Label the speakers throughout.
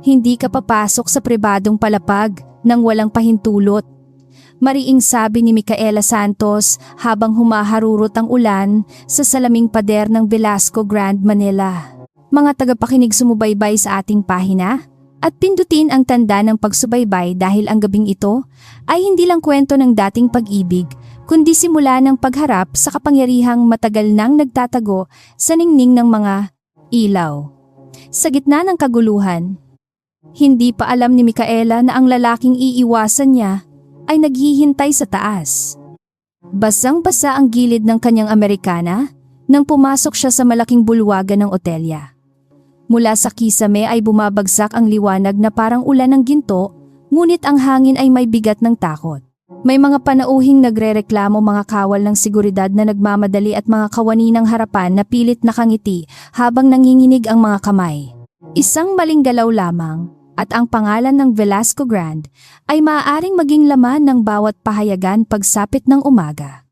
Speaker 1: Hindi ka papasok sa pribadong palapag nang walang pahintulot. Mariing sabi ni Micaela Santos habang humaharurot ang ulan sa salaming pader ng Velasco Grand Manila. Mga tagapakinig, sumubaybay sa ating pahina at pindutin ang tanda ng pagsubaybay dahil ang gabing ito ay hindi lang kwento ng dating pag-ibig, kundi simula ng pagharap sa kapangyarihang matagal nang nagtatago sa ningning ng mga ilaw. Sa gitna ng kaguluhan, hindi pa alam ni Micaela na ang lalaking iiwasan niya ay naghihintay sa taas. Basang-basa ang gilid ng kanyang Amerikana nang pumasok siya sa malaking bulwagan ng otelya. Mula sa kisame ay bumabagsak ang liwanag na parang ulan ng ginto, ngunit ang hangin ay may bigat ng takot. May mga panauhing nagrereklamo, mga kawal ng seguridad na nagmamadali at mga kawani ng harapan na pilit nakangiti habang nanginginig ang mga kamay. Isang maling galaw lamang at ang pangalan ng Velasco Grand ay maaaring maging laman ng bawat pahayagan pagsapit ng umaga.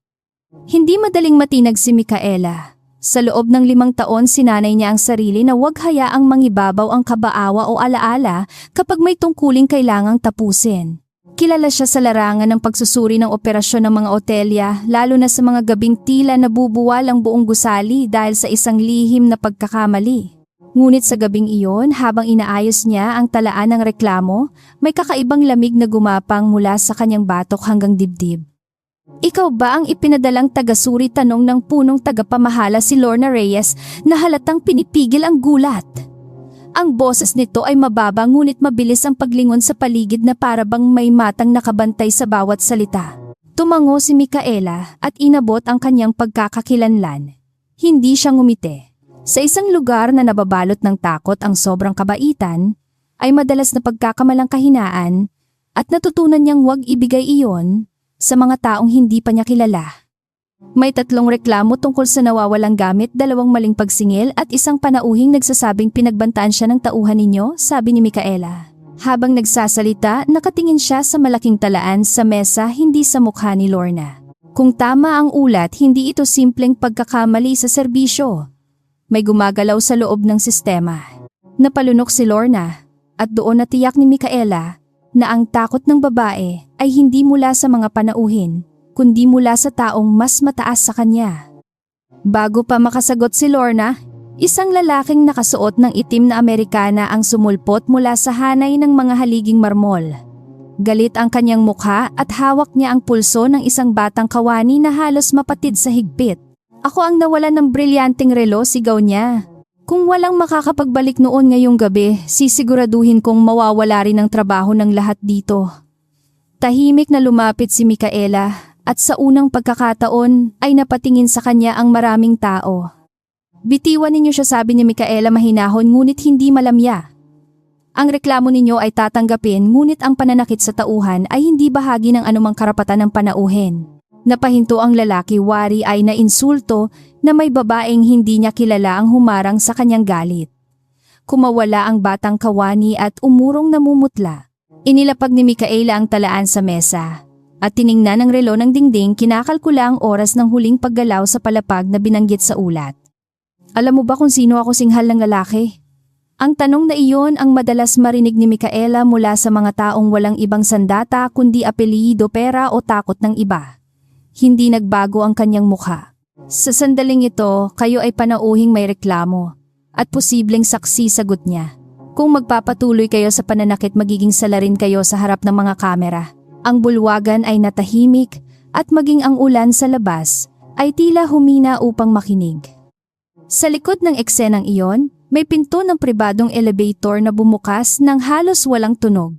Speaker 1: Hindi madaling matinag si Micaela. Sa loob ng 5 taon sinanay niya ang sarili na huwag hayaang mangibabaw ang kabaawa o alaala kapag may tungkuling kailangang tapusin. Kilala siya sa larangan ng pagsusuri ng operasyon ng mga otelya, lalo na sa mga gabing tila nabubuwal ang buong gusali dahil sa isang lihim na pagkakamali. Ngunit sa gabing iyon, habang inaayos niya ang talaan ng reklamo, may kakaibang lamig na gumapang mula sa kanyang batok hanggang dibdib. Ikaw ba ang ipinadalang tagasuri, tanong ng punong tagapamahala si Lorna Reyes na halatang pinipigil ang gulat. Ang boses nito ay mababa ngunit mabilis ang paglingon sa paligid na parabang may matang nakabantay sa bawat salita. Tumango si Micaela at inabot ang kanyang pagkakakilanlan. Hindi siya ngumiti. Sa isang lugar na nababalot ng takot ang sobrang kabaitan, ay madalas na pagkakamalang kahinaan at natutunan niyang huwag ibigay iyon sa mga taong hindi pa niya kilala. May 3 reklamo tungkol sa nawawalang gamit, 2 maling pagsingil at isang panauhing nagsasabing pinagbantaan siya ng tauhan ninyo, sabi ni Micaela. Habang nagsasalita, nakatingin siya sa malaking talaan sa mesa, hindi sa mukha ni Lorna. Kung tama ang ulat, hindi ito simpleng pagkakamali sa serbisyo. May gumagalaw sa loob ng sistema. Napalunok si Lorna at doon natiyak ni Micaela na ang takot ng babae ay hindi mula sa mga panauhin, kundi mula sa taong mas mataas sa kanya. Bago pa makasagot si Lorna, isang lalaking nakasuot ng itim na Amerikana ang sumulpot mula sa hanay ng mga haliging marmol. Galit ang kanyang mukha at hawak niya ang pulso ng isang batang kawani na halos mapatid sa higpit. Ako ang nawalan ng brilyanteng relo, sigaw niya. Kung walang makakapagbalik noon ngayong gabi, sisiguraduhin kong mawawala rin ang trabaho ng lahat dito. Tahimik na lumapit si Micaela at sa unang pagkakataon ay napatingin sa kanya ang maraming tao. Bitiwan ninyo siya, sabi ni Micaela mahinahon ngunit hindi malamya. Ang reklamo ninyo ay tatanggapin ngunit ang pananakit sa tauhan ay hindi bahagi ng anumang karapatan ng panauhin. Napahinto ang lalaki, wari ay nainsulto na may babaeng hindi niya kilala ang humarang sa kanyang galit. Kumawala ang batang kawani at umurong namumutla. Inilapag ni Micaela ang talaan sa mesa at tiningnan ang relo ng dingding, kinakalkula ang oras ng huling paggalaw sa palapag na binanggit sa ulat. Alam mo ba kung sino ako, singhal ng lalaki? Ang tanong na iyon ang madalas marinig ni Micaela mula sa mga taong walang ibang sandata kundi apelyido, pera o takot ng iba. Hindi nagbago ang kanyang mukha. Sa sandaling ito, kayo ay panauhing may reklamo at posibleng saksi, sagot niya. Kung magpapatuloy kayo sa pananakit, magiging salarin kayo sa harap ng mga kamera. Ang bulwagan ay natahimik at maging ang ulan sa labas ay tila humina upang makinig. Sa likod ng eksenang iyon, may pinto ng pribadong elevator na bumukas ng halos walang tunog.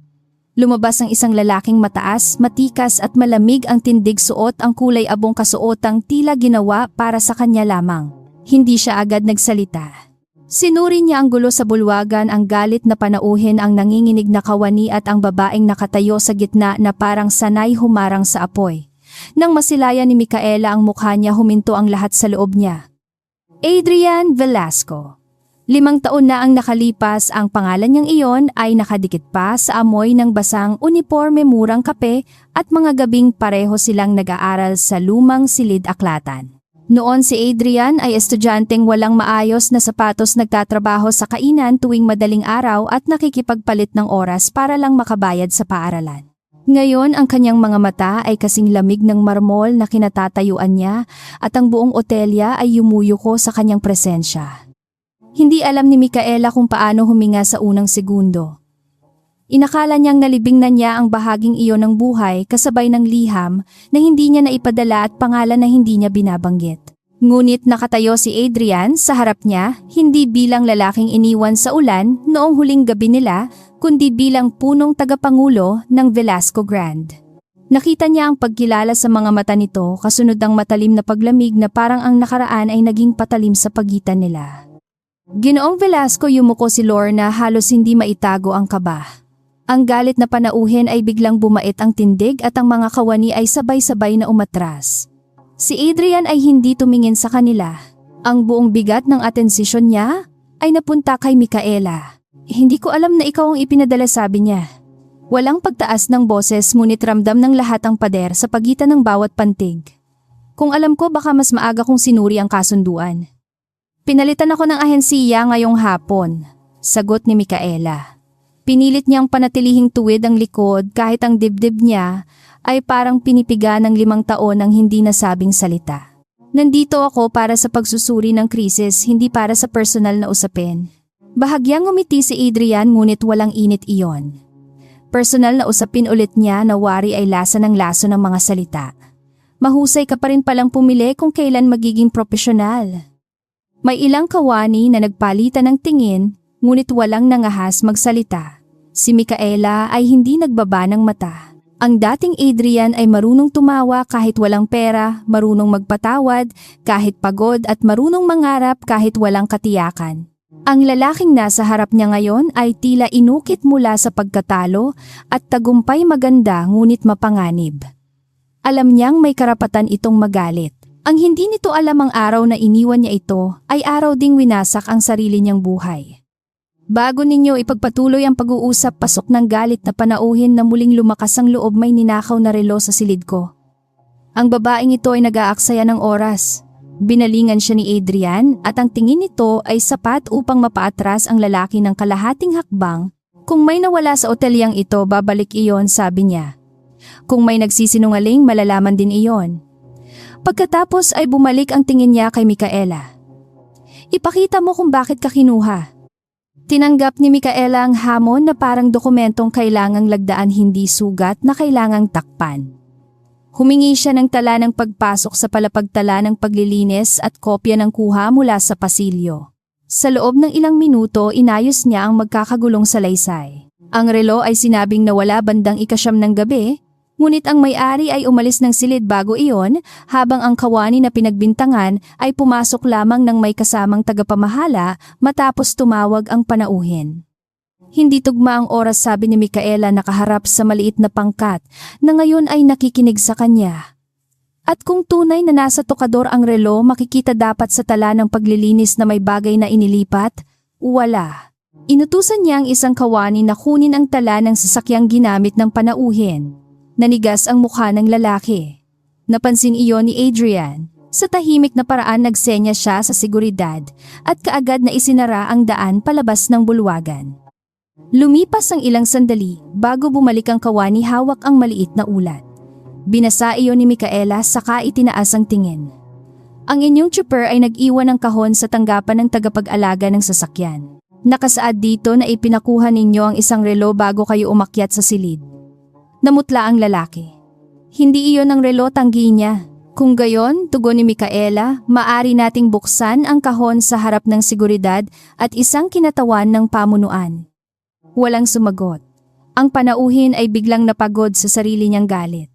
Speaker 1: Lumabas ang isang lalaking mataas, matikas at malamig, ang tindig suot ang kulay abong kasuotang tila ginawa para sa kanya lamang. Hindi siya agad nagsalita. Sinuri niya ang gulo sa bulwagan, ang galit na panauhin, ang nanginginig na kawani at ang babaeng nakatayo sa gitna na parang sanay humarang sa apoy. Nang masilaya ni Micaela ang mukha niya, huminto ang lahat sa loob niya. Adrian Velasco. 5 taon na ang nakalipas, ang pangalan niyang iyon ay nakadikit pa sa amoy ng basang uniforme, murang kape at mga gabing pareho silang nag-aaral sa lumang silid-aklatan. Noon si Adrian ay estudyanteng walang maayos na sapatos nagtatrabaho sa kainan tuwing madaling araw at nakikipagpalit ng oras para lang makabayad sa paaralan. Ngayon ang kanyang mga mata ay kasing lamig ng marmol na kinatatayuan niya at ang buong otelya ay yumuyuko sa kanyang presensya. Hindi alam ni Micaela kung paano huminga sa unang segundo. Inakala niyang nalibing na niya ang bahaging iyon ng buhay kasabay ng liham na hindi niya naipadala at pangalan na hindi niya binabanggit. Ngunit nakatayo si Adrian sa harap niya, hindi bilang lalaking iniwan sa ulan noong huling gabi nila, kundi bilang punong tagapangulo ng Velasco Grand. Nakita niya ang pagkilala sa mga mata nito kasunod ang matalim na paglamig na parang ang nakaraan ay naging patalim sa pagitan nila. Ginoong Velasco, yumuko si Lorna, halos hindi maitago ang kaba. Ang galit na panauhin ay biglang bumait ang tindig at ang mga kawani ay sabay-sabay na umatras. Si Adrian ay hindi tumingin sa kanila. Ang buong bigat ng atensisyon niya ay napunta kay Micaela. Hindi ko alam na ikaw ang ipinadala, sabi niya. Walang pagtaas ng boses ngunit ramdam ng lahat ang pader sa pagitan ng bawat pantig. Kung alam ko baka mas maaga kong sinuri ang kasunduan. Pinalitan ako ng ahensiya ngayong hapon, sagot ni Micaela. Pinilit niyang panatilihing tuwid ang likod kahit ang dibdib niya ay parang pinipiga ng 5 taon ng hindi nasabing salita. Nandito ako para sa pagsusuri ng krisis, hindi para sa personal na usapin. Bahagyang ngumiti si Adrian ngunit walang init iyon. Personal na usapin ulit niya na wari ay lasa ng laso ng mga salita. Mahusay ka pa rin palang pumili kung kailan magiging propesyonal. May ilang kawani na nagpalitan ng tingin ngunit walang nangahas magsalita. Si Micaela ay hindi nagbaba ng mata. Ang dating Adrian ay marunong tumawa kahit walang pera, marunong magpatawad kahit pagod at marunong mangarap kahit walang katiyakan. Ang lalaking nasa harap niya ngayon ay tila inukit mula sa pagkatalo at tagumpay maganda ngunit mapanganib. Alam niyang may karapatan itong magalit. Ang hindi nito alam ang araw na iniwan niya ito ay araw ding winasak ang sarili niyang buhay. Bago ninyo ipagpatuloy ang pag-uusap, pasok ng galit na panauhin na muling lumakas ang loob, may ninakaw na relo sa silid ko. Ang babaeng ito ay nag-aaksaya ng oras. Binalingan siya ni Adrian at ang tingin nito ay sapat upang mapaatras ang lalaki ng kalahating hakbang. Kung may nawala sa otelyang ito, babalik iyon, sabi niya. Kung may nagsisinungaling, malalaman din iyon. Pagkatapos ay bumalik ang tingin niya kay Micaela. Ipakita mo kung bakit ka kinuha. Tinanggap ni Micaela ang hamon na parang dokumentong kailangang lagdaan, hindi sugat na kailangang takpan. Humingi siya ng tala ng pagpasok sa palapagtala ng paglilinis at kopya ng kuha mula sa pasilyo. Sa loob ng ilang minuto, inayos niya ang magkakagulong salaysay. Ang relo ay sinabing nawala bandang 9:00 ng gabi, ngunit ang may-ari ay umalis ng silid bago iyon, habang ang kawani na pinagbintangan ay pumasok lamang ng may kasamang tagapamahala matapos tumawag ang panauhin. Hindi tugma ang oras, sabi ni Micaela nakaharap sa maliit na pangkat na ngayon ay nakikinig sa kanya. At kung tunay na nasa tokador ang relo, makikita dapat sa tala ng paglilinis na may bagay na inilipat, wala. Inutusan niya ang isang kawani na kunin ang tala ng sasakyang ginamit ng panauhin. Nanigas ang mukha ng lalaki. Napansin iyon ni Adrian. Sa tahimik na paraan nagsenya siya sa seguridad at kaagad na isinara ang daan palabas ng bulwagan. Lumipas ang ilang sandali bago bumalik ang kawani, hawak ang maliit na ulat. Binasa iyon ni Micaela saka itinaas ang tingin. Ang inyong chopper ay nag-iwan ng kahon sa tanggapan ng tagapag-alaga ng sasakyan. Nakasaad dito na ipinakuha ninyo ang isang relo bago kayo umakyat sa silid. Namutla ang lalaki. Hindi iyon ang relo, tanggi niya. Kung gayon, tugon ni Micaela, maari nating buksan ang kahon sa harap ng seguridad at isang kinatawan ng pamunuan. Walang sumagot. Ang panauhin ay biglang napagod sa sarili niyang galit.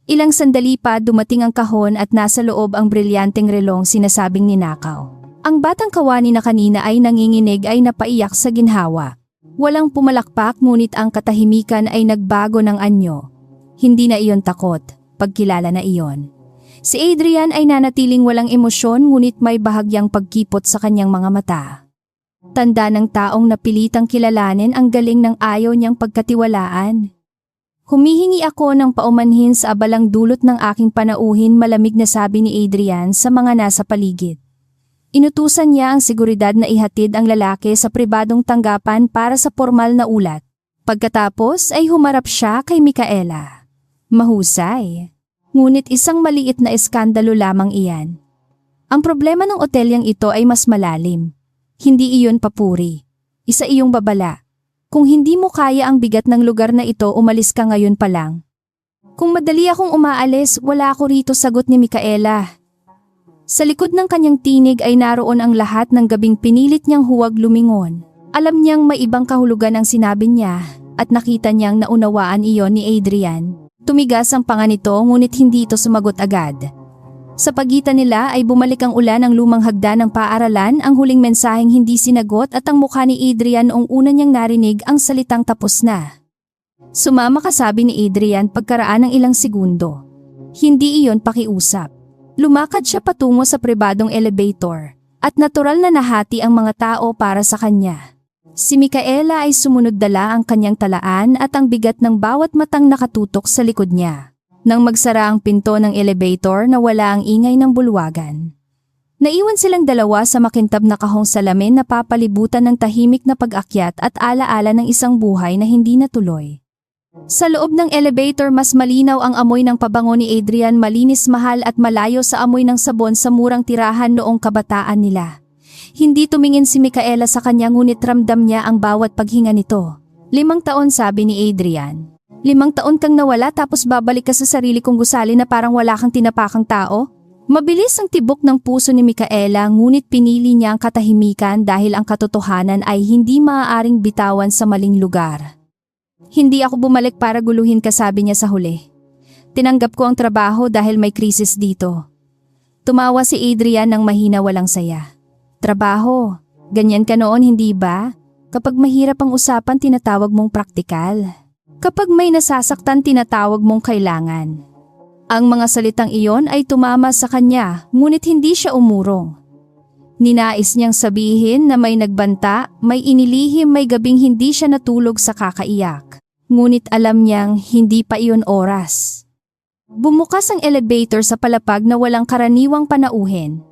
Speaker 1: Ilang sandali pa dumating ang kahon at nasa loob ang brilyanteng relong sinasabing ninakaw. Ang batang kawani na kanina ay nanginginig ay napaiyak sa ginhawa. Walang pumalakpak ngunit ang katahimikan ay nagbago ng anyo. Hindi na iyon takot, pagkilala na iyon. Si Adrian ay nanatiling walang emosyon ngunit may bahagyang pagkipot sa kanyang mga mata. Tanda ng taong napilitang kilalanin ang galing ng ayaw niyang pagkatiwalaan. Humihingi ako ng paumanhin sa abalang dulot ng aking panauhin, malamig na sabi ni Adrian sa mga nasa paligid. Inutusan niya ang seguridad na ihatid ang lalaki sa pribadong tanggapan para sa formal na ulat. Pagkatapos ay humarap siya kay Micaela. Mahusay. Ngunit isang maliit na eskandalo lamang iyan. Ang problema ng otelyang ito ay mas malalim. Hindi iyon papuri. Isa iyong babala. Kung hindi mo kaya ang bigat ng lugar na ito, umalis ka ngayon pa lang. Kung madali akong umaalis, wala ako rito, sagot ni Micaela. Sa likod ng kanyang tinig ay naroon ang lahat ng gabing pinilit niyang huwag lumingon. Alam niyang may ibang kahulugan ang sinabi niya at nakita niyang naunawaan iyon ni Adrian. Tumigas ang panga nito ngunit hindi ito sumagot agad. Sa pagitan nila ay bumalik ang ulan ng lumang hagdan ng paaralan, ang huling mensaheng hindi sinagot at ang mukha ni Adrian noong una niyang narinig ang salitang tapos na. Sumama ka, sabi ni Adrian pagkaraan ng ilang segundo. Hindi iyon pakiusap. Lumakad siya patungo sa pribadong elevator at natural na nahati ang mga tao para sa kanya. Si Micaela ay sumunod, dala ang kanyang talaan at ang bigat ng bawat matang nakatutok sa likod niya. Nang magsara ang pinto ng elevator, nawala ang ingay ng bulwagan. Naiwan silang dalawa sa makintab na kahong salamin na papalibutan ng tahimik na pag-akyat at alaala ng isang buhay na hindi natuloy. Sa loob ng elevator, mas malinaw ang amoy ng pabango ni Adrian, malinis, mahal at malayo sa amoy ng sabon sa murang tirahan noong kabataan nila. Hindi tumingin si Micaela sa kanya ngunit ramdam niya ang bawat paghinga nito. 5 taon, sabi ni Adrian. 5 taon kang nawala tapos babalik ka sa sarili kong gusali na parang wala kang tinapakang tao? Mabilis ang tibok ng puso ni Micaela ngunit pinili niya ang katahimikan dahil ang katotohanan ay hindi maaaring bitawan sa maling lugar. Hindi ako bumalik para guluhin ka, sabi niya sa huli. Tinanggap ko ang trabaho dahil may krisis dito. Tumawa si Adrian ng mahina, walang saya. Trabaho, ganyan ka noon hindi ba? Kapag mahirap ang usapan, tinatawag mong praktikal. Kapag may nasasaktan, tinatawag mong kailangan. Ang mga salitang iyon ay tumama sa kanya, ngunit hindi siya umurong. Ninais niyang sabihin na may nagbanta, may inilihim, may gabing hindi siya natulog sa kakaiyak. Ngunit alam niyang hindi pa iyon oras. Bumukas ang elevator sa palapag na walang karaniwang panauhin.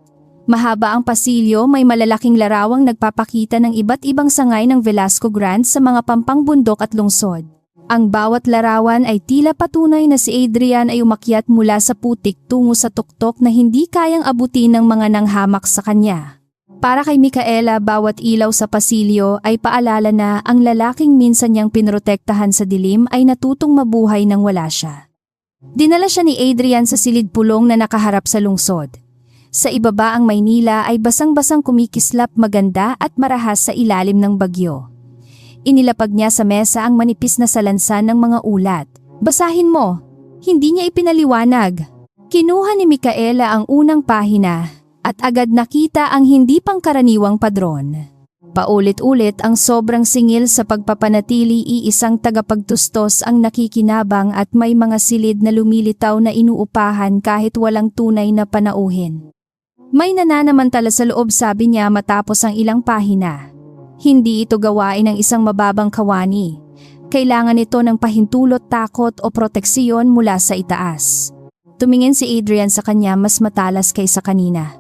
Speaker 1: Mahaba ang pasilyo, may malalaking larawang nagpapakita ng iba't ibang sangay ng Velasco Grande sa mga pampang bundok at lungsod. Ang bawat larawan ay tila patunay na si Adrian ay umakyat mula sa putik tungo sa tuktok na hindi kayang abutin ng mga nanghamak sa kanya. Para kay Micaela, bawat ilaw sa pasilyo ay paalala na ang lalaking minsan niyang pinrotektahan sa dilim ay natutong mabuhay nang wala siya. Dinala siya ni Adrian sa silid pulong na nakaharap sa lungsod. Sa ibaba ang Maynila ay basang-basang kumikislap, maganda at marahas sa ilalim ng bagyo. Inilapag niya sa mesa ang manipis na salansan ng mga ulat. Basahin mo. Hindi niya ipinaliwanag. Kinuha ni Micaela ang unang pahina at agad nakita ang hindi pangkaraniwang padron. Paulit-ulit ang sobrang singil sa pagpapanatili, iisang tagapagtustos ang nakikinabang at may mga silid na lumilitaw na inuupahan kahit walang tunay na panauhin. May nananamantala sa loob, sabi niya matapos ang ilang pahina. Hindi ito gawain ng isang mababang kawani. Kailangan ito ng pahintulot, takot o proteksiyon mula sa itaas. Tumingin si Adrian sa kanya, mas matalas kaysa kanina.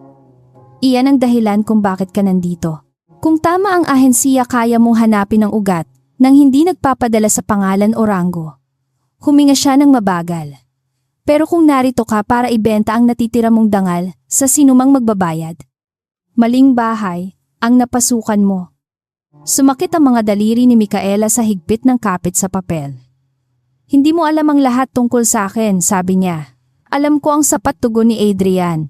Speaker 1: Iyan ang dahilan kung bakit ka nandito. Kung tama ang ahensiya, kaya mong hanapin ang ugat nang hindi nagpapadala sa pangalan o ranggo. Huminga siya ng mabagal. Pero kung narito ka para ibenta ang natitira mong dangal sa sinumang magbabayad, maling bahay ang napasukan mo. Sumakit ang mga daliri ni Micaela sa higpit ng kapit sa papel. Hindi mo alam ang lahat tungkol sa akin, sabi niya. Alam ko ang sapat, tugon ni Adrian.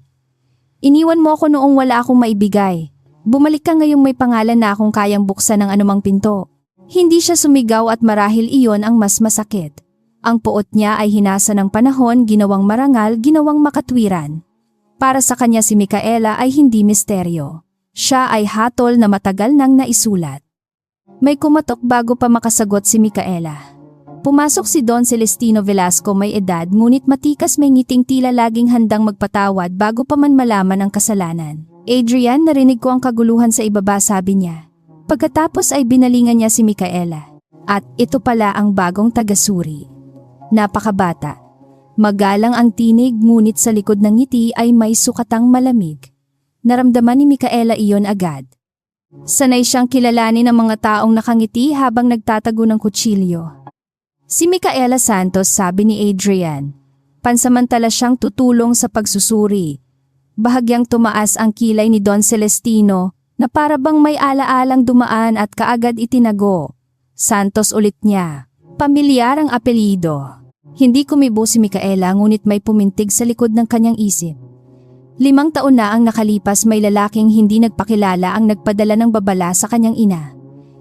Speaker 1: Iniwan mo ako noong wala akong maibigay. Bumalik ka ngayong may pangalan na akong kayang buksan ng anumang pinto. Hindi siya sumigaw at marahil iyon ang mas masakit. Ang puot niya ay hinasa ng panahon, ginawang marangal, ginawang makatwiran. Para sa kanya si Micaela ay hindi misteryo. Siya ay hatol na matagal nang naisulat. May kumatok bago pa makasagot si Micaela. Pumasok si Don Celestino Velasco, may edad ngunit matikas, may ngiting, tila laging handang magpatawad bago pa man malaman ang kasalanan. Adrian, narinig ko ang kaguluhan sa ibaba, sabi niya. Pagkatapos ay binalingan niya si Micaela. At ito pala ang bagong tagasuri. Napakabata. Magalang ang tinig ngunit sa likod ng ngiti ay may sukatang malamig. Naramdaman ni Micaela iyon agad. Sanay siyang kilalanin ng mga taong nakangiti habang nagtatago ng kutsilyo. Si Micaela Santos, sabi ni Adrian. Pansamantala siyang tutulong sa pagsusuri. Bahagyang tumaas ang kilay ni Don Celestino na para bang may alaalang dumaan at kaagad itinago. Santos ulit niya. Pamilyar ang apelyido. Hindi kumibo si Micaela ngunit may pumintig sa likod ng kanyang isip. 5 taon na ang nakalipas, may lalaking hindi nagpakilala ang nagpadala ng babala sa kanyang ina.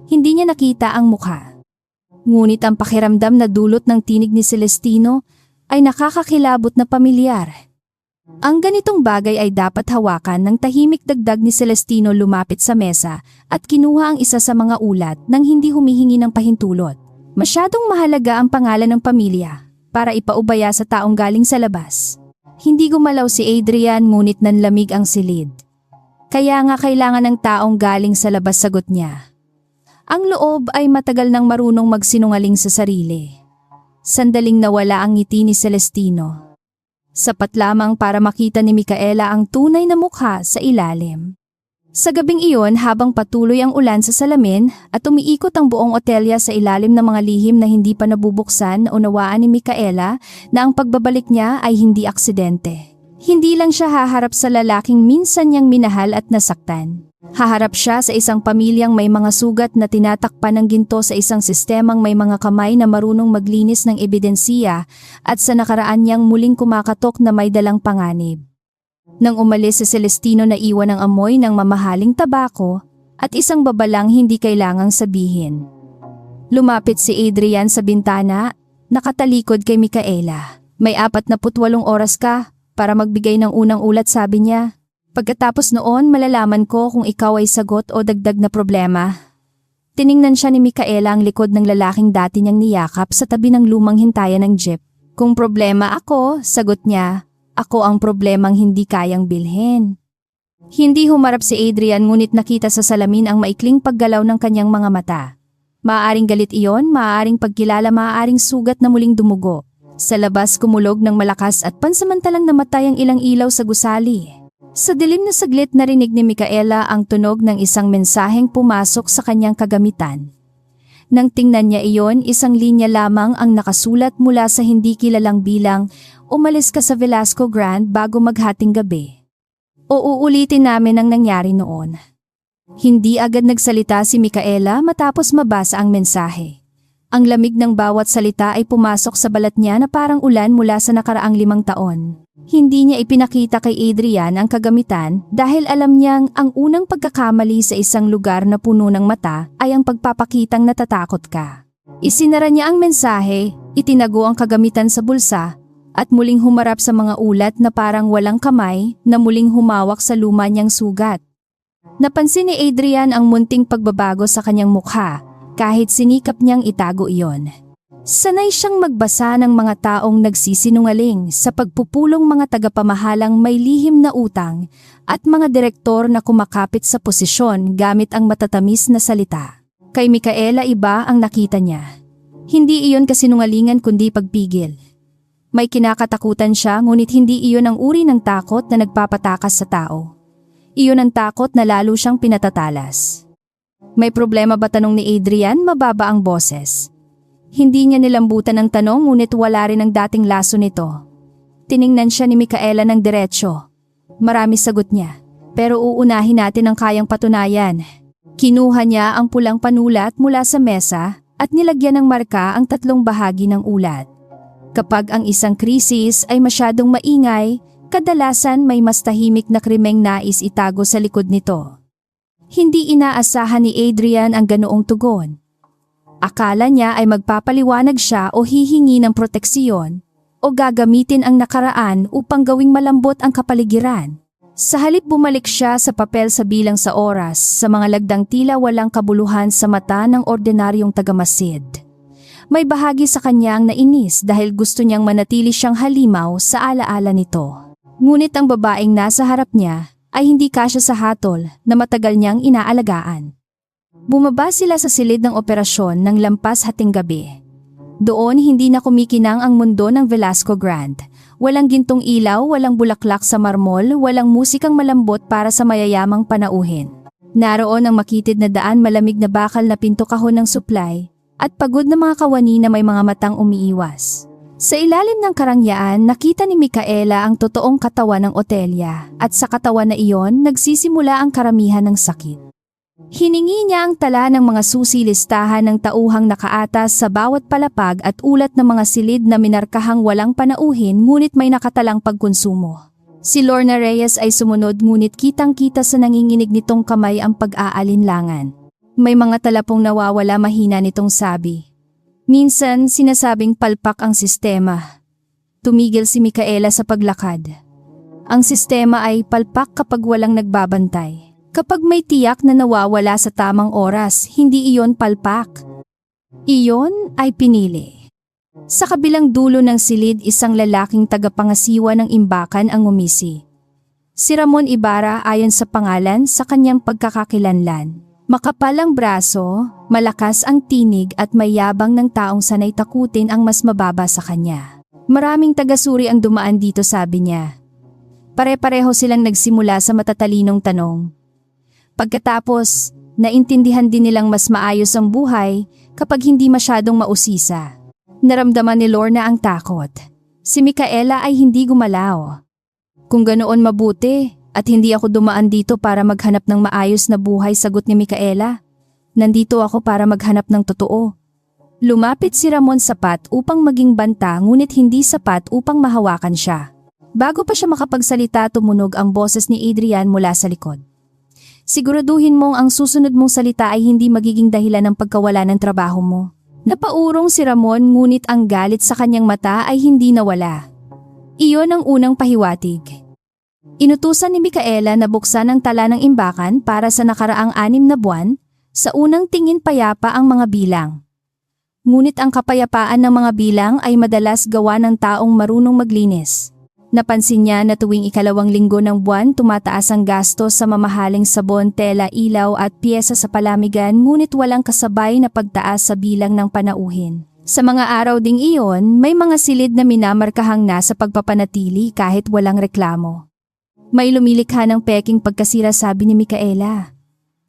Speaker 1: Hindi niya nakita ang mukha. Ngunit ang pakiramdam na dulot ng tinig ni Celestino ay nakakakilabot na pamilyar. Ang ganitong bagay ay dapat hawakan ng tahimik. Dagdag ni Celestino, lumapit sa mesa at kinuha ang isa sa mga ulat nang hindi humihingi ng pahintulot. Masyadong mahalaga ang pangalan ng pamilya para ipaubaya sa taong galing sa labas. Hindi gumalaw si Adrian ngunit nanlamig ang silid. Kaya nga kailangan ng taong galing sa labas, sagot niya. Ang loob ay matagal nang marunong magsinungaling sa sarili. Sandaling nawala ang ngiti ni Celestino. Sapat lamang para makita ni Micaela ang tunay na mukha sa ilalim. Sa gabing iyon, habang patuloy ang ulan sa salamin at umiikot ang buong otelya sa ilalim ng mga lihim na hindi pa nabubuksan, unawaan ni Micaela na ang pagbabalik niya ay hindi aksidente. Hindi lang siya haharap sa lalaking minsan niyang minahal at nasaktan. Haharap siya sa isang pamilyang may mga sugat na tinatakpan ng ginto, sa isang sistemang may mga kamay na marunong maglinis ng ebidensiya at sa nakaraan niyang muling kumakatok na may dalang panganib. Nang umalis si Celestino, naiwan ang amoy ng mamahaling tabako at isang babalang hindi kailangang sabihin. Lumapit si Adrian sa bintana, nakatalikod kay Micaela. May 48 oras ka para magbigay ng unang ulat, sabi niya. Pagkatapos noon, malalaman ko kung ikaw ay sagot o dagdag na problema. Tiningnan siya ni Micaela ang likod ng lalaking dati niyang niyakap sa tabi ng lumang hintayan ng jeep. Kung problema ako, sagot niya. Ako ang problemang hindi kayang bilhin. Hindi humarap si Adrian ngunit nakita sa salamin ang maikling paggalaw ng kanyang mga mata. Maaaring galit iyon, maaaring pagkilala, maaaring sugat na muling dumugo. Sa labas, kumulog ng malakas at pansamantalang namatay ang ilang ilaw sa gusali. Sa dilim na saglit, narinig ni Micaela ang tunog ng isang mensaheng pumasok sa kanyang kagamitan. Nang tingnan niya iyon, isang linya lamang ang nakasulat mula sa hindi kilalang bilang, "Umalis ka sa Velasco Grand bago maghating gabi." O uulitin namin ang nangyari noon. Hindi agad nagsalita si Micaela matapos mabasa ang mensahe. Ang lamig ng bawat salita ay pumasok sa balat niya na parang ulan mula sa nakaraang 5 taon. Hindi niya ipinakita kay Adrian ang kagamitan dahil alam niyang ang unang pagkakamali sa isang lugar na puno ng mata ay ang pagpapakitang natatakot ka. Isinara niya ang mensahe, itinago ang kagamitan sa bulsa, at muling humarap sa mga ulat na parang walang kamay na muling humawak sa luma niyang sugat. Napansin ni Adrian ang munting pagbabago sa kanyang mukha kahit sinikap niyang itago iyon. Sanay siyang magbasa ng mga taong nagsisinungaling, sa pagpupulong mga tagapamahalang may lihim na utang at mga direktor na kumakapit sa posisyon gamit ang matatamis na salita. Kay Micaela iba ang nakita niya. Hindi iyon kasinungalingan kundi pagpigil. May kinakatakutan siya ngunit hindi iyon ang uri ng takot na nagpapatakas sa tao. Iyon ang takot na lalo siyang pinatatalas. May problema ba, tanong ni Adrian, mababa ang boses. Hindi niya nilambutan ang tanong ngunit wala rin ang dating laso nito. Tiningnan siya ni Micaela ng diretsyo. Marami, sagot niya, pero uunahin natin ang kayang patunayan. Kinuha niya ang pulang panulat mula sa mesa at nilagyan ng marka ang 3 bahagi ng ulat. Kapag ang isang krisis ay masyadong maingay, kadalasan may mas tahimik na krimeng nais itago sa likod nito. Hindi inaasahan ni Adrian ang ganoong tugon. Akala niya ay magpapaliwanag siya o hihingi ng proteksiyon o gagamitin ang nakaraan upang gawing malambot ang kapaligiran. Sa halip, bumalik siya sa papel sa bilang sa oras, sa mga lagdang tila walang kabuluhan sa mata ng ordinaryong tagamasid. May bahagi sa kanyang nainis dahil gusto niyang manatili siyang halimaw sa alaala nito. Ngunit ang babaeng nasa harap niya ay hindi kasya sa hatol na matagal niyang inaalagaan. Bumaba sila sa silid ng operasyon ng lampas hating gabi. Doon hindi na kumikinang ang mundo ng Velasco Grand. Walang gintong ilaw, walang bulaklak sa marmol, walang musikang malambot para sa mayayamang panauhin. Naroon ang makitid na daan, malamig na bakal na pinto kahon ng supply, at pagod na mga kawani na may mga matang umiiwas. Sa ilalim ng karangyaan, nakita ni Micaela ang totoong katawan ng Otelia, at sa katawan na iyon, nagsisimula ang karamihan ng sakit. Hiningi niya ang tala ng mga susi-listahan ng tauhang nakaatas sa bawat palapag at ulat ng mga silid na minarkahang walang panauhin ngunit may nakatalang pagkonsumo. Si Lorna Reyes ay sumunod ngunit kitang-kita sa nanginginig nitong kamay ang pag-aalinlangan. May mga talapong nawawala, mahina nitong sabi. Minsan sinasabing palpak ang sistema. Tumigil si Micaela sa paglakad. Ang sistema ay palpak kapag walang nagbabantay. Kapag may tiyak na nawawala sa tamang oras, hindi iyon palpak. Iyon ay pinili. Sa kabilang dulo ng silid, isang lalaking tagapangasiwa ng imbakan ang umisi. Si Ramon Ibarra ayon sa pangalan sa kanyang pagkakakilanlan. Makapal ang braso, malakas ang tinig at may yabang ng taong sanay takutin ang mas mababa sa kanya. Maraming tagasuri ang dumaan dito, sabi niya. Pare-pareho silang nagsimula sa matatalinong tanong. Pagkatapos, naintindihan din nilang mas maayos ang buhay kapag hindi masyadong mausisa. Naramdaman ni Lorna ang takot. Si Micaela ay hindi gumalaw. Kung ganoon mabuti, at hindi ako dumaan dito para maghanap ng maayos na buhay, sagot ni Micaela. Nandito ako para maghanap ng totoo. Lumapit si Ramon sapat upang maging banta ngunit hindi sapat upang mahawakan siya. Bago pa siya makapagsalita, tumunog ang boses ni Adrian mula sa likod. Siguraduhin mong ang susunod mong salita ay hindi magiging dahilan ng pagkawala ng trabaho mo. Napaurong si Ramon ngunit ang galit sa kanyang mata ay hindi nawala. Iyon ang unang pahiwatig. Inutusan ni Micaela na buksan ang tala ng imbakan para sa nakaraang 6 na buwan, sa unang tingin payapa ang mga bilang. Ngunit ang kapayapaan ng mga bilang ay madalas gawa ng taong marunong maglinis. Napansin niya na tuwing ikalawang linggo ng buwan tumataas ang gasto sa mamahaling sabon, tela, ilaw at piyesa sa palamigan ngunit walang kasabay na pagtaas sa bilang ng panauhin. Sa mga araw ding iyon, may mga silid na minamarkahang nasa pagpapanatili kahit walang reklamo. May lumilikha ng peking pagkasira, sabi ni Micaela.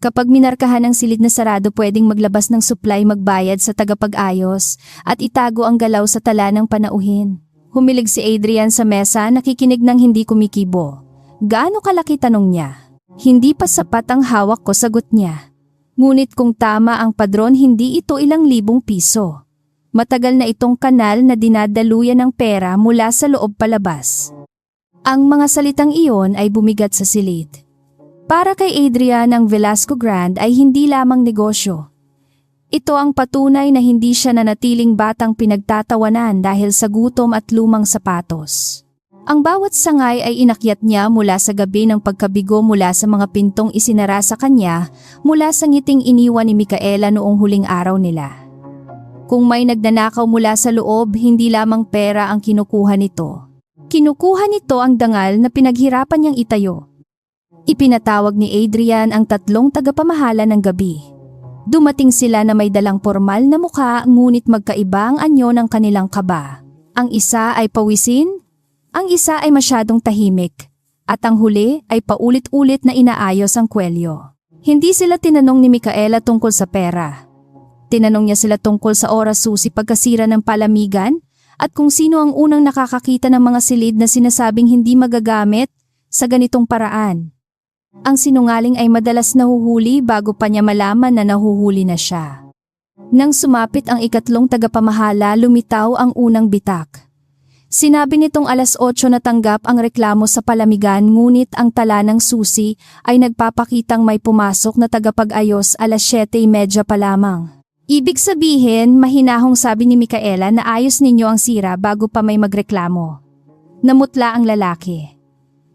Speaker 1: Kapag minarkahan ng silid na sarado, pwedeng maglabas ng supply, magbayad sa tagapag-ayos at itago ang galaw sa tala ng panauhin. Humilig si Adrian sa mesa, nakikinig ng hindi kumikibo. Gaano kalaki, tanong niya. Hindi pa sapat ang hawak ko, sagot niya. Ngunit kung tama ang padron, hindi ito ilang libong piso. Matagal na itong kanal na dinadaluyan ng pera mula sa loob palabas. Ang mga salitang iyon ay bumigat sa silid. Para kay Adrian, ang Velasco Grand ay hindi lamang negosyo. Ito ang patunay na hindi siya nanatiling batang pinagtatawanan dahil sa gutom at lumang sapatos. Ang bawat sangay ay inakyat niya mula sa gabi ng pagkabigo, mula sa mga pintong isinara sa kanya, mula sa ngiting iniwan ni Micaela noong huling araw nila. Kung may nagnanakaw mula sa loob, hindi lamang pera ang kinukuha nito. Kinukuha nito ang dangal na pinaghirapan niyang itayo. Ipinatawag ni Adrian ang 3 tagapamahala ng gabi. Dumating sila na may dalang formal na mukha ngunit magkaiba ang anyo ng kanilang kaba. Ang isa ay pawisin, ang isa ay masyadong tahimik, at ang huli ay paulit-ulit na inaayos ang kwelyo. Hindi sila tinanong ni Micaela tungkol sa pera. Tinanong niya sila tungkol sa oras susi, pagkasira ng palamigan, at kung sino ang unang nakakakita ng mga silid na sinasabing hindi magagamit sa ganitong paraan. Ang sinungaling ay madalas nahuhuli bago pa niya malaman na nahuhuli na siya. Nang sumapit ang 3 tagapamahala, lumitaw ang unang bitak. Sinabi nitong 8:00 natanggap ang reklamo sa palamigan ngunit ang tala ng susi ay nagpapakitang may pumasok na tagapag-ayos 7:30 pa lamang. Ibig sabihin, mahinahong sabi ni Micaela na ayos ninyo ang sira bago pa may magreklamo. Namutla ang lalaki.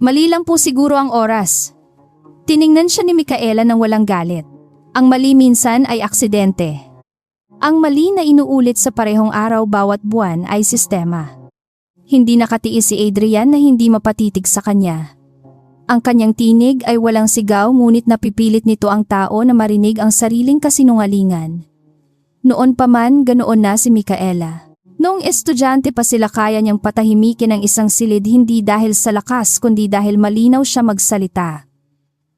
Speaker 1: Mali lang po siguro ang oras. Tiningnan siya ni Micaela nang walang galit. Ang mali minsan ay aksidente. Ang mali na inuulit sa parehong araw bawat buwan ay sistema. Hindi nakatiis si Adrian na hindi mapatitig sa kanya. Ang kanyang tinig ay walang sigaw ngunit napipilit nito ang tao na marinig ang sariling kasinungalingan. Noon pa man ganoon na si Micaela. Noong estudyante pa sila kaya niyang patahimikin ang isang silid hindi dahil sa lakas kundi dahil malinaw siya magsalita.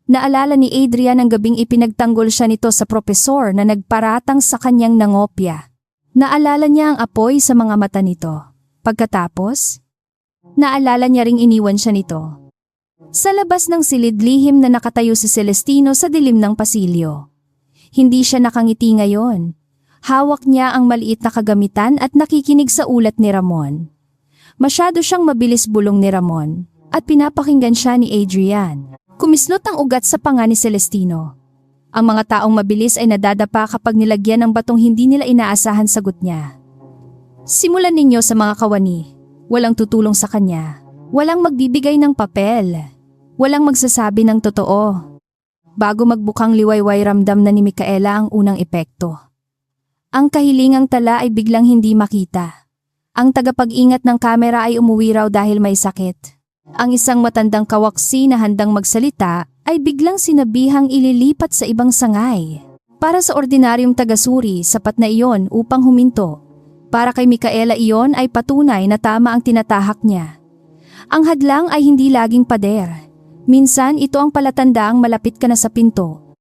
Speaker 1: Naalala ni Adrian ang gabing ipinagtanggol siya nito sa propesor na nagparatang sa kanyang nangopya. Naalala niya ang apoy sa mga mata nito. Pagkatapos, naalala niya ring iniwan siya nito. Sa labas ng silid lihim na nakatayo si Celestino sa dilim ng pasilyo. Hindi siya nakangiti ngayon. Hawak niya ang maliit na kagamitan at nakikinig sa ulat ni Ramon. Masyado siyang mabilis bulong ni Ramon at pinapakinggan siya ni Adrian. Kumislot ang ugat sa panga ni Celestino. Ang mga taong mabilis ay nadadapa kapag nilagyan ng batong hindi nila inaasahan sagot niya. Simulan ninyo sa mga kawani. Walang tutulong sa kanya. Walang magbibigay ng papel. Walang magsasabi ng totoo. Bago magbukang liwayway ramdam na ni Micaela ang unang epekto. Ang kahilingang tala ay biglang hindi makita. Ang tagapag-ingat ng kamera ay umuwi raw dahil may sakit. Ang isang matandang kawaksi na handang magsalita ay biglang sinabihang ililipat sa ibang sangay. Para sa ordinaryong tagasuri, sapat na iyon upang huminto. Para kay Micaela iyon ay patunay na tama ang tinatahak niya. Ang hadlang ay hindi laging pader. Minsan ito ang palatandaang malapit ka na sa pinto.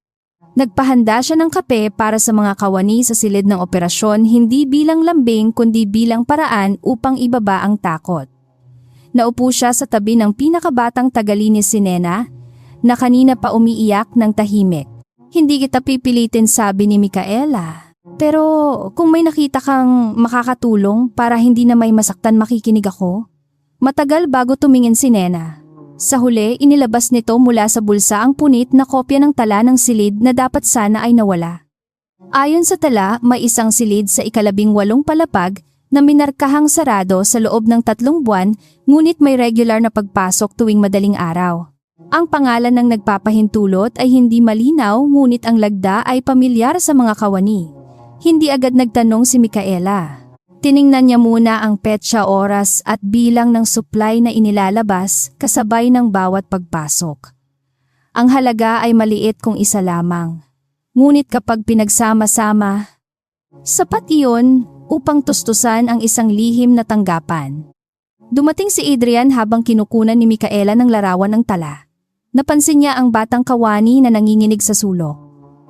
Speaker 1: Nagpahanda siya ng kape para sa mga kawani sa silid ng operasyon hindi bilang lambing kundi bilang paraan upang ibaba ang takot. Naupo siya sa tabi ng pinakabatang tagalinis si Nena na kanina pa umiiyak ng tahimik. Hindi kita pipilitin sabi ni Micaela. Pero kung may nakita kang makakatulong para hindi na may masaktan makikinig ako. Matagal bago tumingin si Nena. Sa huli, inilabas nito mula sa bulsa ang punit na kopya ng tala ng silid na dapat sana ay nawala. Ayon sa tala, may isang silid sa ika-18 palapag na minarkahang sarado sa loob ng 3 buwan ngunit may regular na pagpasok tuwing madaling araw. Ang pangalan ng nagpapahintulot ay hindi malinaw ngunit ang lagda ay pamilyar sa mga kawani. Hindi agad nagtanong si Micaela. Tiningnan niya muna ang petsa oras at bilang ng supply na inilalabas kasabay ng bawat pagpasok. Ang halaga ay maliit kung isa lamang. Ngunit kapag pinagsama-sama, sapat iyon upang tustusan ang isang lihim na tanggapan. Dumating si Adrian habang kinukunan ni Micaela ng larawan ng tala. Napansin niya ang batang kawani na nanginginig sa sulok.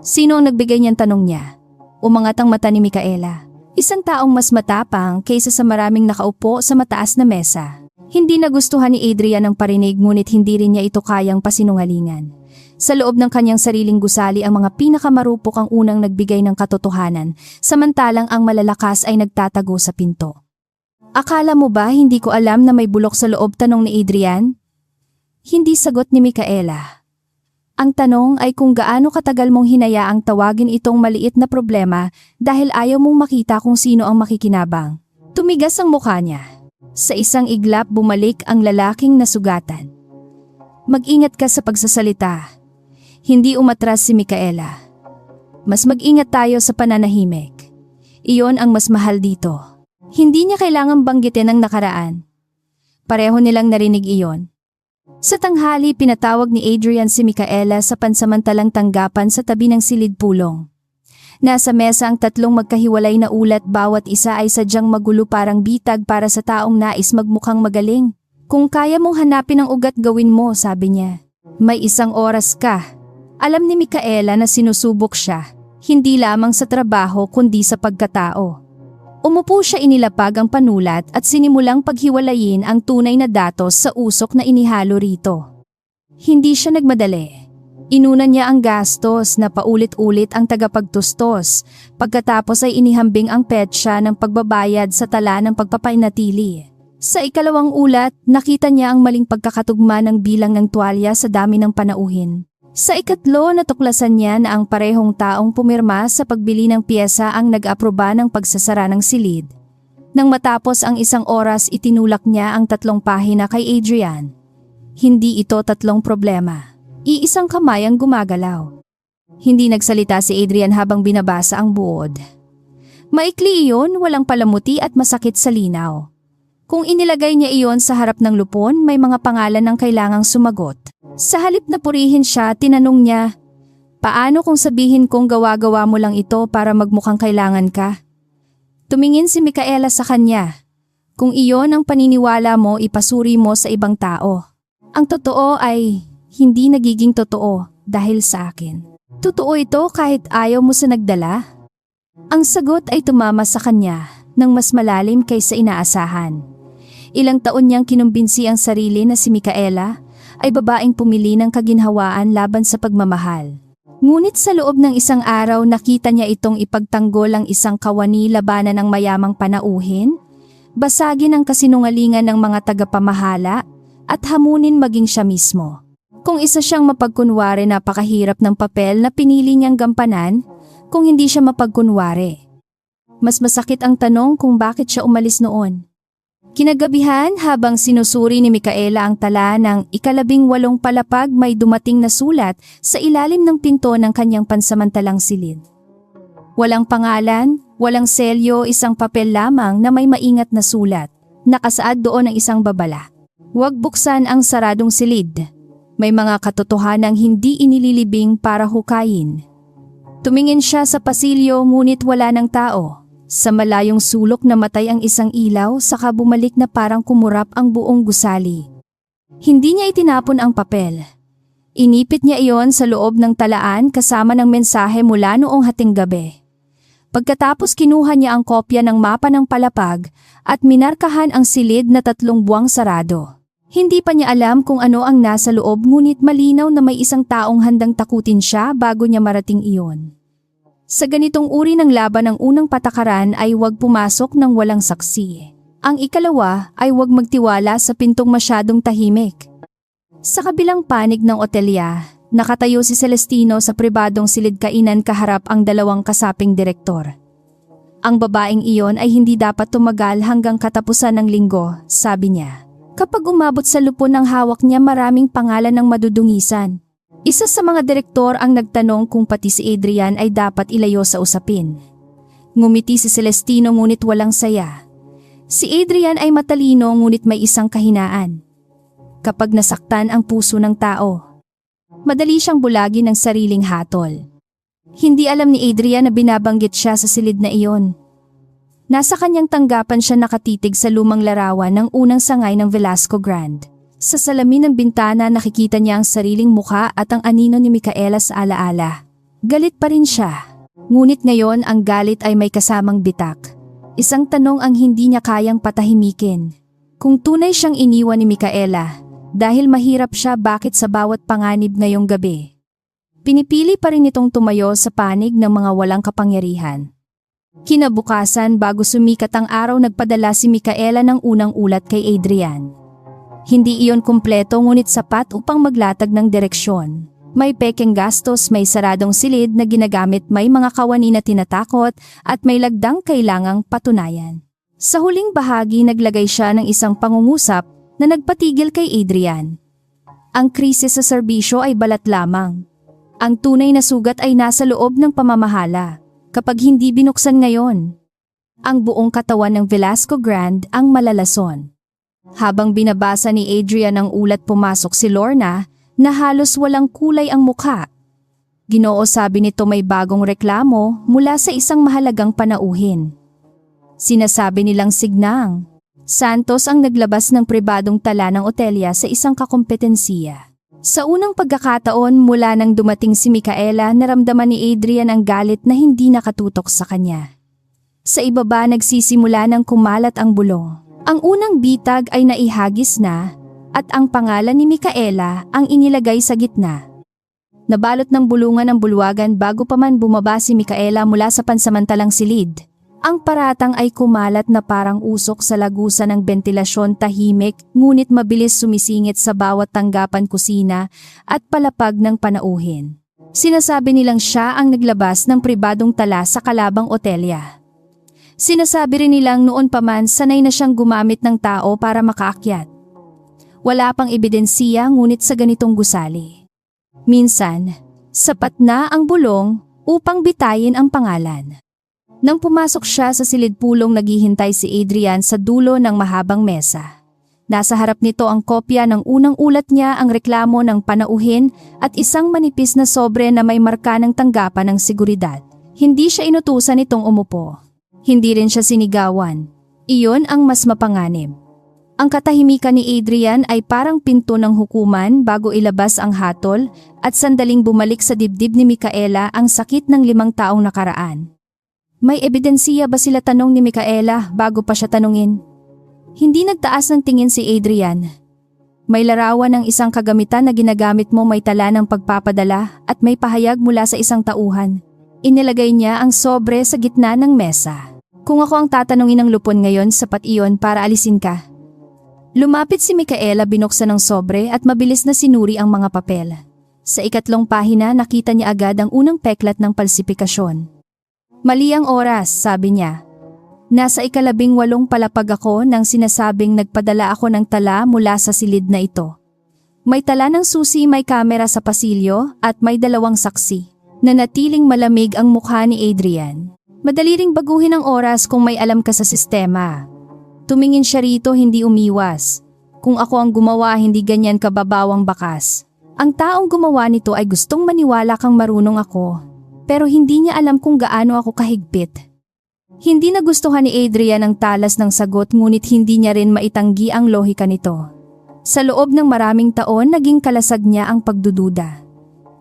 Speaker 1: Sino ang nagbigay niyang tanong niya? Umangat ang mata ni Micaela. Isang taong mas matapang kaysa sa maraming nakaupo sa mataas na mesa. Hindi nagustuhan ni Adrian ang parinig ngunit hindi rin niya ito kayang pasinungalingan. Sa loob ng kanyang sariling gusali ang mga pinakamarupok ang unang nagbigay ng katotohanan, samantalang ang malalakas ay nagtatago sa pinto. Akala mo ba hindi ko alam na may bulok sa loob tanong ni Adrian? Hindi sagot ni Micaela. Ang tanong ay kung gaano katagal mong hinayaang tawagin itong maliit na problema dahil ayaw mong makita kung sino ang makikinabang. Tumigas ang mukha niya. Sa isang iglap bumalik ang lalaking nasugatan. Mag-ingat ka sa pagsasalita. Hindi umatras si Micaela. Mas mag-ingat tayo sa pananahimik. Iyon ang mas mahal dito. Hindi niya kailangang banggitin ang nakaraan. Pareho nilang narinig iyon. Sa tanghali pinatawag ni Adrian si Micaela sa pansamantalang tanggapan sa tabi ng silid pulong. Nasa mesa ang 3 magkahiwalay na ulat bawat isa ay sadyang magulo parang bitag para sa taong nais magmukhang magaling. Kung kaya mong hanapin ang ugat gawin mo, sabi niya. May 1 oras ka. Alam ni Micaela na sinusubok siya, hindi lamang sa trabaho kundi sa pagkatao. Umupo siya inilapag ang panulat at sinimulang paghiwalayin ang tunay na datos sa usok na inihalo rito. Hindi siya nagmadali. Inuna niya ang gastos na paulit-ulit ang tagapagtustos, pagkatapos ay inihambing ang petsa ng pagbabayad sa tala ng pagpapainatili. Sa ikalawang ulat, nakita niya ang maling pagkakatugma ng bilang ng tuwalya sa dami ng panauhin. Sa ikatlo, natuklasan niya na ang parehong taong pumirma sa pagbili ng piyesa ang nag-aproba ng pagsasara ng silid. Nang matapos ang 1 oras, itinulak niya ang 3 pahina kay Adrian. Hindi ito 3 problema. Iisang kamay ang gumagalaw. Hindi nagsalita si Adrian habang binabasa ang buod. Maikli iyon, walang palamuti at masakit sa linaw. Kung inilagay niya iyon sa harap ng lupon, may mga pangalan ng kailangang sumagot. Sa halip na purihin siya, tinanong niya, Paano kung sabihin kong gawa-gawa mo lang ito para magmukhang kailangan ka? Tumingin si Micaela sa kanya. Kung iyon ang paniniwala mo, ipasuri mo sa ibang tao. Ang totoo ay hindi nagiging totoo dahil sa akin. Totoo ito kahit ayaw mo sa nagdala? Ang sagot ay tumama sa kanya ng mas malalim kaysa inaasahan. Ilang taon niyang kinumbinsi ang sarili na si Micaela ay babaeng pumili ng kaginhawaan laban sa pagmamahal. Ngunit sa loob ng isang araw nakita niya itong ipagtanggol ang isang kawani labanan ng mayamang panauhin, basagin ang kasinungalingan ng mga tagapamahala at hamunin maging siya mismo. Kung isa siyang mapagkunwari, napakahirap ng papel na pinili niyang gampanan kung hindi siya mapagkunwari. Mas masakit ang tanong kung bakit siya umalis noon. Kinagabihan habang sinusuri ni Micaela ang tala ng 18 palapag, may dumating na sulat sa ilalim ng pinto ng kanyang pansamantalang silid. Walang pangalan, walang selyo, isang papel lamang na may maingat na sulat. Nakasaad doon ang isang babala. Huwag buksan ang saradong silid. May mga katotohanang hindi inililibing para hukayin. Tumingin siya sa pasilyo ngunit wala ng tao. Sa malayong sulok namatay ang isang ilaw, saka bumalik na parang kumurap ang buong gusali. Hindi niya itinapon ang papel. Inipit niya iyon sa loob ng talaan kasama ng mensahe mula noong hating gabi. Pagkatapos kinuha niya ang kopya ng mapa ng palapag at minarkahan ang silid na 3 buwang sarado. Hindi pa niya alam kung ano ang nasa loob, ngunit malinaw na may isang taong handang takutin siya bago niya marating iyon. Sa ganitong uri ng laban, ang unang patakaran ay huwag pumasok ng walang saksi. Ang ikalawa ay huwag magtiwala sa pintong masyadong tahimik. Sa kabilang panig ng otelya, nakatayo si Celestino sa pribadong silid kainan kaharap ang 2 kasaping direktor. Ang babaeng iyon ay hindi dapat tumagal hanggang katapusan ng linggo, sabi niya. Kapag umabot sa lupon ng hawak niya, maraming pangalan ng madudungisan. Isa sa mga direktor ang nagtanong kung pati si Adrian ay dapat ilayo sa usapin. Ngumiti si Celestino ngunit walang saya. Si Adrian ay matalino ngunit may isang kahinaan. Kapag nasaktan ang puso ng tao, madali siyang bulagin ng sariling hatol. Hindi alam ni Adrian na binabanggit siya sa silid na iyon. Nasa kanyang tanggapan siya nakatitig sa lumang larawan ng unang sangay ng Velasco Grand. Sa salamin ng bintana nakikita niya ang sariling mukha at ang anino ni Micaela sa alaala. Galit pa rin siya. Ngunit ngayon ang galit ay may kasamang bitak. Isang tanong ang hindi niya kayang patahimikin. Kung tunay siyang iniwan ni Micaela, dahil mahirap siya, bakit sa bawat panganib ngayong gabi? Pinipili pa rin itong tumayo sa panig ng mga walang kapangyarihan. Kinabukasan, bago sumikat ang araw, nagpadala si Micaela ng unang ulat kay Adrian. Hindi iyon kumpleto ngunit sapat upang maglatag ng direksyon. May pekeng gastos, may saradong silid na ginagamit, may mga kawani na tinatakot at may lagdang kailangang patunayan. Sa huling bahagi naglagay siya ng isang pangungusap na nagpatigil kay Adrian. Ang krisis sa serbisyo ay balat lamang. Ang tunay na sugat ay nasa loob ng pamamahala. Kapag hindi binuksan ngayon, ang buong katawan ng Velasco Grand ang malalason. Habang binabasa ni Adrian ang ulat, pumasok si Lorna na halos walang kulay ang mukha. Ginoo, sabi nito, may bagong reklamo mula sa isang mahalagang panauhin. Sinasabi nilang Signang Santos ang naglabas ng pribadong tala ng otelya sa isang kakompetensiya. Sa unang pagkakataon mula nang dumating si Micaela, naramdaman ni Adrian ang galit na hindi nakatutok sa kanya. Sa ibaba nagsisimula ng kumalat ang bulong. Ang unang bitag ay naihagis na at ang pangalan ni Micaela ang inilagay sa gitna. Nabalot ng bulungan ang bulwagan bago pa man bumaba si Micaela mula sa pansamantalang silid. Ang paratang ay kumalat na parang usok sa lagusan ng bentilasyon, tahimik ngunit mabilis sumisingit sa bawat tanggapan, kusina at palapag ng panauhin. Sinasabi nilang siya ang naglabas ng pribadong tala sa kalabang otelya. Sinasabi rin nilang noon pa man sanay na siyang gumamit ng tao para makaakyat. Wala pang ebidensiya ngunit sa ganitong gusali. Minsan, sapat na ang bulong upang bitayin ang pangalan. Nang pumasok siya sa silid-pulong, naghihintay si Adrian sa dulo ng mahabang mesa. Nasa harap nito ang kopya ng unang ulat niya, ang reklamo ng panauhin at isang manipis na sobre na may marka ng tanggapan ng seguridad. Hindi siya inutusan nitong umupo. Hindi rin siya sinigawan. Iyon ang mas mapanganib. Ang katahimikan ni Adrian ay parang pinto ng hukuman bago ilabas ang hatol at sandaling bumalik sa dibdib ni Micaela ang sakit ng 5 taong nakaraan. May ebidensiya ba sila, tanong ni Micaela bago pa siya tanungin? Hindi nagtaas ng tingin si Adrian. May larawan ng isang kagamitan na ginagamit mo, may tala ng pagpapadala at may pahayag mula sa isang tauhan. Inilagay niya ang sobre sa gitna ng mesa. Kung ako ang tatanungin ng lupon ngayon, sapat iyon para alisin ka. Lumapit si Micaela, binuksan ng sobre at mabilis na sinuri ang mga papel. Sa 3 pahina nakita niya agad ang unang peklat ng palsipikasyon. Mali ang oras, sabi niya. Nasa 18 palapag ako nang sinasabing nagpadala ako ng tala mula sa silid na ito. May tala ng susi, may kamera sa pasilyo at may 2 saksi. Nanatiling malamig ang mukha ni Adrian. Madali ring baguhin ang oras kung may alam ka sa sistema. Tumingin siya rito, hindi umiwas. Kung ako ang gumawa, hindi ganyan kababawang bakas. Ang taong gumawa nito ay gustong maniwala kang marunong ako. Pero hindi niya alam kung gaano ako kahigpit. Hindi nagustuhan ni Adrian ang talas ng sagot, ngunit hindi niya rin maitanggi ang lohika nito. Sa loob ng maraming taon, naging kalasag niya ang pagdududa.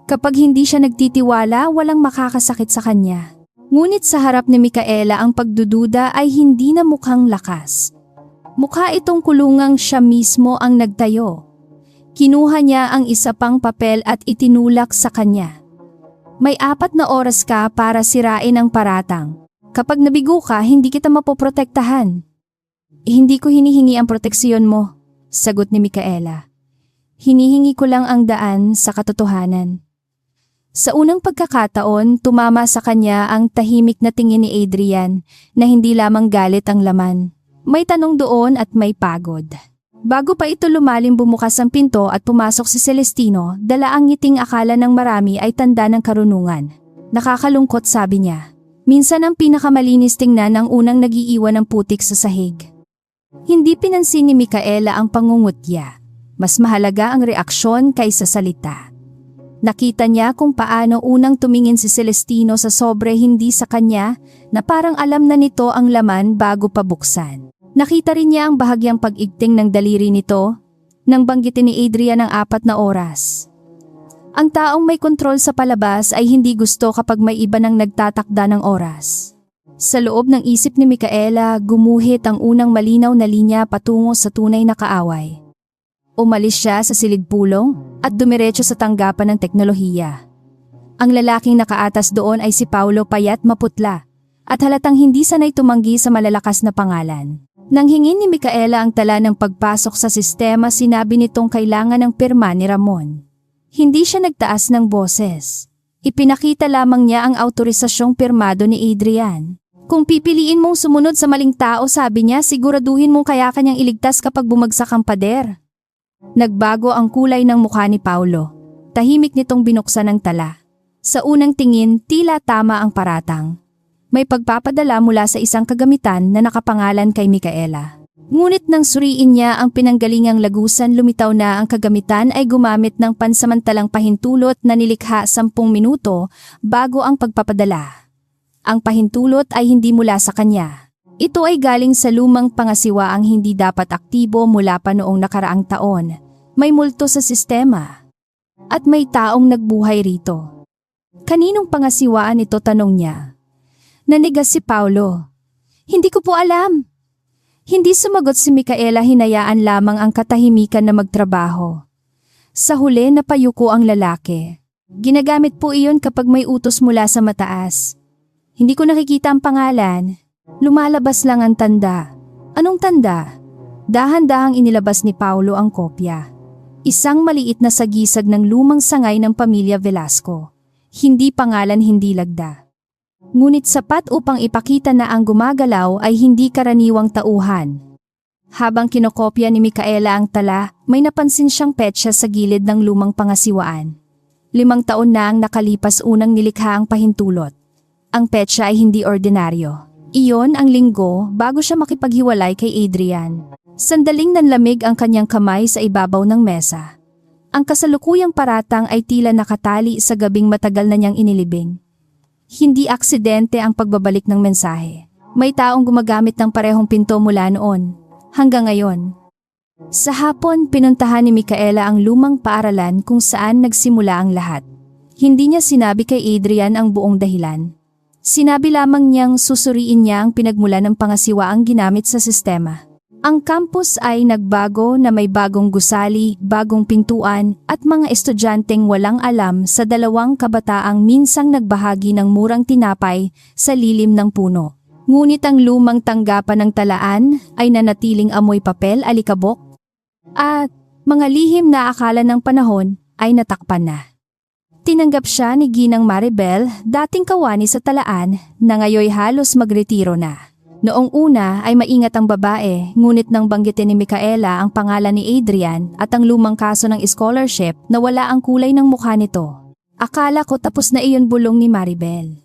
Speaker 1: Kapag hindi siya nagtitiwala, walang makakasakit sa kanya. Ngunit sa harap ni Micaela, ang pagdududa ay hindi na mukhang lakas. Mukha itong kulungang siya mismo ang nagtayo. Kinuha niya ang isa pang papel at itinulak sa kanya. May 4 na oras ka para sirain ang paratang. Kapag nabigo ka, hindi kita mapoprotektahan. Hindi ko hinihingi ang proteksyon mo, sagot ni Micaela. Hinihingi ko lang ang daan sa katotohanan. Sa unang pagkakataon, tumama sa kanya ang tahimik na tingin ni Adrian na hindi lamang galit ang laman. May tanong doon at may pagod. Bago pa ito lumalim, bumukas ang pinto at pumasok si Celestino, dala ang ngiting akala ng marami ay tanda ng karunungan. Nakakalungkot, sabi niya. Minsan ang pinakamalinis tingnan ang unang nagiiwan ng putik sa sahig. Hindi pinansin ni Micaela ang pangungutya. Mas mahalaga ang reaksyon kaysa salita. Nakita niya kung paano unang tumingin si Celestino sa sobre, hindi sa kanya, na parang alam na nito ang laman bago pa buksan. Nakita rin niya ang bahagyang pag-igting ng daliri nito nang banggitin ni Adrian ang 4 na oras. Ang taong may kontrol sa palabas ay hindi gusto kapag may iba nang nagtatakda ng oras. Sa loob ng isip ni Micaela, gumuhit ang unang malinaw na linya patungo sa tunay na kaaway. Umalis siya sa silid-pulong at dumiretso sa tanggapan ng teknolohiya. Ang lalaking nakaatas doon ay si Paulo, payat, maputla, at halatang hindi sanay tumanggi sa malalakas na pangalan. Nang hingin ni Micaela ang tala ng pagpasok sa sistema, sinabi nitong kailangan ng pirma ni Ramon. Hindi siya nagtaas ng boses. Ipinakita lamang niya ang autorisasyong pirmado ni Adrian. Kung pipiliin mong sumunod sa maling tao, sabi niya, siguraduhin mong kaya kanyang iligtas kapag bumagsak ang pader. Nagbago ang kulay ng mukha ni Paulo. Tahimik nitong binuksan ang tala. Sa unang tingin, tila tama ang paratang. May pagpapadala mula sa isang kagamitan na nakapangalan kay Micaela. Ngunit nang suriin niya ang pinanggalingang lagusan, lumitaw na ang kagamitan ay gumamit ng pansamantalang pahintulot na nilikha 10 minuto bago ang pagpapadala. Ang pahintulot ay hindi mula sa kanya. Ito ay galing sa lumang pangasiwaang hindi dapat aktibo mula pa noong nakaraang taon. May multo sa sistema. At may taong nagbuhay rito. Kaninong pangasiwaan ito, tanong niya. Nanigas si Paulo. Hindi ko po alam. Hindi sumagot si Micaela, hinayaan lamang ang katahimikan na magtrabaho. Sa huli, napayuko ang lalaki. Ginagamit po iyon kapag may utos mula sa mataas. Hindi ko nakikita ang pangalan. Lumalabas lang ang tanda. Anong tanda? Dahan-dahang inilabas ni Paulo ang kopya. Isang maliit na sagisag ng lumang sangay ng pamilya Velasco. Hindi pangalan, hindi lagda. Ngunit sapat upang ipakita na ang gumagalaw ay hindi karaniwang tauhan. Habang kinokopya ni Micaela ang tala, may napansin siyang petsa sa gilid ng lumang pangasiwaan. 5 taon na ang nakalipas unang nilikha ang pahintulot. Ang petsa ay hindi ordinaryo. Iyon ang linggo bago siya makipaghiwalay kay Adrian. Sandaling nanlamig ang kanyang kamay sa ibabaw ng mesa. Ang kasalukuyang paratang ay tila nakatali sa gabing matagal na niyang inilibing. Hindi aksidente ang pagbabalik ng mensahe. May taong gumagamit ng parehong pinto mula noon, hanggang ngayon. Sa hapon, pinuntahan ni Micaela ang lumang paaralan kung saan nagsimula ang lahat. Hindi niya sinabi kay Adrian ang buong dahilan. Sinabi lamang niyang susuriin niya ang pinagmulan ng pangasiwaang ginamit sa sistema. Ang campus ay nagbago na may bagong gusali, bagong pintuan at mga estudyanteng walang alam sa dalawang kabataang minsang nagbahagi ng murang tinapay sa lilim ng puno. Ngunit ang lumang tanggapan ng talaan ay nanatiling amoy papel, alikabok at mga lihim na akala ng panahon ay natakpan na. Tinanggap siya ni Ginang Maribel, dating kawani sa talaan, na ngayoy halos magretiro na. Noong una ay maingat ang babae, ngunit nang banggitin ni Micaela ang pangalan ni Adrian at ang lumang kaso ng scholarship na wala ang kulay ng mukha nito. Akala ko tapos na iyon, bulong ni Maribel.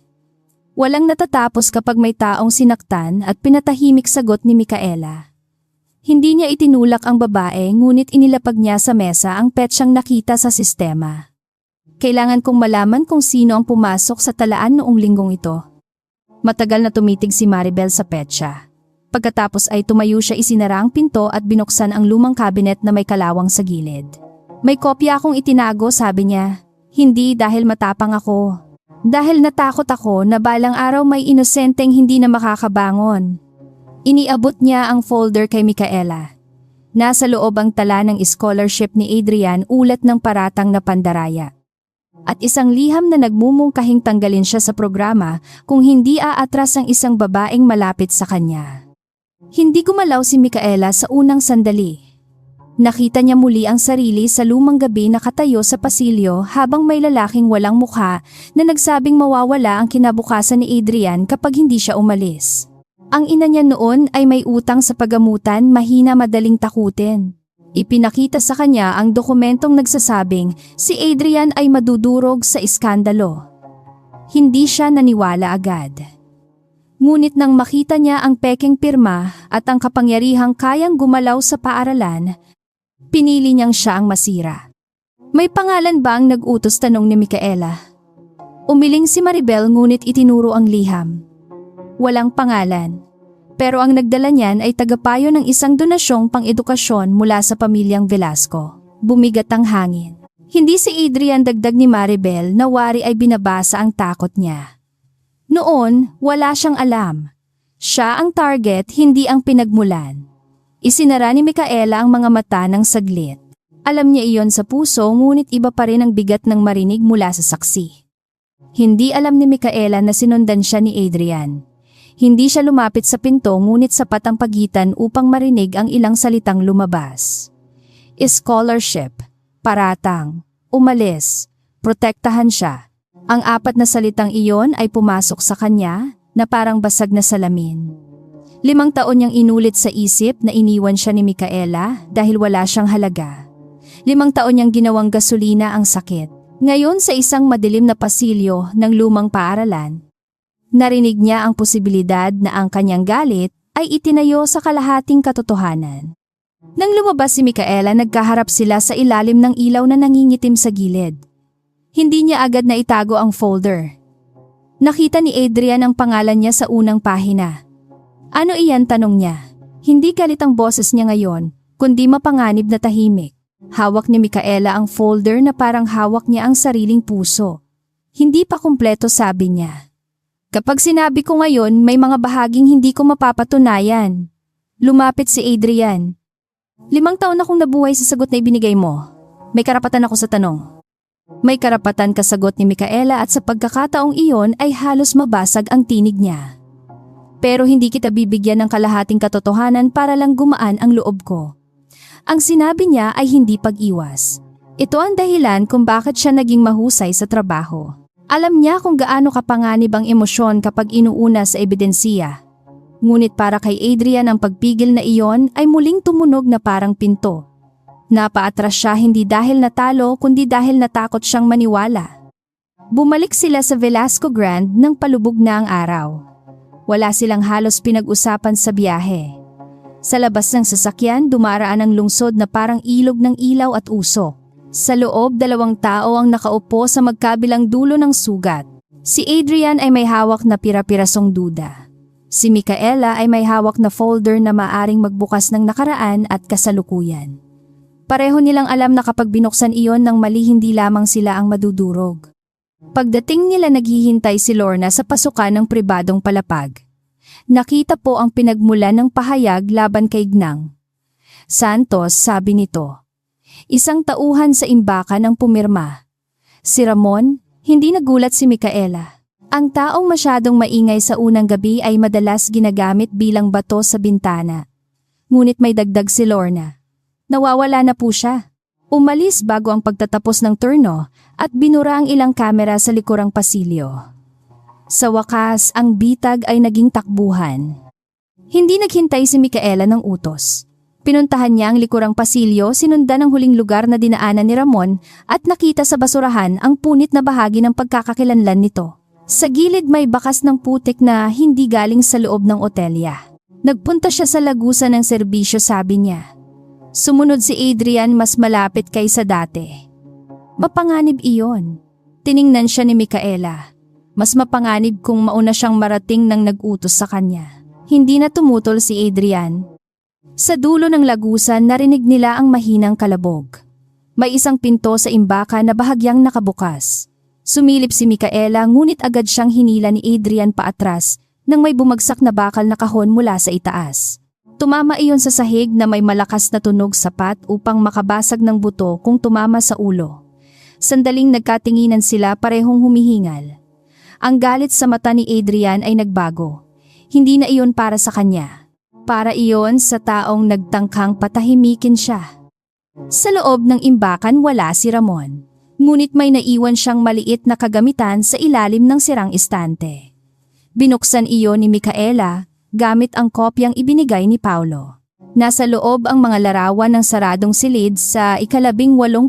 Speaker 1: Walang natatapos kapag may taong sinaktan at pinatahimik, sagot ni Micaela. Hindi niya itinulak ang babae, ngunit inilapag niya sa mesa ang petsyang nakita sa sistema. Kailangan kong malaman kung sino ang pumasok sa talaan noong linggong ito. Matagal na tumitig si Maribel sa petsa. Pagkatapos ay tumayo siya, isinara ang pinto at binuksan ang lumang cabinet na may kalawang sa gilid. May kopya akong itinago, sabi niya. Hindi dahil matapang ako. Dahil natakot ako na balang araw may inosenteng hindi na makakabangon. Iniabot niya ang folder kay Micaela. Nasa loob ang tala ng scholarship ni Adrian, ulat ng paratang na pandaraya. At isang liham na nagmumungkahing tanggalin siya sa programa kung hindi aatras ang isang babaeng malapit sa kanya. Hindi gumalaw si Micaela sa unang sandali. Nakita niya muli ang sarili sa lumang gabi, nakatayo sa pasilyo habang may lalaking walang mukha na nagsabing mawawala ang kinabukasan ni Adrian kapag hindi siya umalis. Ang ina niya noon ay may utang sa pagamutan, mahina, madaling takutin. Ipinakita sa kanya ang dokumentong nagsasabing si Adrian ay madudurog sa iskandalo. Hindi siya naniwala agad. Ngunit nang makita niya ang pekeng pirma at ang kapangyarihang kayang gumalaw sa paaralan, pinili niyang siya ang masira. May pangalan ba ang nag-utos, tanong ni Micaela? Umiling si Maribel, ngunit itinuro ang liham. Walang pangalan. Pero ang nagdala niyan ay tagapayo ng isang donasyong pang-edukasyon mula sa pamilyang Velasco. Bumigat ang hangin. Hindi si Adrian, dagdag ni Maribel, na wari ay binabasa ang takot niya. Noon, wala siyang alam. Siya ang target, hindi ang pinagmulan. Isinara ni Micaela ang mga mata ng saglit. Alam niya iyon sa puso, ngunit iba pa rin ang bigat ng marinig mula sa saksi. Hindi alam ni Micaela na sinundan siya ni Adrian. Hindi siya lumapit sa pinto, ngunit sapat ang pagitan upang marinig ang ilang salitang lumabas. Scholarship, paratang, umalis, protektahan siya. Ang apat na salitang iyon ay pumasok sa kanya na parang basag na salamin. 5 taon niyang inulit sa isip na iniwan siya ni Micaela dahil wala siyang halaga. 5 taon niyang ginawang gasolina ang sakit. Ngayon, sa isang madilim na pasilyo ng lumang paaralan, narinig niya ang posibilidad na ang kanyang galit ay itinayo sa kalahating katotohanan. Nang lumabas si Micaela, nagkaharap sila sa ilalim ng ilaw na nangingitim sa gilid. Hindi niya agad na itago ang folder. Nakita ni Adrian ang pangalan niya sa unang pahina. Ano iyan, tanong niya. Hindi galit ang boses niya ngayon, kundi mapanganib na tahimik. Hawak ni Micaela ang folder na parang hawak niya ang sariling puso. Hindi pa kumpleto, sabi niya. Kapag sinabi ko ngayon, may mga bahaging hindi ko mapapatunayan. Lumapit si Adrian. 5 taon akong nabuhay sa sagot na ibinigay mo. May karapatan ako sa tanong. May karapatan ka, sagot ni Micaela, at sa pagkakataong iyon ay halos mabasag ang tinig niya. Pero hindi kita bibigyan ng kalahating katotohanan para lang gumaan ang loob ko. Ang sinabi niya ay hindi pag-iwas. Ito ang dahilan kung bakit siya naging mahusay sa trabaho. Alam niya kung gaano kapanganib ang emosyon kapag inuuna sa ebidensiya. Ngunit para kay Adrian, ang pagpigil na iyon ay muling tumunog na parang pinto. Napaatras siya, hindi dahil natalo kundi dahil natakot siyang maniwala. Bumalik sila sa Velasco Grand nang palubog na ang araw. Wala silang halos pinag-usapan sa biyahe. Sa labas ng sasakyan dumaraan ang lungsod na parang ilog ng ilaw at usok. Sa loob 2 tao ang nakaupo sa magkabilang dulo ng sugat. Si Adrian ay may hawak na pira-pirasong duda. Si Micaela ay may hawak na folder na maaring magbukas ng nakaraan at kasalukuyan. Pareho nilang alam na kapag binuksan iyon ng mali hindi lamang sila ang madudurog. Pagdating nila naghihintay si Lorna sa pasukan ng pribadong palapag. Nakita po ang pinagmulan ng pahayag laban kay Gnang. Santos, sabi nito. Isang tauhan sa imbakan ang pumirma. Si Ramon, hindi nagulat si Micaela. Ang taong masyadong maingay sa unang gabi ay madalas ginagamit bilang bato sa bintana. Ngunit may dagdag si Lorna. Nawawala na po siya. Umalis bago ang pagtatapos ng turno at binura ang ilang kamera sa likurang pasilyo. Sa wakas, ang bitag ay naging takbuhan. Hindi naghintay si Micaela ng utos. Pinuntahan niya ang likurang pasilyo, sinundan ang huling lugar na dinaanan ni Ramon at nakita sa basurahan ang punit na bahagi ng pagkakakilanlan nito. Sa gilid may bakas ng putik na hindi galing sa loob ng otelya. Nagpunta siya sa lagusan ng serbisyo, sabi niya. Sumunod si Adrian, mas malapit kaysa dati. Mapanganib iyon. Tiningnan siya ni Micaela. Mas mapanganib kung mauna siyang marating nang nag-utos sa kanya. Hindi na tumutol si Adrian. Sa dulo ng lagusan narinig nila ang mahinang kalabog. May isang pinto sa imbaka na bahagyang nakabukas. Sumilip si Micaela ngunit agad siyang hinila ni Adrian paatras nang may bumagsak na bakal na kahon mula sa itaas. Tumama iyon sa sahig na may malakas na tunog sapat upang makabasag ng buto kung tumama sa ulo. Sandaling nagkatinginan sila, parehong humihingal. Ang galit sa mata ni Adrian ay nagbago. Hindi na iyon para sa kanya. Para iyon sa taong nagtangkang patahimikin siya. Sa loob ng imbakan wala si Ramon. Ngunit may naiwan siyang maliit na kagamitan sa ilalim ng sirang estante. Binuksan iyon ni Micaela gamit ang kopyang ibinigay ni Paulo. Nasa loob ang mga larawan ng saradong silid sa 18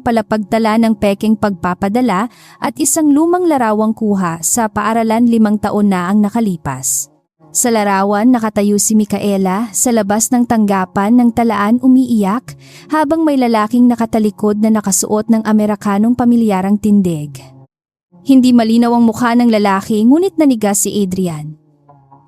Speaker 1: palapagtala ng peking pagpapadala at isang lumang larawang kuha sa paaralan 5 taon na ang nakalipas. Sa larawan nakatayo si Micaela sa labas ng tanggapan ng talaan umiiyak habang may lalaking nakatalikod na nakasuot ng Amerikanong pamilyarang tindig. Hindi malinaw ang mukha ng lalaki ngunit nanigas si Adrian.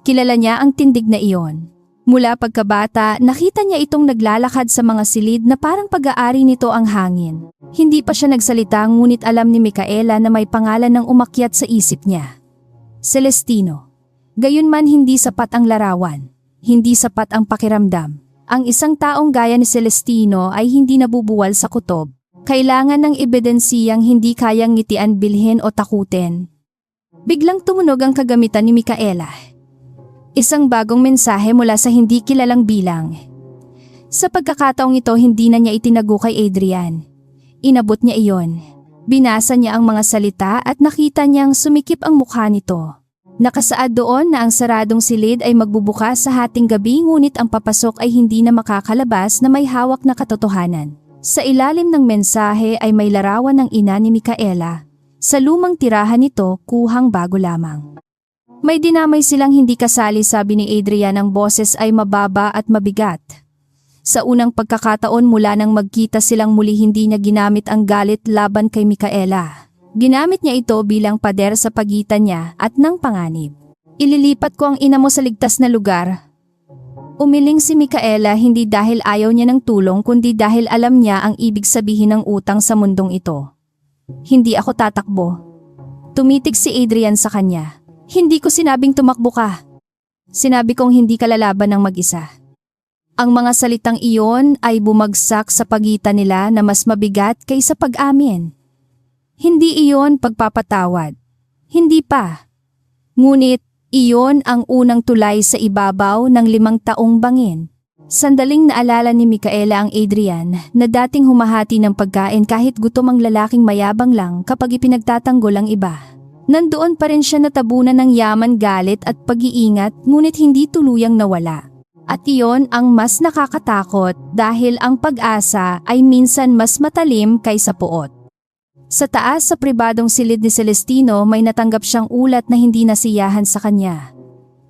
Speaker 1: Kilala niya ang tindig na iyon. Mula pagkabata, nakita niya itong naglalakad sa mga silid na parang pag-aari nito ang hangin. Hindi pa siya nagsalita ngunit alam ni Micaela na may pangalan ng umakyat sa isip niya. Celestino. Gayunman hindi sapat ang larawan. Hindi sapat ang pakiramdam. Ang isang taong gaya ni Celestino ay hindi nabubuwal sa kutob. Kailangan ng ebidensiyang hindi kayang ngitian, bilhin o takutin. Biglang tumunog ang kagamitan ni Micaela. Isang bagong mensahe mula sa hindi kilalang bilang. Sa pagkakataong ito hindi na niya itinago kay Adrian. Inabot niya iyon. Binasa niya ang mga salita at nakita niyang sumikip ang mukha nito. Nakasaad doon na ang saradong silid ay magbubukas sa hating gabi ngunit ang papasok ay hindi na makakalabas na may hawak na katotohanan. Sa ilalim ng mensahe ay may larawan ng ina ni Micaela. Sa lumang tirahan nito, kuhang bago lamang. May dinamay silang hindi kasali, sabi ni Adrian, ang boses ay mababa at mabigat. Sa unang pagkakataon mula nang magkita silang muli hindi niya ginamit ang galit laban kay Micaela. Ginamit niya ito bilang pader sa pagitan niya at ng panganib. Ililipat ko ang ina mo sa ligtas na lugar. Umiling si Micaela hindi dahil ayaw niya ng tulong kundi dahil alam niya ang ibig sabihin ng utang sa mundong ito. Hindi ako tatakbo. Tumitig si Adrian sa kanya. Hindi ko sinabing tumakbo ka. Sinabi kong hindi ka lalaban ng mag-isa. Ang mga salitang iyon ay bumagsak sa pagitan nila na mas mabigat kaysa pag-amin. Hindi iyon pagpapatawad. Hindi pa. Ngunit iyon ang unang tulay sa ibabaw ng 5 taong bangin. Sandaling naalala ni Micaela ang Adrian na dating humahati ng pagkain kahit gutom ang lalaking mayabang lang kapag ipinagtatanggol ang iba. Nandoon pa rin siya natabunan ng yaman, galit at pag-iingat ngunit hindi tuluyang nawala. At iyon ang mas nakakatakot dahil ang pag-asa ay minsan mas matalim kaysa puot. Sa taas sa pribadong silid ni Celestino may natanggap siyang ulat na hindi nasiyahan sa kanya.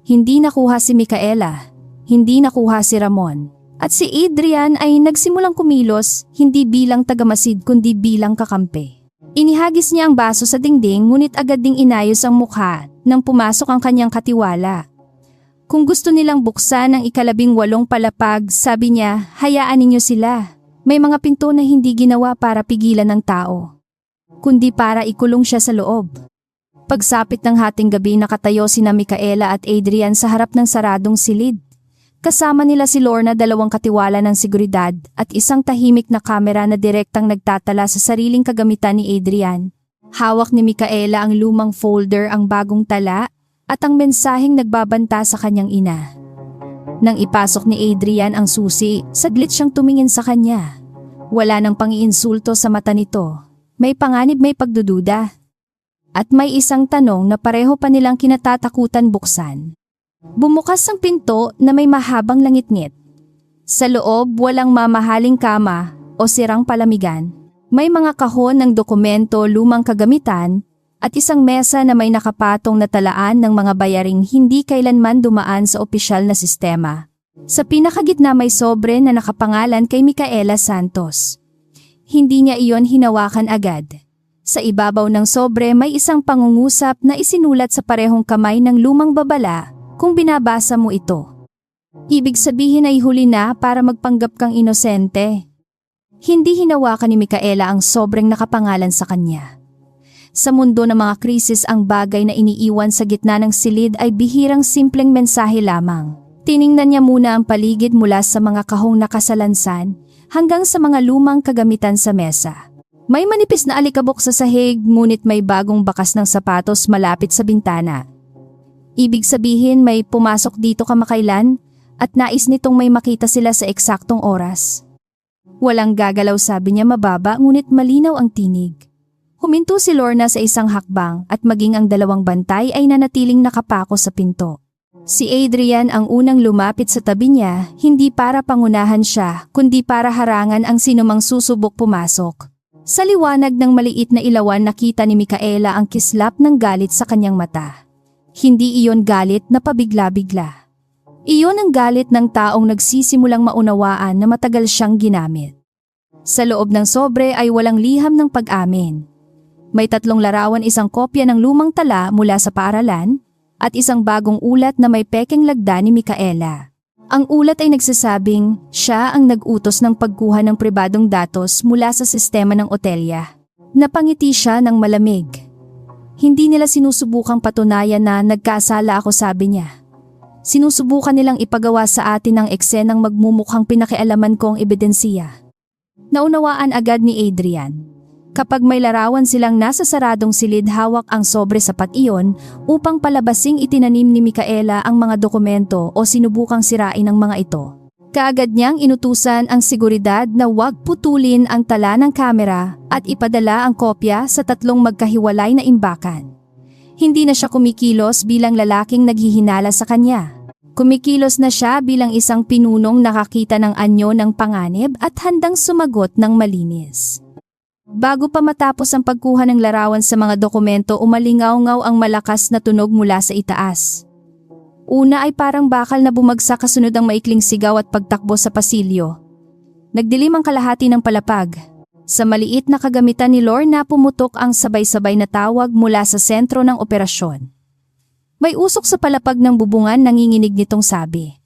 Speaker 1: Hindi nakuha si Micaela, hindi nakuha si Ramon. At si Adrian ay nagsimulang kumilos, hindi bilang tagamasid kundi bilang kakampi. Inihagis niya ang baso sa dingding ngunit agad ding inayos ang mukha nang pumasok ang kanyang katiwala. Kung gusto nilang buksan ang 18 palapag, sabi niya, hayaan ninyo sila. May mga pinto na hindi ginawa para pigilan ng tao, kundi para ikulong siya sa loob. Pagsapit ng hating gabi nakatayo sina Micaela at Adrian sa harap ng saradong silid. Kasama nila si Lorna, 2 katiwala ng seguridad at isang tahimik na kamera na direktang nagtatala sa sariling kagamitan ni Adrian. Hawak ni Micaela ang lumang folder, ang bagong tala at ang mensaheng nagbabanta sa kanyang ina. Nang ipasok ni Adrian ang susi, saglit siyang tumingin sa kanya. Wala nang pangiinsulto sa mata nito. May panganib, may pagdududa. At may isang tanong na pareho pa nilang kinatatakutan buksan. Bumukas ang pinto na may mahabang langit-ngit. Sa loob, walang mamahaling kama o sirang palamigan. May mga kahon ng dokumento, lumang kagamitan, at isang mesa na may nakapatong na talaan ng mga bayaring hindi kailanman dumaan sa opisyal na sistema. Sa pinakagitna may sobre na nakapangalan kay Micaela Santos. Hindi niya iyon hinawakan agad. Sa ibabaw ng sobre may isang pangungusap na isinulat sa parehong kamay ng lumang babala. Kung binabasa mo ito, ibig sabihin ay huli na para magpanggap kang inosente. Hindi hinawakan ni Micaela ang sobrang nakapangalan sa kanya. Sa mundo ng mga krisis, ang bagay na iniiwan sa gitna ng silid ay bihirang simpleng mensahe lamang. Tiningnan niya muna ang paligid mula sa mga kahong nakasalansan hanggang sa mga lumang kagamitan sa mesa. May manipis na alikabok sa sahig, ngunit may bagong bakas ng sapatos malapit sa bintana. Ibig sabihin may pumasok dito kamakailan at nais nitong may makita sila sa eksaktong oras. Walang gagalaw, sabi niya mababa ngunit malinaw ang tinig. Huminto si Lorna sa isang hakbang at maging ang 2 bantay ay nanatiling nakapako sa pinto. Si Adrian ang unang lumapit sa tabi niya, hindi para pangunahan siya kundi para harangan ang sinumang susubok pumasok. Sa liwanag ng maliit na ilawan nakita ni Micaela ang kislap ng galit sa kanyang mata. Hindi iyon galit na pabigla-bigla. Iyon ang galit ng taong nagsisimulang maunawaan na matagal siyang ginamit. Sa loob ng sobre ay walang liham ng pag-amin. May 3 larawan, isang kopya ng lumang tala mula sa paaralan at isang bagong ulat na may pekeng lagda ni Micaela. Ang ulat ay nagsasabing siya ang nag-utos ng pagkuha ng pribadong datos mula sa sistema ng Otelia. Napangiti siya ng malamig. Hindi nila sinusubukang patunayan na nagkasala ako, sabi niya. Sinusubukan nilang ipagawa sa atin ang eksenang magmumukhang pinakialaman ko ang ebidensiya. Naunawaan agad ni Adrian. Kapag may larawan silang nasa saradong silid, hawak ang sobre, sapat iyon upang palabasing itinanim ni Micaela ang mga dokumento o sinubukang sirain ang mga ito. Kaagad niyang inutusan ang seguridad na huwag putulin ang tala ng kamera at ipadala ang kopya sa 3 magkahiwalay na imbakan. Hindi na siya kumikilos bilang lalaking naghihinala sa kanya. Kumikilos na siya bilang isang pinunong nakakita ng anyo ng panganib at handang sumagot ng malinis. Bago pa matapos ang pagkuha ng larawan sa mga dokumento, umalingaw-ngaw ang malakas na tunog mula sa itaas. Una ay parang bakal na bumagsak, kasunod ang maikling sigaw at pagtakbo sa pasilyo. Nagdilim ang kalahati ng palapag. Sa maliit na kagamitan ni Lorna pumutok ang sabay-sabay na tawag mula sa sentro ng operasyon. May usok sa palapag ng bubungan, nanginginig nitong sabi.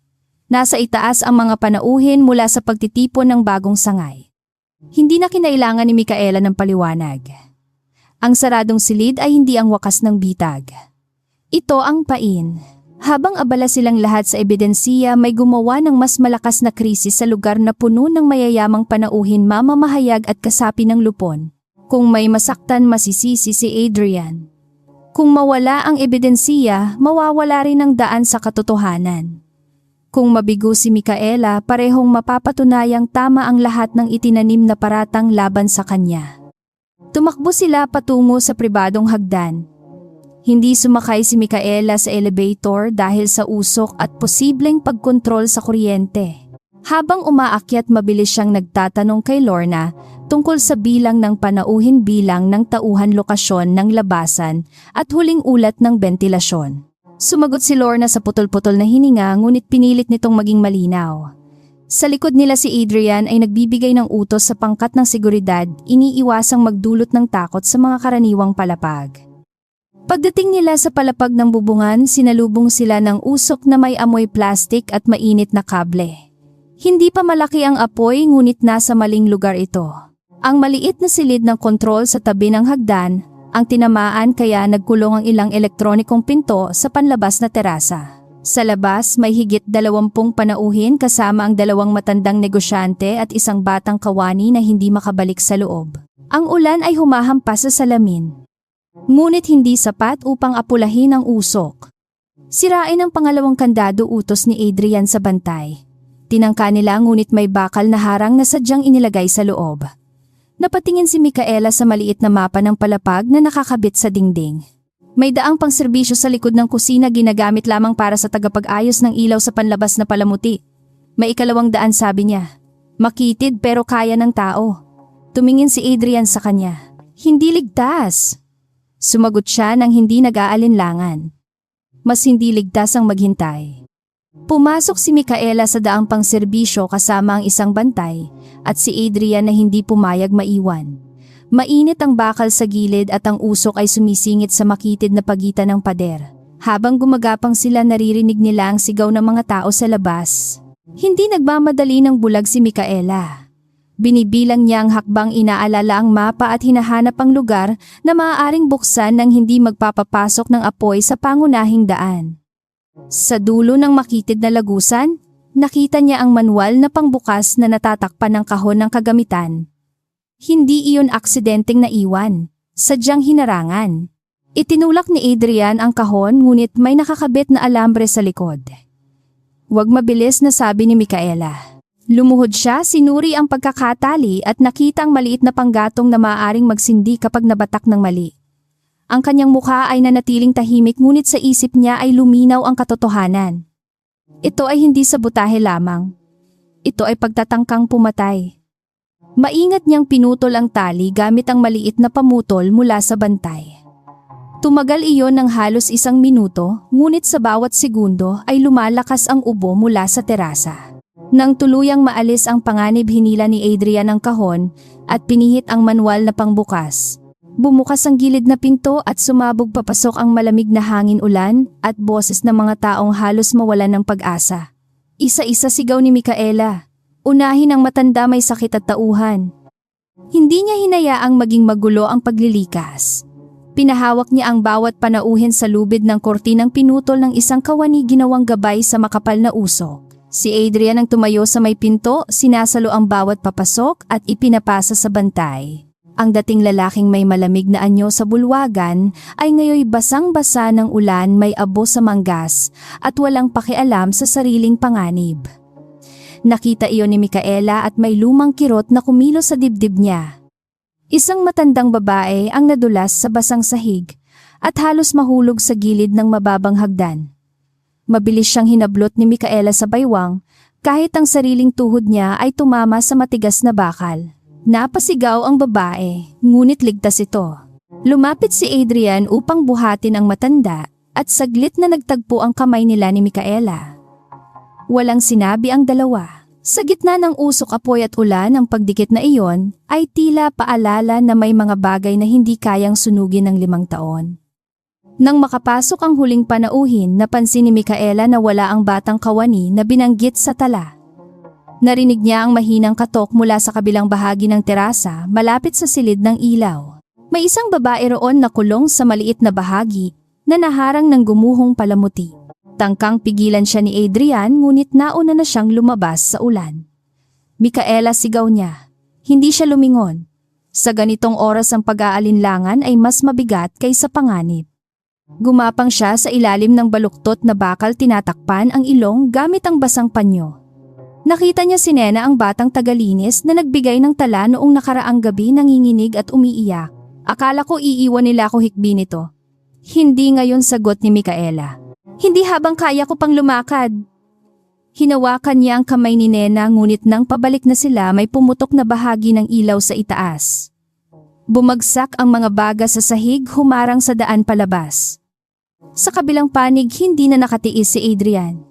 Speaker 1: Nasa itaas ang mga panauhin mula sa pagtitipon ng bagong sangay. Hindi na kinailangan ni Micaela ng paliwanag. Ang saradong silid ay hindi ang wakas ng bitag. Ito ang pain. Habang abala silang lahat sa ebidensiya, may gumawa ng mas malakas na krisis sa lugar na puno ng mayayamang panauhin, mamamahayag at kasapi ng lupon. Kung may masaktan, masisisi si Adrian. Kung mawala ang ebidensiya, mawawala rin ang daan sa katotohanan. Kung mabigo si Micaela, parehong mapapatunayang tama ang lahat ng itinanim na paratang laban sa kanya. Tumakbo sila patungo sa pribadong hagdan. Hindi sumakay si Micaela sa elevator dahil sa usok at posibleng pagkontrol sa kuryente. Habang umaakyat, mabilis siyang nagtatanong kay Lorna tungkol sa bilang ng panauhin, bilang ng tauhan, lokasyon ng labasan at huling ulat ng bentilasyon. Sumagot si Lorna sa putol-putol na hininga, ngunit pinilit nitong maging malinaw. Sa likod nila si Adrian ay nagbibigay ng utos sa pangkat ng seguridad, iniiwasang magdulot ng takot sa mga karaniwang palapag. Pagdating nila sa palapag ng bubungan, sinalubong sila ng usok na may amoy plastik at mainit na kable. Hindi pa malaki ang apoy ngunit nasa maling lugar ito. Ang maliit na silid ng kontrol sa tabi ng hagdan, ang tinamaan kaya nagkulong ang ilang elektronikong pinto sa panlabas na terasa. Sa labas may higit 20 panauhin kasama ang 2 matandang negosyante at isang batang kawani na hindi makabalik sa loob. Ang ulan ay humahampas sa salamin. Ngunit hindi sapat upang apulahin ang usok. Sirain ang pangalawang kandado utos ni Adrian sa bantay. Tinangka nila ngunit may bakal na harang na sadyang inilagay sa loob. Napatingin si Micaela sa maliit na mapa ng palapag na nakakabit sa dingding. May daang pangserbisyo sa likod ng kusina ginagamit lamang para sa tagapag-ayos ng ilaw sa panlabas na palamuti. May 200 sabi niya. Makitid pero kaya ng tao. Tumingin si Adrian sa kanya. Hindi ligtas. Sumagot siya nang hindi nag-aalinlangan. Mas hindi ligtas ang maghintay. Pumasok si Micaela sa daang pangserbisyo kasama ang isang bantay at si Adrian na hindi pumayag maiwan. Mainit ang bakal sa gilid at ang usok ay sumisingit sa makitid na pagitan ng pader. Habang gumagapang sila naririnig nila ang sigaw ng mga tao sa labas. Hindi nagmamadali ng bulag si Micaela. Binibilang niya ang hakbang inaalala ang mapa at hinahanap ang lugar na maaaring buksan nang hindi magpapapasok ng apoy sa pangunahing daan. Sa dulo ng makitid na lagusan, nakita niya ang manual na pangbukas na natatakpan ng kahon ng kagamitan. Hindi iyon aksidenteng naiwan, sadyang hinarangan. Itinulak ni Adrian ang kahon ngunit may nakakabit na alambre sa likod. Huwag mabilis na sabi ni Micaela. Lumuhod siya, sinuri ang pagkakatali at nakita ang maliit na panggatong na maaaring magsindi kapag nabatak ng mali. Ang kanyang mukha ay nanatiling tahimik ngunit sa isip niya ay luminaw ang katotohanan. Ito ay hindi sabotahe lamang. Ito ay pagtatangkang pumatay. Maingat niyang pinutol ang tali gamit ang maliit na pamutol mula sa bantay. Tumagal iyon ng halos 1 minuto, ngunit sa bawat segundo ay lumalakas ang ubo mula sa terasa. Nang tuluyang maalis ang panganib, hinila ni Adrian ang kahon at pinihit ang manual na pangbukas. Bumukas ang gilid na pinto at sumabog papasok ang malamig na hangin ulan at boses ng mga taong halos mawalan ng pag-asa. Isa-isa sigaw ni Micaela. Unahin ang matanda may sakit at tauhan. Hindi niya hinayaang maging magulo ang paglilikas. Pinahawak niya ang bawat panauhin sa lubid ng kortinang pinutol ng isang kawani ginawang gabay sa makapal na usok. Si Adrian ang tumayo sa may pinto, sinasalo ang bawat papasok at ipinapasa sa bantay. Ang dating lalaking may malamig na anyo sa bulwagan ay ngayoy basang-basa ng ulan, may abo sa manggas at walang pakialam sa sariling panganib. Nakita iyon ni Micaela at may lumang kirot na kumilos sa dibdib niya. Isang matandang babae ang nadulas sa basang sahig at halos mahulog sa gilid ng mababang hagdan. Mabilis siyang hinablot ni Micaela sa baywang kahit ang sariling tuhod niya ay tumama sa matigas na bakal. Napasigaw ang babae, ngunit ligtas ito. Lumapit si Adrian upang buhatin ang matanda at saglit na nagtagpo ang kamay nila ni Micaela. Walang sinabi ang dalawa. Sa gitna ng usok, apoy at ulan, ang pagdikit na iyon ay tila paalala na may mga bagay na hindi kayang sunugin ng 5 taon. Nang makapasok ang huling panauhin, napansin ni Micaela na wala ang batang kawani na binanggit sa tala. Narinig niya ang mahinang katok mula sa kabilang bahagi ng terasa, malapit sa silid ng ilaw. May isang babae roon na kulong sa maliit na bahagi na naharang ng gumuhong palamuti. Tangkang pigilan siya ni Adrian ngunit nauna na siyang lumabas sa ulan. Micaela, sigaw niya. Hindi siya lumingon. Sa ganitong oras ang pag-aalinlangan ay mas mabigat kaysa panganib. Gumapang siya sa ilalim ng baluktot na bakal, tinatakpan ang ilong gamit ang basang panyo. Nakita niya si Nena, ang batang tagalinis na nagbigay ng tala noong nakaraang gabi, nanginginig at umiiyak. Akala ko iiwan nila ako hikbi nito. Hindi ngayon, sagot ni Micaela. Hindi habang kaya ko pang lumakad. Hinawakan niya ang kamay ni Nena ngunit nang pabalik na sila may pumutok na bahagi ng ilaw sa itaas. Bumagsak ang mga baga sa sahig, humarang sa daan palabas. Sa kabilang panig, hindi na nakatiis si Adrian.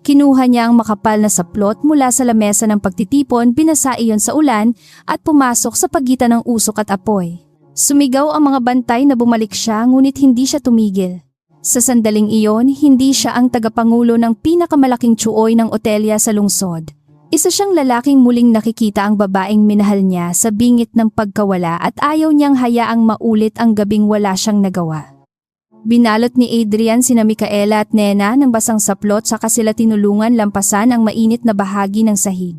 Speaker 1: Kinuha niya ang makapal na saplot mula sa lamesa ng pagtitipon, binasa iyon sa ulan at pumasok sa pagitan ng usok at apoy. Sumigaw ang mga bantay na bumalik siya, ngunit hindi siya tumigil. Sa sandaling iyon, hindi siya ang tagapangulo ng pinakamalaking tsuoy ng otelya sa lungsod. Isa siyang lalaking muling nakikita ang babaeng minahal niya sa bingit ng pagkawala at ayaw niyang hayaang maulit ang gabing wala siyang nagawa. Binalot ni Adrian sina Micaela at Nena ng basang saplot, saka sila tinulungan lampasan ang mainit na bahagi ng sahig.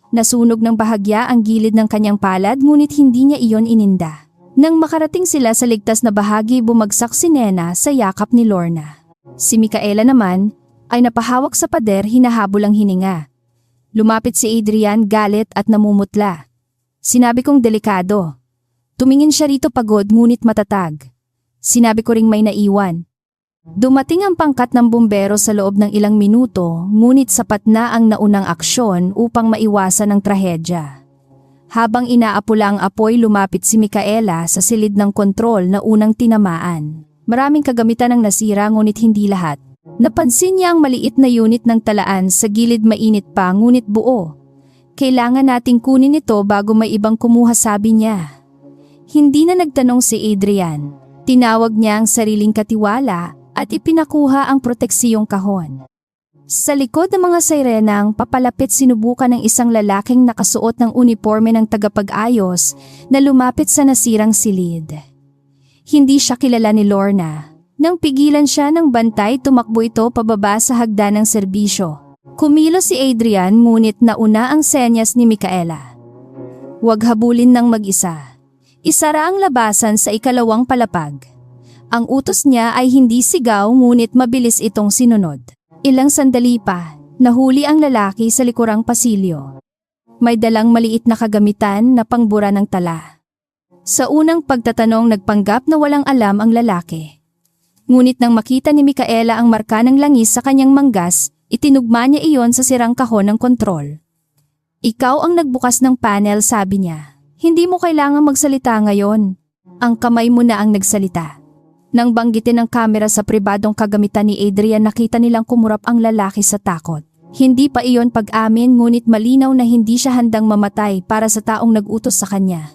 Speaker 1: Nasunog ng bahagya ang gilid ng kanyang palad, ngunit hindi niya iyon ininda. Nang makarating sila sa ligtas na bahagi, bumagsak si Nena sa yakap ni Lorna. Si Micaela naman ay napahawak sa pader, hinahabol ang hininga. Lumapit si Adrian, galit at namumutla. Sinabi kong delikado. Tumingin siya rito, pagod ngunit matatag. Sinabi ko ring may naiwan. Dumating ang pangkat ng bumbero sa loob ng ilang minuto, ngunit sapat na ang naunang aksyon upang maiwasan ang trahedya. Habang inaapula ang apoy, lumapit si Micaela sa silid ng kontrol na unang tinamaan. Maraming kagamitan ang nasira, ngunit hindi lahat. Napansin niya ang maliit na unit ng talaan sa gilid, mainit pa ngunit buo. Kailangan nating kunin ito bago may ibang kumuha, sabi niya. Hindi na nagtanong si Adrian. Tinawag niya ang sariling katiwala at ipinakuha ang proteksiyong kahon. Sa likod ng mga sirenang papalapit, sinubukan ng isang lalaking nakasuot ng uniforme ng tagapag-ayos na lumapit sa nasirang silid. Hindi siya kilala ni Lorna. Nang pigilan siya ng bantay, tumakbo ito pababa sa hagdan ng serbisyo. Kumilos si Adrian, ngunit nauna ang senyas ni Micaela. Huwag habulin ng mag-isa. Isara ang labasan sa ikalawang palapag. Ang utos niya ay hindi sigaw, ngunit mabilis itong sinunod. Ilang sandali pa, nahuli ang lalaki sa likurang pasilyo. May dalang maliit na kagamitan na pangbura ng tala. Sa unang pagtatanong, nagpanggap na walang alam ang lalaki. Ngunit nang makita ni Micaela ang marka ng langis sa kanyang manggas, itinugma niya iyon sa sirang kahon ng kontrol. Ikaw ang nagbukas ng panel, sabi niya. Hindi mo kailangang magsalita ngayon. Ang kamay mo na ang nagsalita. Nang banggitin ng kamera sa pribadong kagamitan ni Adrian, nakita nilang kumurap ang lalaki sa takot. Hindi pa iyon pag-amin, ngunit malinaw na hindi siya handang mamatay para sa taong nag-utos sa kanya.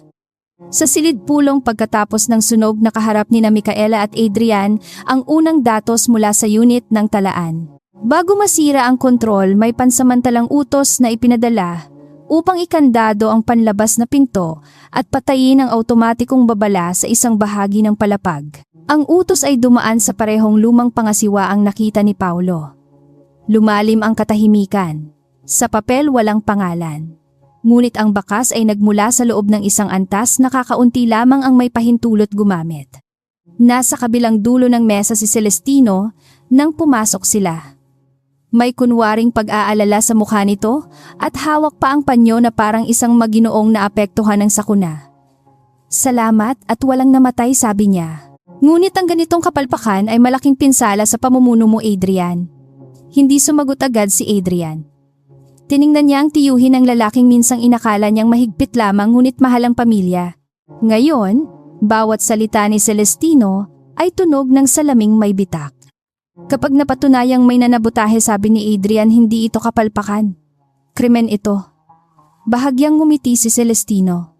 Speaker 1: Sa silid pulong pagkatapos ng sunog, nakaharap ni Micaela at Adrian ang unang datos mula sa unit ng talaan. Bago masira ang kontrol, may pansamantalang utos na ipinadala upang ikandado ang panlabas na pinto at patayin ang automatikong babala sa isang bahagi ng palapag. Ang utos ay dumaan sa parehong lumang pangasiwa ang nakita ni Paulo. Lumalim ang katahimikan. Sa papel walang pangalan. Ngunit ang bakas ay nagmula sa loob ng isang antas, nakakaunti lamang ang may pahintulot gumamit. Nasa kabilang dulo ng mesa si Celestino nang pumasok sila. May kunwaring pag-aalala sa mukha nito at hawak pa ang panyo na parang isang maginoong naapektuhan ng sakuna. Salamat at walang namatay, sabi niya. Ngunit ang ganitong kapalpakan ay malaking pinsala sa pamumuno mo, Adrian. Hindi sumagot agad si Adrian. Tiningnan niya ang tiyuhin ng lalaking minsang inakala niyang mahigpit lamang ngunit mahalang pamilya. Ngayon, bawat salita ni Celestino ay tunog ng salaming may bitak. Kapag napatunayang may nanabutahe, sabi ni Adrian, hindi ito kapalpakan. Krimen ito. Bahagyang ngumiti si Celestino.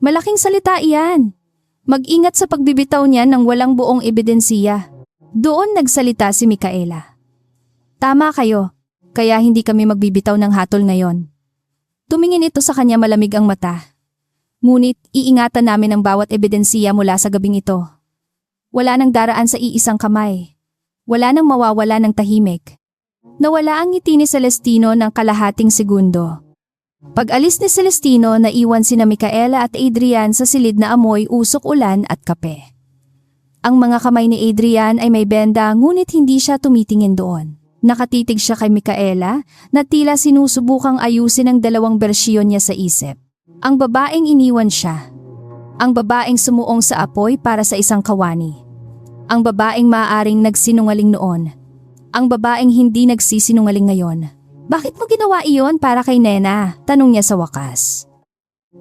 Speaker 1: Malaking salita iyan. Mag-ingat sa pagbibitaw niya ng walang buong ebidensiya. Doon nagsalita si Micaela. Tama kayo, kaya hindi kami magbibitaw ng hatol ngayon. Tumingin ito sa kanya, malamig ang mata. Ngunit iingatan namin ang bawat ebidensiya mula sa gabing ito. Wala nang daraan sa iisang kamay. Wala nang mawawala ng tahimik. Nawala ang ngiti ni Celestino ng kalahating segundo. Pag-alis ni Celestino, naiwan sina Micaela at Adrian sa silid na amoy usok, ulan at kape. Ang mga kamay ni Adrian ay may benda, ngunit hindi siya tumitingin doon. Nakatitig siya kay Micaela na tila sinusubukang ayusin ang dalawang bersyon niya sa isip. Ang babaeng iniwan siya. Ang babaeng sumuong sa apoy para sa isang kawani. Ang babaeng maaaring nagsinungaling noon. Ang babaeng hindi nagsisinungaling ngayon. Bakit mo ginawa iyon para kay Nena? Tanong niya sa wakas.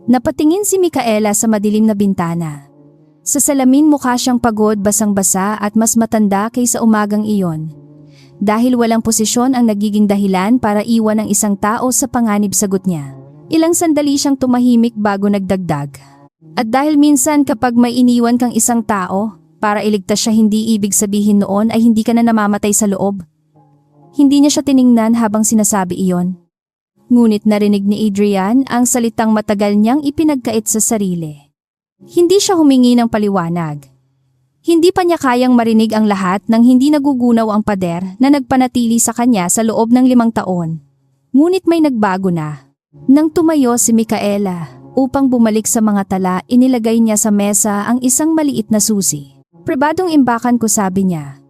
Speaker 1: Napatingin si Micaela sa madilim na bintana. Sa salamin mukha siyang pagod, basang-basa at mas matanda kaysa umagang iyon. dahil walang posisyon ang nagiging dahilan para iwan ang isang tao sa panganib, sagot niya. Ilang sandali siyang tumahimik bago nagdagdag. At dahil minsan kapag may iniwan kang isang tao, para iligtas siya, hindi ibig sabihin noon ay hindi ka na namamatay sa loob. Hindi niya siya tiningnan habang sinasabi iyon. Ngunit narinig ni Adrian ang salitang matagal niyang ipinagkait sa sarili. Hindi siya humingi ng paliwanag. Hindi pa niya kayang marinig ang lahat nang hindi nagugunaw ang pader na nagpanatili sa kanya sa loob ng 5 taon. Ngunit may nagbago na. Nang tumayo si Micaela upang bumalik sa mga tala, inilagay niya sa mesa ang isang maliit na susi. Pribadong imbakan ko, sabi niya.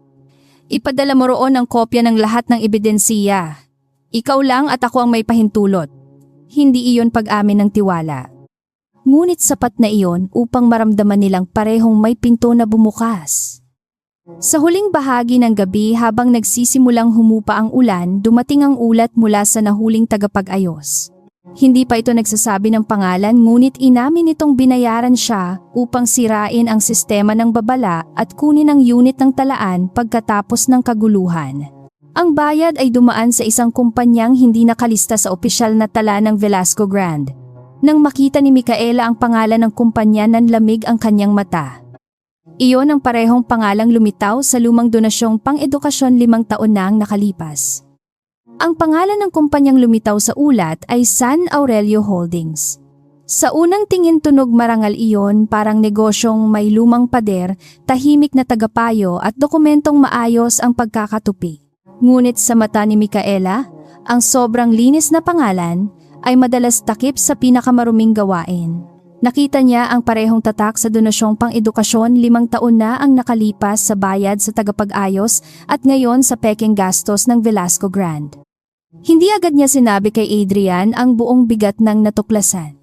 Speaker 1: Ipadala mo roon ang kopya ng lahat ng ebidensiya. Ikaw lang at ako ang may pahintulot. Hindi iyon pag-amin ng tiwala. Ngunit sapat na iyon upang maramdaman nilang parehong may pinto na bumukas. Sa huling bahagi ng gabi habang nagsisimulang humupa ang ulan, dumating ang ulat mula sa nahuling tagapag-ayos. Hindi pa ito nagsasabi ng pangalan, ngunit inamin itong binayaran siya upang sirain ang sistema ng babala at kunin ang unit ng talaan pagkatapos ng kaguluhan. Ang bayad ay dumaan sa isang kumpanyang hindi nakalista sa opisyal na tala ng Velasco Grand. Nang makita ni Micaela ang pangalan ng kumpanya, nanlamig ang kanyang mata. Iyon ang parehong pangalang lumitaw sa lumang donasyong pang-edukasyon 5 taon na ang nakalipas. Ang pangalan ng kumpanyang lumitaw sa ulat ay San Aurelio Holdings. Sa unang tingin tunog marangal iyon, parang negosyong may lumang pader, tahimik na tagapayo at dokumentong maayos ang pagkakatupi. Ngunit sa mata ni Micaela, ang sobrang linis na pangalan ay madalas takip sa pinakamaruming gawain. Nakita niya ang parehong tatak sa donasyong pang-edukasyon 5 taon na ang nakalipas sa bayad sa tagapag-ayos at ngayon sa pekeng gastos ng Velasco Grand. Hindi agad niya sinabi kay Adrian ang buong bigat ng natuklasan.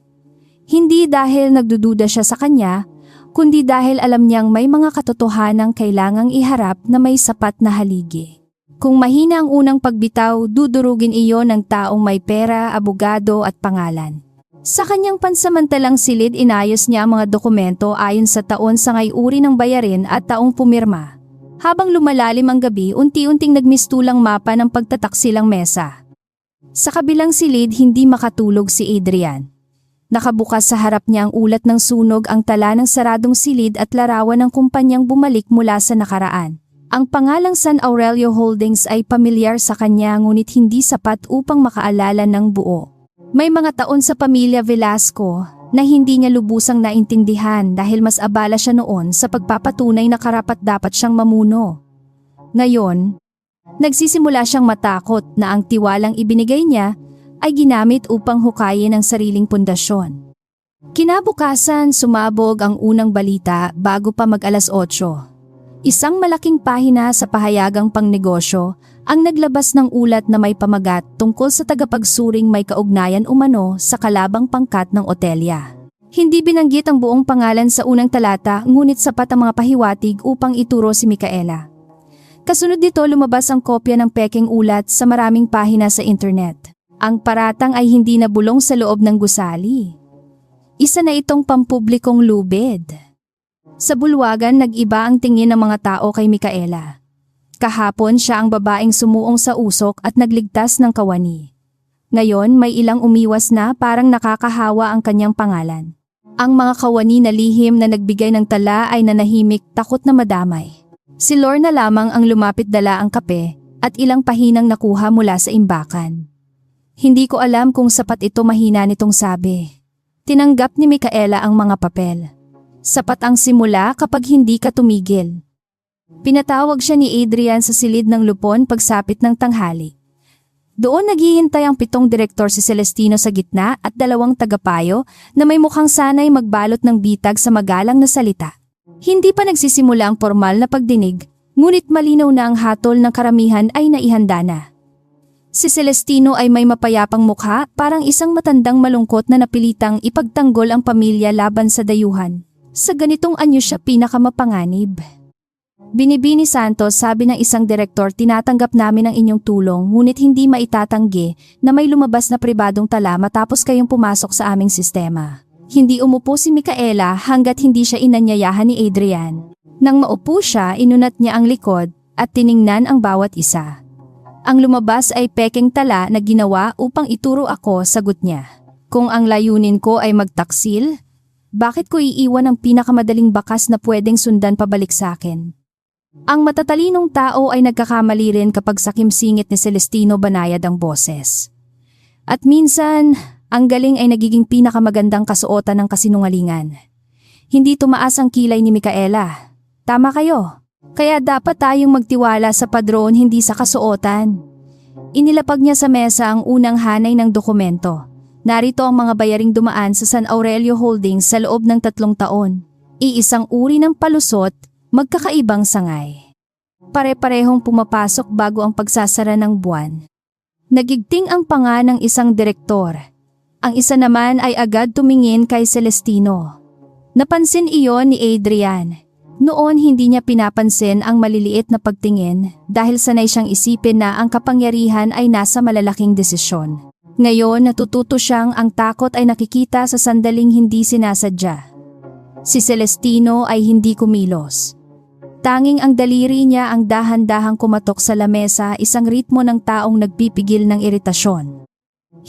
Speaker 1: Hindi dahil nagdududa siya sa kanya, kundi dahil alam niyang may mga katotohanang kailangang iharap na may sapat na haligi. Kung mahina ang unang pagbitaw, dudurugin iyon ng taong may pera, abogado at pangalan. Sa kanyang pansamantalang silid, inayos niya ang mga dokumento ayon sa taon, sangay-uri ng bayarin at taong pumirma. Habang lumalalim ang gabi, unti-unting nagmistulang mapa ng pagtataksil ang mesa. Sa kabilang silid, hindi makatulog si Adrian. Nakabukas sa harap niya ang ulat ng sunog, ang tala ng saradong silid at larawan ng kumpanyang bumalik mula sa nakaraan. Ang pangalang San Aurelio Holdings ay pamilyar sa kanya, ngunit hindi sapat upang makaalala ng buo. May mga taon sa pamilya Velasco na hindi niya lubusang naintindihan dahil mas abala siya noon sa pagpapatunay na karapat-dapat siyang mamuno. Ngayon, nagsisimula siyang matakot na ang tiwalang ibinigay niya ay ginamit upang hukayin ang sariling pundasyon. Kinabukasan, sumabog ang unang balita bago pa mag-alas 8. Isang malaking pahina sa pahayagang pangnegosyo ang naglabas ng ulat na may pamagat tungkol sa tagapagsuring may kaugnayan umano sa kalabang pangkat ng Otelia. Hindi binanggit ang buong pangalan sa unang talata, ngunit sapat ang mga pahiwatig upang ituro si Micaela. Kasunod nito, lumabas ang kopya ng pekeng ulat sa maraming pahina sa internet. Ang paratang ay hindi nabulong sa loob ng gusali. Isa na itong pampublikong lubid. Sa bulwagan, nag-iba ang tingin ng mga tao kay Micaela. Kahapon siya ang babaeng sumuong sa usok at nagligtas ng kawani. Ngayon, may ilang umiwas na, parang nakakahawa ang kanyang pangalan. Ang mga kawani na lihim na nagbigay ng tala ay nanahimik, takot na madamay. Si Lorna lamang ang lumapit, dala ang kape at ilang pahinang nakuha mula sa imbakan. Hindi ko alam kung sapat ito, mahina nitong sabi. Tinanggap ni Micaela ang mga papel. Sapat ang simula kapag hindi ka tumigil. Pinatawag siya ni Adrian sa silid ng lupon pagsapit ng tanghali. Doon naghihintay ang 7 direktor, si Celestino sa gitna at 2 tagapayo na may mukhang sanay magbalot ng bitag sa magalang na salita. Hindi pa nagsisimula ang formal na pagdinig, ngunit malinaw na ang hatol ng karamihan ay naihanda na. Si Celestino ay may mapayapang mukha, parang isang matandang malungkot na napilitang ipagtanggol ang pamilya laban sa dayuhan. Sa ganitong anyo siya pinakamapanganib. Binibini Santos, sabi ng isang direktor, tinatanggap namin ang inyong tulong, ngunit hindi maitatanggi na may lumabas na pribadong tala matapos kayong pumasok sa aming sistema. Hindi umupo si Micaela hanggat hindi siya inanyayahan ni Adrian. Nang maupo siya, inunat niya ang likod at tiningnan ang bawat isa. Ang lumabas ay pekeng tala na ginawa upang ituro ako, sagot niya. Kung ang layunin ko ay magtaksil, bakit ko iiwan ang pinakamadaling bakas na pwedeng sundan pabalik sa akin? Ang matatalinong tao ay nagkakamali rin kapag sakimsingit ni Celestino banayad ang boses. At minsan, ang galing ay nagiging pinakamagandang kasuotan ng kasinungalingan. Hindi tumaas ang kilay ni Micaela. Tama kayo. Kaya dapat tayong magtiwala sa padron, hindi sa kasuotan. Inilapag niya sa mesa ang unang hanay ng dokumento. Narito ang mga bayaring dumaan sa San Aurelio Holdings sa loob ng 3 taon. Iisang uri ng palusot, magkakaibang sangay. Pare-parehong pumapasok bago ang pagsasara ng buwan. Nagigting ang panga ng isang direktor. Ang isa naman ay agad tumingin kay Celestino. Napansin iyon ni Adrian. Noon hindi niya pinapansin ang maliliit na pagtingin dahil sanay siyang isipin na ang kapangyarihan ay nasa malalaking desisyon. Ngayon natututo siyang ang takot ay nakikita sa sandaling hindi sinasadya. Si Celestino ay hindi kumilos. Tanging ang daliri niya ang dahan-dahang kumatok sa lamesa, isang ritmo ng taong nagpipigil ng iritasyon.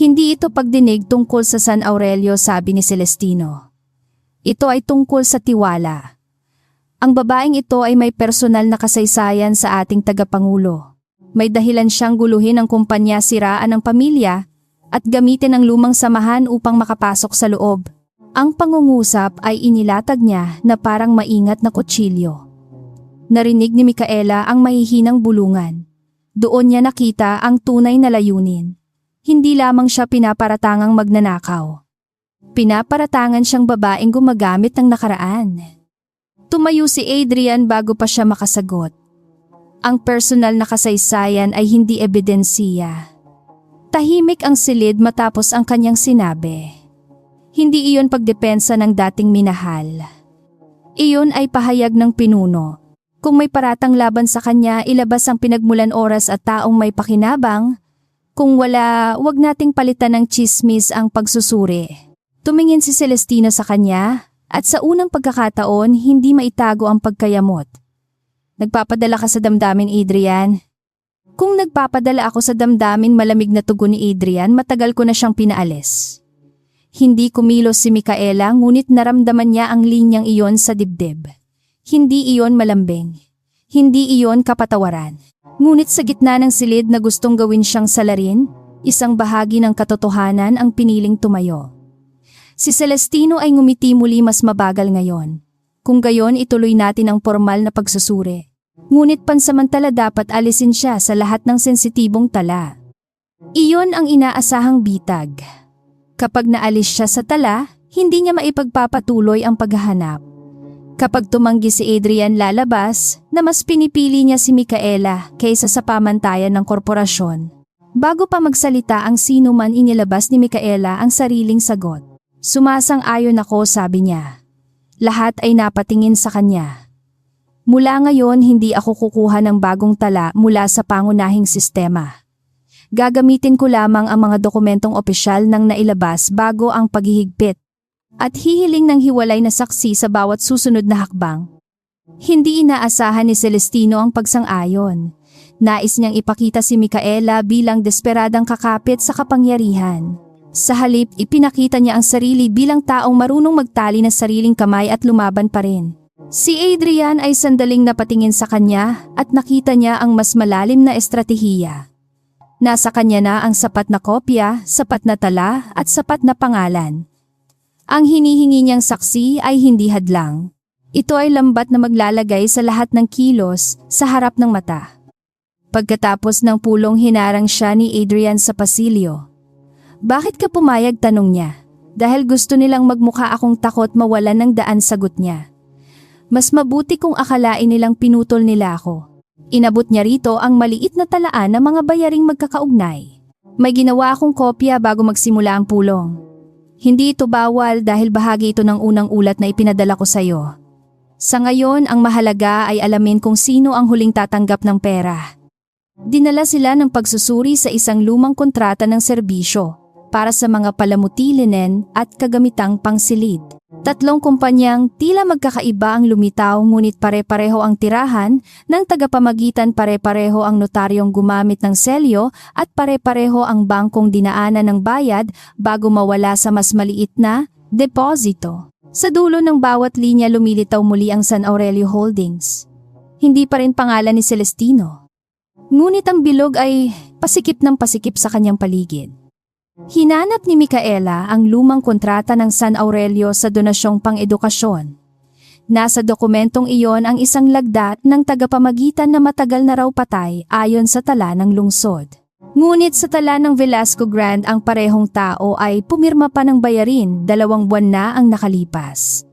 Speaker 1: Hindi ito pagdinig tungkol sa San Aurelio, sabi ni Celestino. Ito ay tungkol sa tiwala. Ang babaeng ito ay may personal na kasaysayan sa ating tagapangulo. May dahilan siyang guluhin ang kumpanya, siraan ang pamilya, at gamitin ang lumang samahan upang makapasok sa loob. Ang pangungusap ay inilatag niya na parang maingat na kutsilyo. Narinig ni Micaela ang mahihinang bulungan. Doon niya nakita ang tunay na layunin. Hindi lamang siya pinaparatangang magnanakaw. Pinaparatangan siyang babaeng gumagamit ng nakaraan. Tumayo si Adrian bago pa siya makasagot. Ang personal na kasaysayan ay hindi ebidensiya. Tahimik ang silid matapos ang kanyang sinabi. Hindi iyon pagdepensa ng dating minahal. Iyon ay pahayag ng pinuno. Kung may paratang laban sa kanya, ilabas ang pinagmulan oras at taong may pakinabang. Kung wala, wag nating palitan ng tsismis ang pagsusuri. Tumingin si Celestino sa kanya at sa unang pagkakataon hindi maitago ang pagkayamot. Nagpapadala ka sa damdamin, Adrian. Kung nagpapadala ako sa damdamin, malamig na tugon ni Adrian, matagal ko na siyang pinaalis. Hindi kumilos si Micaela, ngunit naramdaman niya ang linyang iyon sa dibdib. Hindi iyon malambing. Hindi iyon kapatawaran. Ngunit sa gitna ng silid na gustong gawin siyang salarin, isang bahagi ng katotohanan ang piniling tumayo. Si Celestino ay ngumiti muli, mas mabagal ngayon. Kung gayon, ituloy natin ang formal na pagsusuri. Ngunit pansamantala dapat alisin siya sa lahat ng sensitibong tala. Iyon ang inaasahang bitag. Kapag naalis siya sa tala, hindi niya maipagpapatuloy ang paghahanap. Kapag tumanggi si Adrian lalabas, na mas pinipili niya si Micaela kaysa sa pamantayan ng korporasyon. Bago pa magsalita ang sino man, inilabas ni Micaela ang sariling sagot. Sumasang-ayon ako, sabi niya. Lahat ay napatingin sa kanya. Mula ngayon hindi ako kukuha ng bagong tala mula sa pangunahing sistema. Gagamitin ko lamang ang mga dokumentong opisyal nang nailabas bago ang paghihigpit. At hihiling ng hiwalay na saksi sa bawat susunod na hakbang. Hindi inaasahan ni Celestino ang pagsang-ayon. Nais niyang ipakita si Micaela bilang desperadang kakapit sa kapangyarihan. Sa halip, ipinakita niya ang sarili bilang taong marunong magtali ng sariling kamay at lumaban pa rin. Si Adrian ay sandaling napatingin sa kanya at nakita niya ang mas malalim na estratehiya. Nasa kanya na ang sapat na kopya, sapat na tala at sapat na pangalan. Ang hinihingi niyang saksi ay hindi hadlang. Ito ay lambat na maglalagay sa lahat ng kilos sa harap ng mata. Pagkatapos ng pulong, hinarang siya ni Adrian sa pasilyo. Bakit ka pumayag, tanong niya. Dahil gusto nilang magmukha akong takot mawalan ng daan, sagot niya. Mas mabuti kung akalain nilang pinutol nila ako. Inabot niya rito ang maliit na talaan ng mga bayaring magkakaugnay. May ginawa akong kopya bago magsimula ang pulong. Hindi ito bawal dahil bahagi ito ng unang ulat na ipinadala ko sa iyo. Sa ngayon, ang mahalaga ay alamin kung sino ang huling tatanggap ng pera. Dinala sila ng pagsusuri sa isang lumang kontrata ng serbisyo. para sa mga palamuti, linen at kagamitang pangsilid. 3 kumpanyang tila magkakaiba ang lumitaw ngunit pare-pareho ang tirahan ng tagapamagitan, pare-pareho ang notaryong gumamit ng selyo at pare-pareho ang bangkong dinaanan ng bayad bago mawala sa mas maliit na deposito. Sa dulo ng bawat linya lumilitaw muli ang San Aurelio Holdings. Hindi pa rin pangalan ni Celestino. Ngunit ang bilog ay pasikip ng pasikip sa kanyang paligid. Hinanap ni Micaela ang lumang kontrata ng San Aurelio sa donasyong pang-edukasyon. Nasa dokumentong iyon ang isang lagdat ng tagapamagitan na matagal na raw patay ayon sa tala ng lungsod. Ngunit sa tala ng Velasco Grand ang parehong tao ay pumirma pa ng bayarin, 2 buwan na ang nakalipas.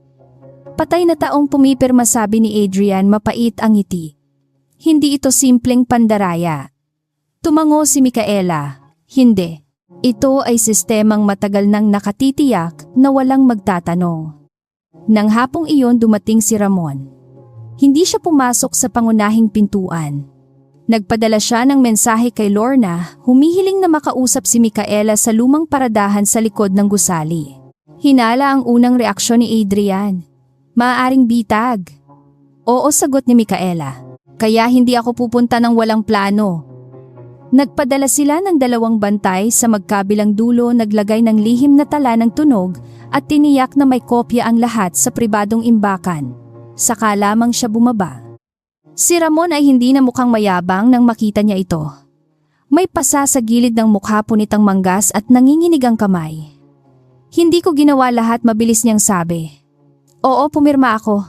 Speaker 1: Patay na taong pumipirma, sabi ni Adrian, mapait ang ngiti. Hindi ito simpleng pandaraya. Tumango si Micaela. Hindi. Ito ay sistemang matagal nang nakatitiyak na walang magtatanong. Nang hapong iyon dumating si Ramon. Hindi siya pumasok sa pangunahing pintuan. Nagpadala siya ng mensahe kay Lorna, humihiling na makausap si Micaela sa lumang paradahan sa likod ng gusali. Hinala ang unang reaksyon ni Adrian. Maaaring bitag. Oo, sagot ni Micaela. Kaya hindi ako pupunta ng walang plano. Nagpadala sila ng 2 bantay sa magkabilang dulo, naglagay ng lihim na tala ng tunog at tiniyak na may kopya ang lahat sa pribadong imbakan. Saka lamang siya bumaba. Si Ramon ay hindi na mukhang mayabang nang makita niya ito. May pasa sa gilid ng mukha, punitang manggas at nanginginig ang kamay. Hindi ko ginawa lahat, mabilis niyang sabi. Oo, pumirma ako.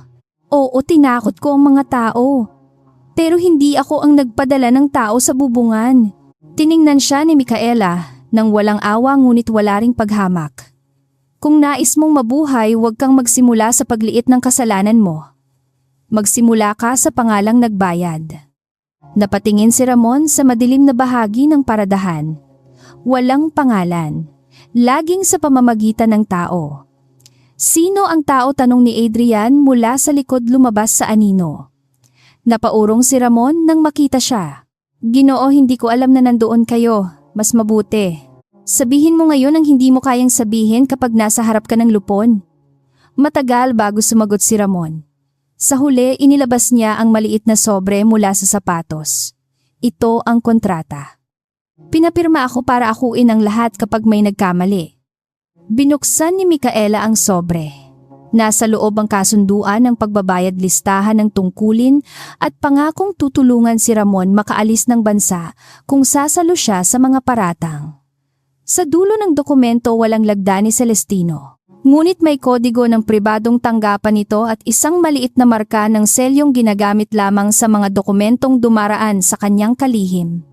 Speaker 1: Oo, tinakot ko ang mga tao. Pero hindi ako ang nagpadala ng tao sa bubungan. Tiningnan siya ni Micaela nang walang awa ngunit wala ring paghamak. Kung nais mong mabuhay, huwag kang magsimula sa pagliit ng kasalanan mo. Magsimula ka sa pangalang nagbayad. Napatingin si Ramon sa madilim na bahagi ng paradahan. Walang pangalan. Laging sa pamamagitan ng tao. Sino ang tao, tanong ni Adrian mula sa likod lumabas sa anino. Napaurong si Ramon nang makita siya. Ginoo, hindi ko alam na nandoon kayo. Mas mabuti. Sabihin mo ngayon ang hindi mo kayang sabihin kapag nasa harap ka ng lupon. Matagal bago sumagot si Ramon. Sa huli, inilabas niya ang maliit na sobre mula sa sapatos. Ito ang kontrata. Pinapirma ako para akuin ang lahat kapag may nagkamali. Binuksan ni Micaela ang sobre. Nasa loob ang kasunduan ng pagbabayad, listahan ng tungkulin at pangakong tutulungan si Ramon makaalis ng bansa kung sasalo siya sa mga paratang. Sa dulo ng dokumento walang lagda ni Celestino. Ngunit may kodigo ng pribadong tanggapan nito at isang maliit na marka ng selyong ginagamit lamang sa mga dokumentong dumaraan sa kanyang kalihim.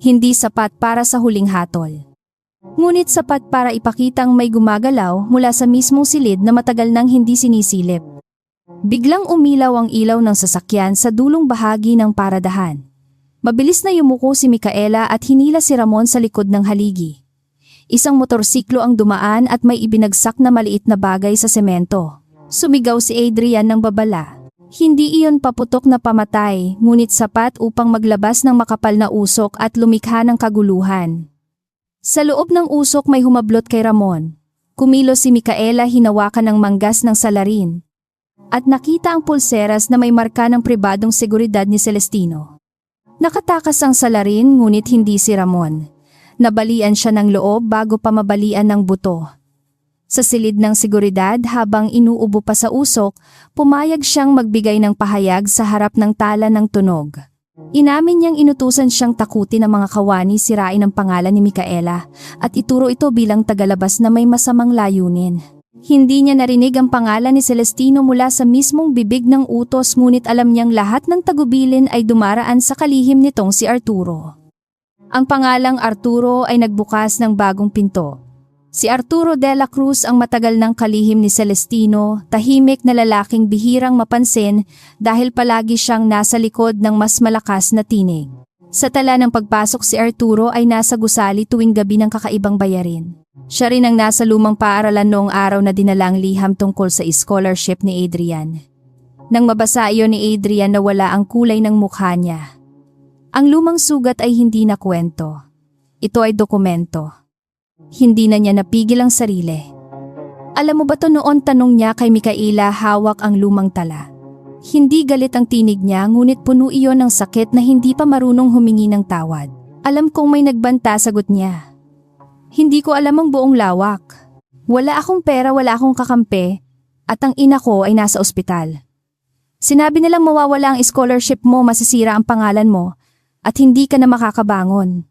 Speaker 1: Hindi sapat para sa huling hatol. Ngunit sapat para ipakitang may gumagalaw mula sa mismong silid na matagal nang hindi sinisilip. Biglang umilaw ang ilaw ng sasakyan sa dulong bahagi ng paradahan. Mabilis na yumuko si Micaela at hinila si Ramon sa likod ng haligi. Isang motorsiklo ang dumaan at may ibinagsak na maliit na bagay sa semento. Sumigaw si Adrian ng babala. Hindi iyon paputok na pamatay, ngunit sapat upang maglabas ng makapal na usok at lumikha ng kaguluhan. Sa loob ng usok may humablot kay Ramon. Kumilos si Micaela, hinawakan ng manggas ng salarin. At nakita ang pulseras na may marka ng pribadong seguridad ni Celestino. Nakatakas ang salarin ngunit hindi si Ramon. Nabalian siya ng loob bago pa mabalian ng buto. Sa silid ng seguridad habang inuubo pa sa usok, pumayag siyang magbigay ng pahayag sa harap ng tala ng tunog. Inamin niyang inutusan siyang takutin ng mga kawani, sirain ang pangalan ni Micaela at ituro ito bilang tagalabas na may masamang layunin. Hindi niya narinig ang pangalan ni Celestino mula sa mismong bibig ng utos, ngunit alam niyang lahat ng tagubilin ay dumaraan sa kalihim nitong si Arturo. Ang pangalang Arturo ay nagbukas ng bagong pinto. Si Arturo de la Cruz ang matagal ng kalihim ni Celestino, tahimik na lalaking bihirang mapansin dahil palagi siyang nasa likod ng mas malakas na tinig. Sa tala ng pagpasok si Arturo ay nasa gusali tuwing gabi ng kakaibang bayarin. Siya rin ang nasa lumang paaralan noong araw na dinalang liham tungkol sa scholarship ni Adrian. Nang mabasa iyon ni Adrian, nawala ang kulay ng mukha niya. Ang lumang sugat ay hindi na kwento. Ito ay dokumento. Hindi na niya napigil ang sarili. Alam mo ba to noon, tanong niya kay Micaela, hawak ang lumang tala. Hindi galit ang tinig niya, ngunit puno iyon ng sakit na hindi pa marunong humingi ng tawad. Alam kong may nagbanta, sagot niya. Hindi ko alam ang buong lawak. Wala akong pera, wala akong kakampi, at ang ina ko ay nasa ospital. Sinabi nilang mawawala ang scholarship mo, masisira ang pangalan mo, at hindi ka na makakabangon.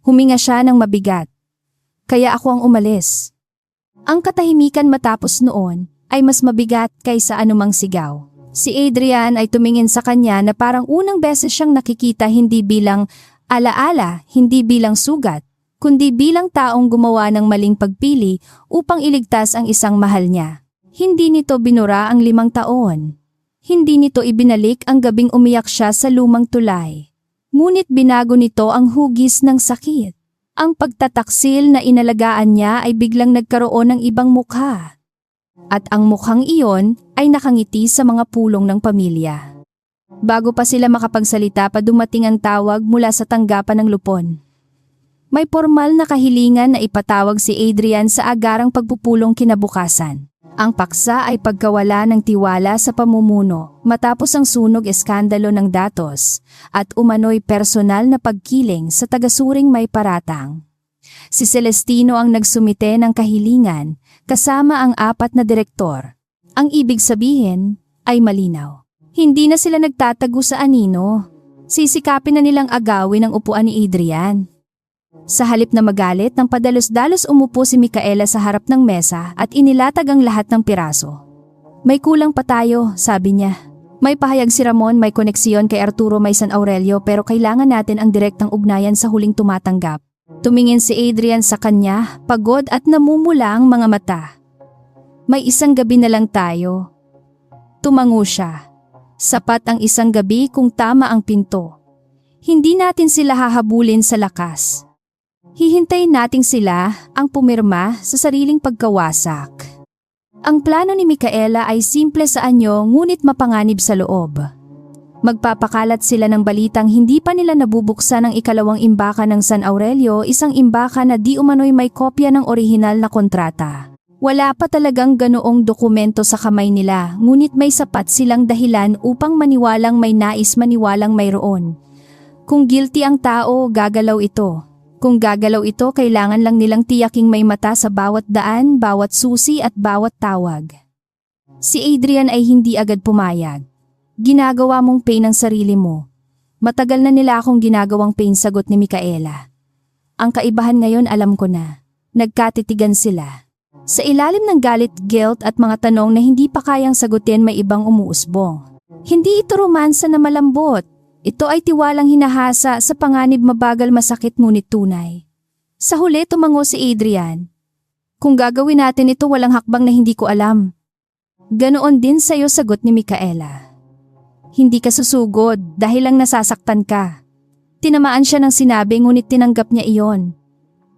Speaker 1: Huminga siya ng mabigat. Kaya ako ang umalis. Ang katahimikan matapos noon ay mas mabigat kaysa anumang sigaw. Si Adrian ay tumingin sa kanya na parang unang beses siyang nakikita, hindi bilang alaala, hindi bilang sugat, kundi bilang taong gumawa ng maling pagpili upang iligtas ang isang mahal niya. Hindi nito binura ang 5 taon. Hindi nito ibinalik ang gabing umiyak siya sa lumang tulay. Ngunit binago nito ang hugis ng sakit. Ang pagtataksil na inalagaan niya ay biglang nagkaroon ng ibang mukha. At ang mukhang iyon ay nakangiti sa mga pulong ng pamilya. Bago pa sila makapagsalita pa, dumating ang tawag mula sa tanggapan ng lupon. May formal na kahilingan na ipatawag si Adrian sa agarang pagpupulong kinabukasan. Ang paksa ay pagkawala ng tiwala sa pamumuno matapos ang sunog eskandalo ng datos at umano'y personal na pagkiling sa tagasuring may paratang. Si Celestino ang nagsumite ng kahilingan kasama ang 4 na direktor. Ang ibig sabihin ay malinaw. Hindi na sila nagtatago sa anino. Sisikapin na nilang agawin ang upuan ni Adrian. Sa halip na magalit, nang padalos-dalos umupo si Micaela sa harap ng mesa at inilatag ang lahat ng piraso. May kulang pa tayo, sabi niya. May pahayag si Ramon, may koneksyon kay Arturo May San Aurelio, pero kailangan natin ang direktang ugnayan sa huling tumatanggap. Tumingin si Adrian sa kanya, pagod at namumula ang mga mata. May isang gabi na lang tayo. Tumango siya. Sapat ang isang gabi kung tama ang pinto. Hindi natin sila hahabulin sa lakas. Hihintayin nating sila ang pumirma sa sariling pagkawasak. Ang plano ni Micaela ay simple sa anyo, ngunit mapanganib sa loob. Magpapakalat sila ng balitang hindi pa nila nabubuksan ang ikalawang imbakan ng San Aurelio, isang imbakan na di umano'y may kopya ng orihinal na kontrata. Wala pa talagang ganoong dokumento sa kamay nila, ngunit may sapat silang dahilan upang maniwalang may nais maniwalang mayroon. Kung guilty ang tao, gagalaw ito. Kung gagalaw ito, kailangan lang nilang tiyaking may mata sa bawat daan, bawat susi at bawat tawag. Si Adrian ay hindi agad pumayag. Ginagawa mong pain ang sarili mo. Matagal na nila akong ginagawang pain, sagot ni Micaela. Ang kaibahan ngayon alam ko na. Nagkatitigan sila. Sa ilalim ng galit, guilt at mga tanong na hindi pa kayang sagutin, may ibang umuusbong. Hindi ito romansa na malambot. Ito ay tiwalang hinahasa sa panganib, mabagal, masakit ngunit tunay. Sa huli tumango si Adrian. Kung gagawin natin ito, walang hakbang na hindi ko alam. Ganoon din sa'yo, sagot ni Micaela. Hindi ka susugod dahil lang nasasaktan ka. Tinamaan siya ng sinabi, ngunit tinanggap niya iyon.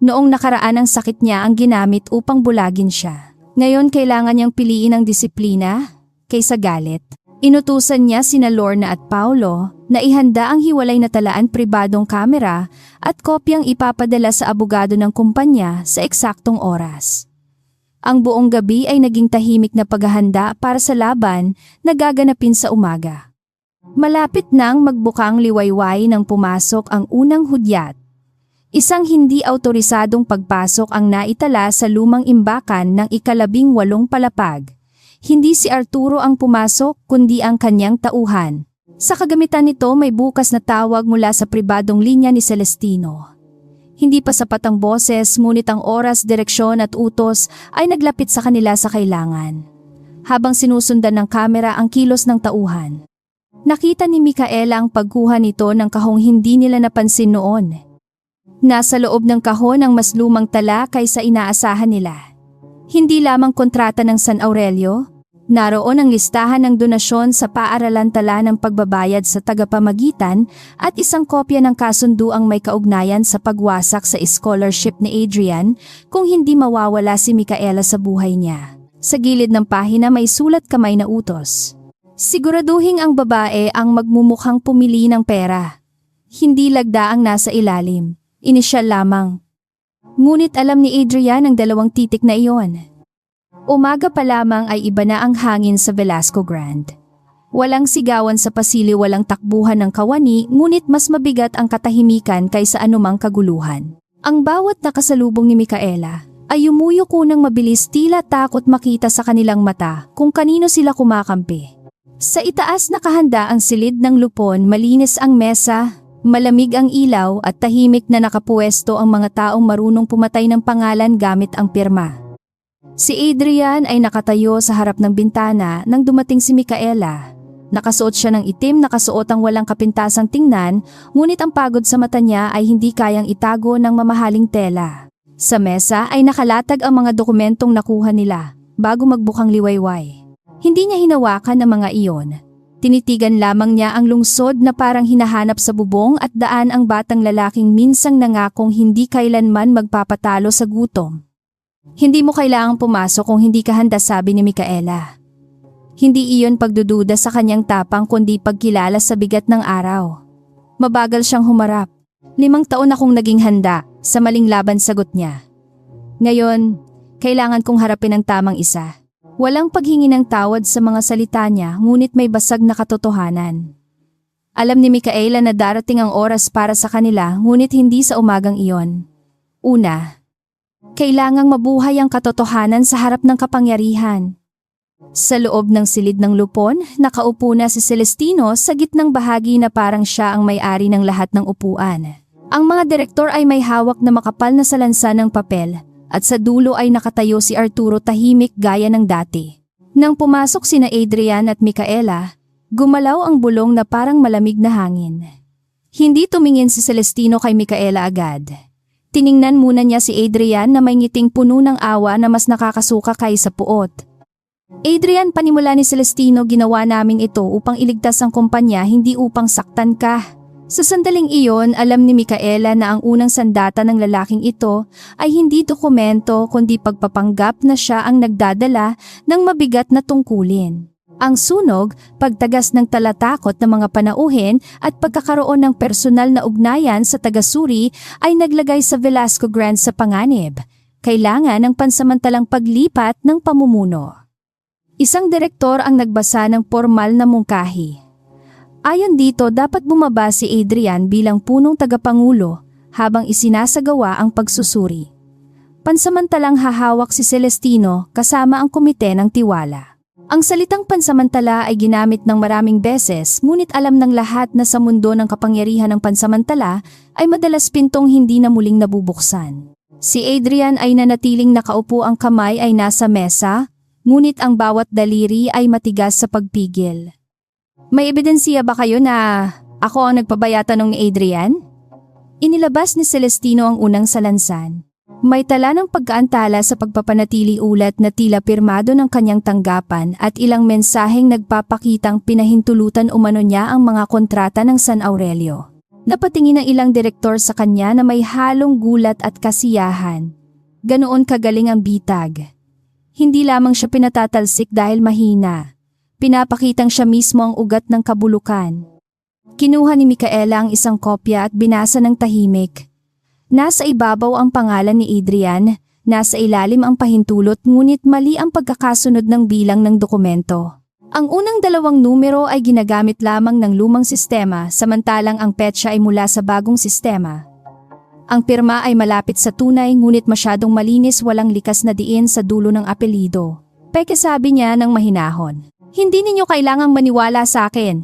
Speaker 1: Noong nakaraan ang sakit niya ang ginamit upang bulagin siya. Ngayon kailangan niyang piliin ang disiplina kaysa galit. Inutusan niya sina Lorna at Paulo na ihanda ang hiwalay na talaan, pribadong kamera at kopyang ipapadala sa abogado ng kumpanya sa eksaktong oras. Ang buong gabi ay naging tahimik na paghahanda para sa laban na gaganapin sa umaga. Malapit nang magbukang liwayway nang pumasok ang unang hudyat. Isang hindi autorisadong pagpasok ang naitala sa lumang imbakan ng ika-18 palapag. Hindi si Arturo ang pumasok kundi ang kanyang tauhan. Sa kagamitan nito may bukas na tawag mula sa pribadong linya ni Celestino. Hindi pa sapat ang boses, ngunit ang oras, direksyon at utos ay naglapit sa kanila sa kailangan. Habang sinusundan ng kamera ang kilos ng tauhan. Nakita ni Micaela ang pagkuha nito ng kahong hindi nila napansin noon. Nasa loob ng kahon ang mas lumang tala kaysa inaasahan nila. Hindi lamang kontrata ng San Aurelio, naroon ang listahan ng donasyon sa paaralan, tala ng pagbabayad sa tagapamagitan at isang kopya ng kasunduang may kaugnayan sa pagwasak sa scholarship ni Adrian kung hindi mawawala si Micaela sa buhay niya. Sa gilid ng pahina may sulat kamay na utos. Siguraduhin ang babae ang magmumukhang pumili ng pera. Hindi lagda ang nasa ilalim. Inisyal lamang. Ngunit alam ni Adrian ang dalawang titik na iyon. Umaga pa lamang ay iba na ang hangin sa Velasco Grand. Walang sigawan sa pasilyo, walang takbuhan ng kawani, ngunit mas mabigat ang katahimikan kaysa anumang kaguluhan. Ang bawat nakasalubong ni Micaela ay umuyuko ng mabilis, tila takot makita sa kanilang mata kung kanino sila kumakampi. Sa itaas nakahanda ang silid ng lupon, malinis ang mesa, malamig ang ilaw at tahimik na nakapuesto ang mga taong marunong pumatay ng pangalan gamit ang pirma. Si Adrian ay nakatayo sa harap ng bintana nang dumating si Micaela. Nakasuot siya ng itim, nakasuot ang walang kapintasang tingnan, ngunit ang pagod sa mata niya ay hindi kayang itago ng mamahaling tela. Sa mesa ay nakalatag ang mga dokumentong nakuha nila bago magbukang liwayway. Hindi niya hinawakan ang mga iyon. Tinitigan lamang niya ang lungsod na parang hinahanap sa bubong at daan ang batang lalaking minsang nangakong hindi kailanman magpapatalo sa gutom. Hindi mo kailangang pumasok kung hindi ka handa, sabi ni Micaela. Hindi iyon pagdududa sa kanyang tapang kundi pagkilala sa bigat ng araw. Mabagal siyang humarap. 5 taon akong naging handa, sa maling laban, sagot niya. Ngayon, kailangan kong harapin ang tamang isa. Walang paghingi ng tawad sa mga salita niya, ngunit may basag na katotohanan. Alam ni Micaela na darating ang oras para sa kanila, ngunit hindi sa umagang iyon. Una, kailangang mabuhay ang katotohanan sa harap ng kapangyarihan. Sa loob ng silid ng lupon, nakaupo na si Celestino sa gitnang bahagi na parang siya ang may-ari ng lahat ng upuan. Ang mga direktor ay may hawak na makapal na salansa ng papel at sa dulo ay nakatayo si Arturo, tahimik gaya ng dati. Nang pumasok sina Adrian at Micaela, gumalaw ang bulong na parang malamig na hangin. Hindi tumingin si Celestino kay Micaela agad. Tiningnan muna niya si Adrian na may ngiting puno ng awa na mas nakakasuka kaysa puot. Adrian, panimula ni Celestino, ginawa namin ito upang iligtas ang kumpanya, hindi upang saktan ka. Sa sandaling iyon, alam ni Micaela na ang unang sandata ng lalaking ito ay hindi dokumento kundi pagpapanggap na siya ang nagdadala ng mabigat na tungkulin. Ang sunog, pagtagas ng talatakot ng mga panauhin at pagkakaroon ng personal na ugnayan sa taga-suri ay naglagay sa Velasco Grand sa panganib. Kailangan ng pansamantalang paglipat ng pamumuno. Isang direktor ang nagbasa ng formal na mungkahi. Ayon dito, dapat bumaba si Adrian bilang punong tagapangulo habang isinasagawa ang pagsusuri. Pansamantalang hahawak si Celestino kasama ang komite ng tiwala. Ang salitang pansamantala ay ginamit ng maraming beses, ngunit alam ng lahat na sa mundo ng kapangyarihan ng pansamantala ay madalas pintong hindi na muling nabubuksan. Si Adrian ay nanatiling nakaupo, ang kamay ay nasa mesa, ngunit ang bawat daliri ay matigas sa pagpigil. May ebidensiya ba kayo na ako ang nagpabaya, tanong ni Adrian? Inilabas ni Celestino ang unang salansan. May tala ng pagkaantala sa pagpapanatili ulat na tila pirmado ng kanyang tanggapan at ilang mensaheng nagpapakitang pinahintulutan umano niya ang mga kontrata ng San Aurelio. Napatingin ng ilang direktor sa kanya na may halong gulat at kasiyahan. Ganoon kagaling ang bitag. Hindi lamang siya pinatatalsik dahil mahina. Pinapakitang siya mismo ang ugat ng kabulukan. Kinuha ni Micaela ang isang kopya at binasa ng tahimik. Nasa ibabaw ang pangalan ni Adrian, nasa ilalim ang pahintulot, ngunit mali ang pagkakasunod ng bilang ng dokumento. Ang unang 2 numero ay ginagamit lamang ng lumang sistema, samantalang ang petsa ay mula sa bagong sistema. Ang pirma ay malapit sa tunay, ngunit masyadong malinis, walang likas na diin sa dulo ng apelido. Peke, sabi niya ng mahinahon. Hindi ninyo kailangang maniwala sa akin.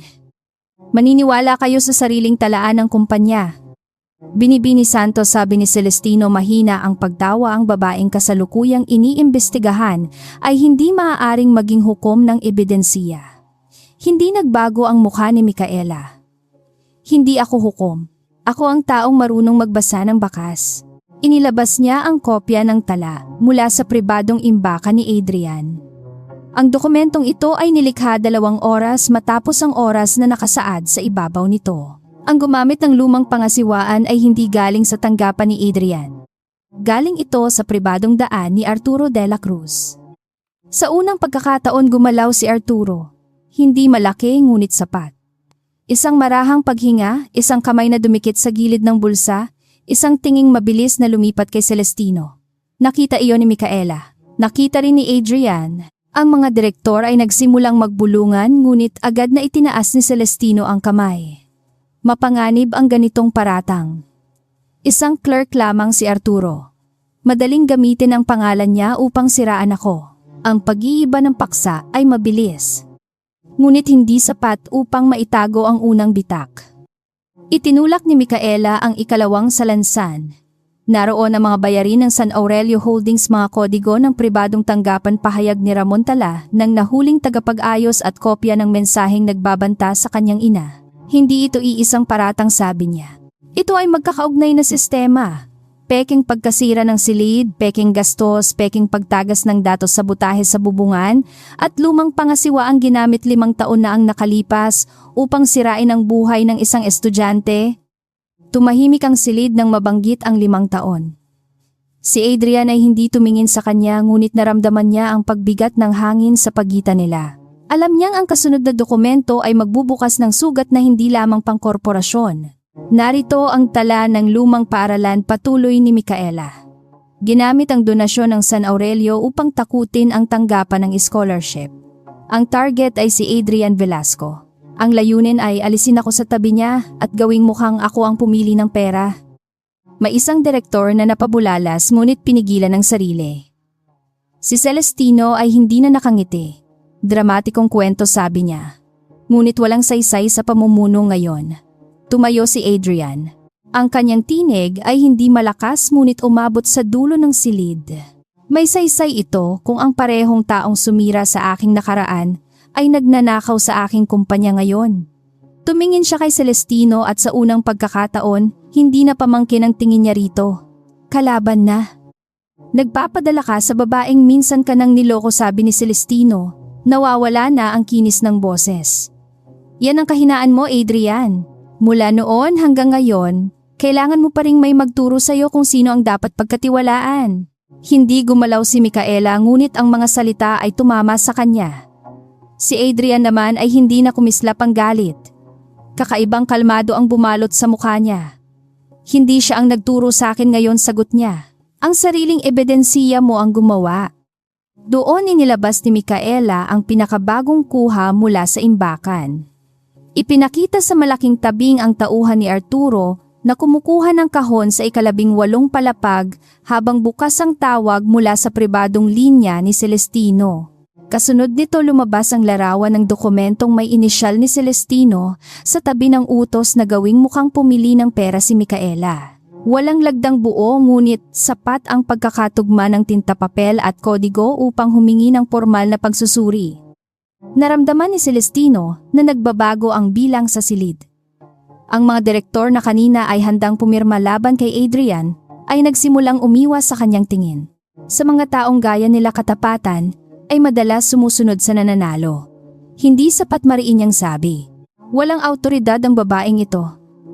Speaker 1: Maniniwala kayo sa sariling talaan ng kumpanya. Binibini Santos, sabi ni Celestino, mahina ang pagtawa. Ang babaeng kasalukuyang iniimbestigahan ay hindi maaaring maging hukom ng ebidensiya. Hindi nagbago ang mukha ni Micaela. Hindi ako hukom. Ako ang taong marunong magbasa ng bakas. Inilabas niya ang kopya ng tala mula sa pribadong imbaka ni Adrian. Ang dokumentong ito ay nilikha 2 oras matapos ang oras na nakasaad sa ibabaw nito. Ang gumamit ng lumang pangasiwaan ay hindi galing sa tanggapan ni Adrian. Galing ito sa pribadong daan ni Arturo de la Cruz. Sa unang pagkakataon gumalaw si Arturo. Hindi malaki ngunit sapat. Isang marahang paghinga, isang kamay na dumikit sa gilid ng bulsa, Isang tinging mabilis na lumipat kay Celestino. Nakita iyon ni Micaela. Nakita rin ni Adrian. Ang mga direktor ay nagsimulang magbulungan ngunit agad na itinaas ni Celestino ang kamay. Mapanganib ang ganitong paratang. Isang clerk lamang si Arturo. Madaling gamitin ang pangalan niya upang siraan ako. Ang pag-iiba ng paksa ay mabilis. Ngunit hindi sapat upang maitago ang unang bitak. Itinulak ni Micaela ang ikalawang salansan. Naroon ang mga bayarin ng San Aurelio Holdings, mga kodigo ng pribadong tanggapan, pahayag ni Ramon Tala ng nahuling tagapag-ayos at kopya ng mensaheng nagbabanta sa kanyang ina. Hindi ito iisang paratang, sabi niya. Ito ay magkakaugnay na sistema. Peking pagkasira ng silid, peking gastos, peking pagtagas ng datos sa butahe sa bubungan, at lumang pangasiwa ang ginamit 5 taon na ang nakalipas upang sirain ang buhay ng isang estudyante. Tumahimik ang silid nang mabanggit ang 5 taon. Si Adrian ay hindi tumingin sa kanya ngunit naramdaman niya ang pagbigat ng hangin sa pagitan nila. Alam niyang ang kasunod na dokumento ay magbubukas ng sugat na hindi lamang pang korporasyon. Narito ang tala ng lumang paaralan, patuloy ni Micaela. Ginamit ang donasyon ng San Aurelio upang takutin ang tanggapan ng scholarship. Ang target ay si Adrian Velasco. Ang layunin ay alisin ako sa tabi niya at gawing mukhang ako ang pumili ng pera. May isang direktor na napabulalas ngunit pinigilan ng sarili. Si Celestino ay hindi na nakangiti. Dramatikong kwento, sabi niya. Ngunit walang saysay sa pamumuno ngayon. Tumayo si Adrian. Ang kanyang tinig ay hindi malakas ngunit umabot sa dulo ng silid. May saysay ito kung ang parehong taong sumira sa aking nakaraan ay nagnanakaw sa aking kumpanya ngayon. Tumingin siya kay Celestino at sa unang pagkakataon, hindi na pamangkin ang tingin niya rito. Kalaban na. Nagpapadala ka sa babaeng minsan ka nang niloko, sabi ni Celestino. Nawawala na ang kinis ng boses. Yan ang kahinaan mo, Adrian. Mula noon hanggang ngayon, kailangan mo pa ring may magturo sa'yo kung sino ang dapat pagkatiwalaan. Hindi gumalaw si Micaela ngunit ang mga salita ay tumama sa kanya. Si Adrian naman ay hindi na kumislap ang galit. Kakaibang kalmado ang bumalot sa mukha niya. Hindi siya ang nagturo sa akin ngayon, sagot niya. Ang sariling ebidensiya mo ang gumawa. Doon inilabas ni Micaela ang pinakabagong kuha mula sa imbakan. Ipinakita sa malaking tabing ang tauhan ni Arturo na kumukuha ng kahon sa 18 palapag habang bukas ang tawag mula sa pribadong linya ni Celestino. Kasunod nito lumabas ang larawan ng dokumentong may inisyal ni Celestino sa tabi ng utos na gawing mukhang pumili ng pera si Micaela. Walang lagdang buo ngunit sapat ang pagkakatugma ng tinta-papel at kodigo upang humingi ng formal na pagsusuri. Naramdaman ni Celestino na nagbabago ang bilang sa silid. Ang mga direktor na kanina ay handang pumirma laban kay Adrian ay nagsimulang umiwas sa kanyang tingin. Sa mga taong gaya nila katapatan ay madalas sumusunod sa nananalo. Hindi sapat, mariin niyang sabi. Walang awtoridad ang babaeng ito.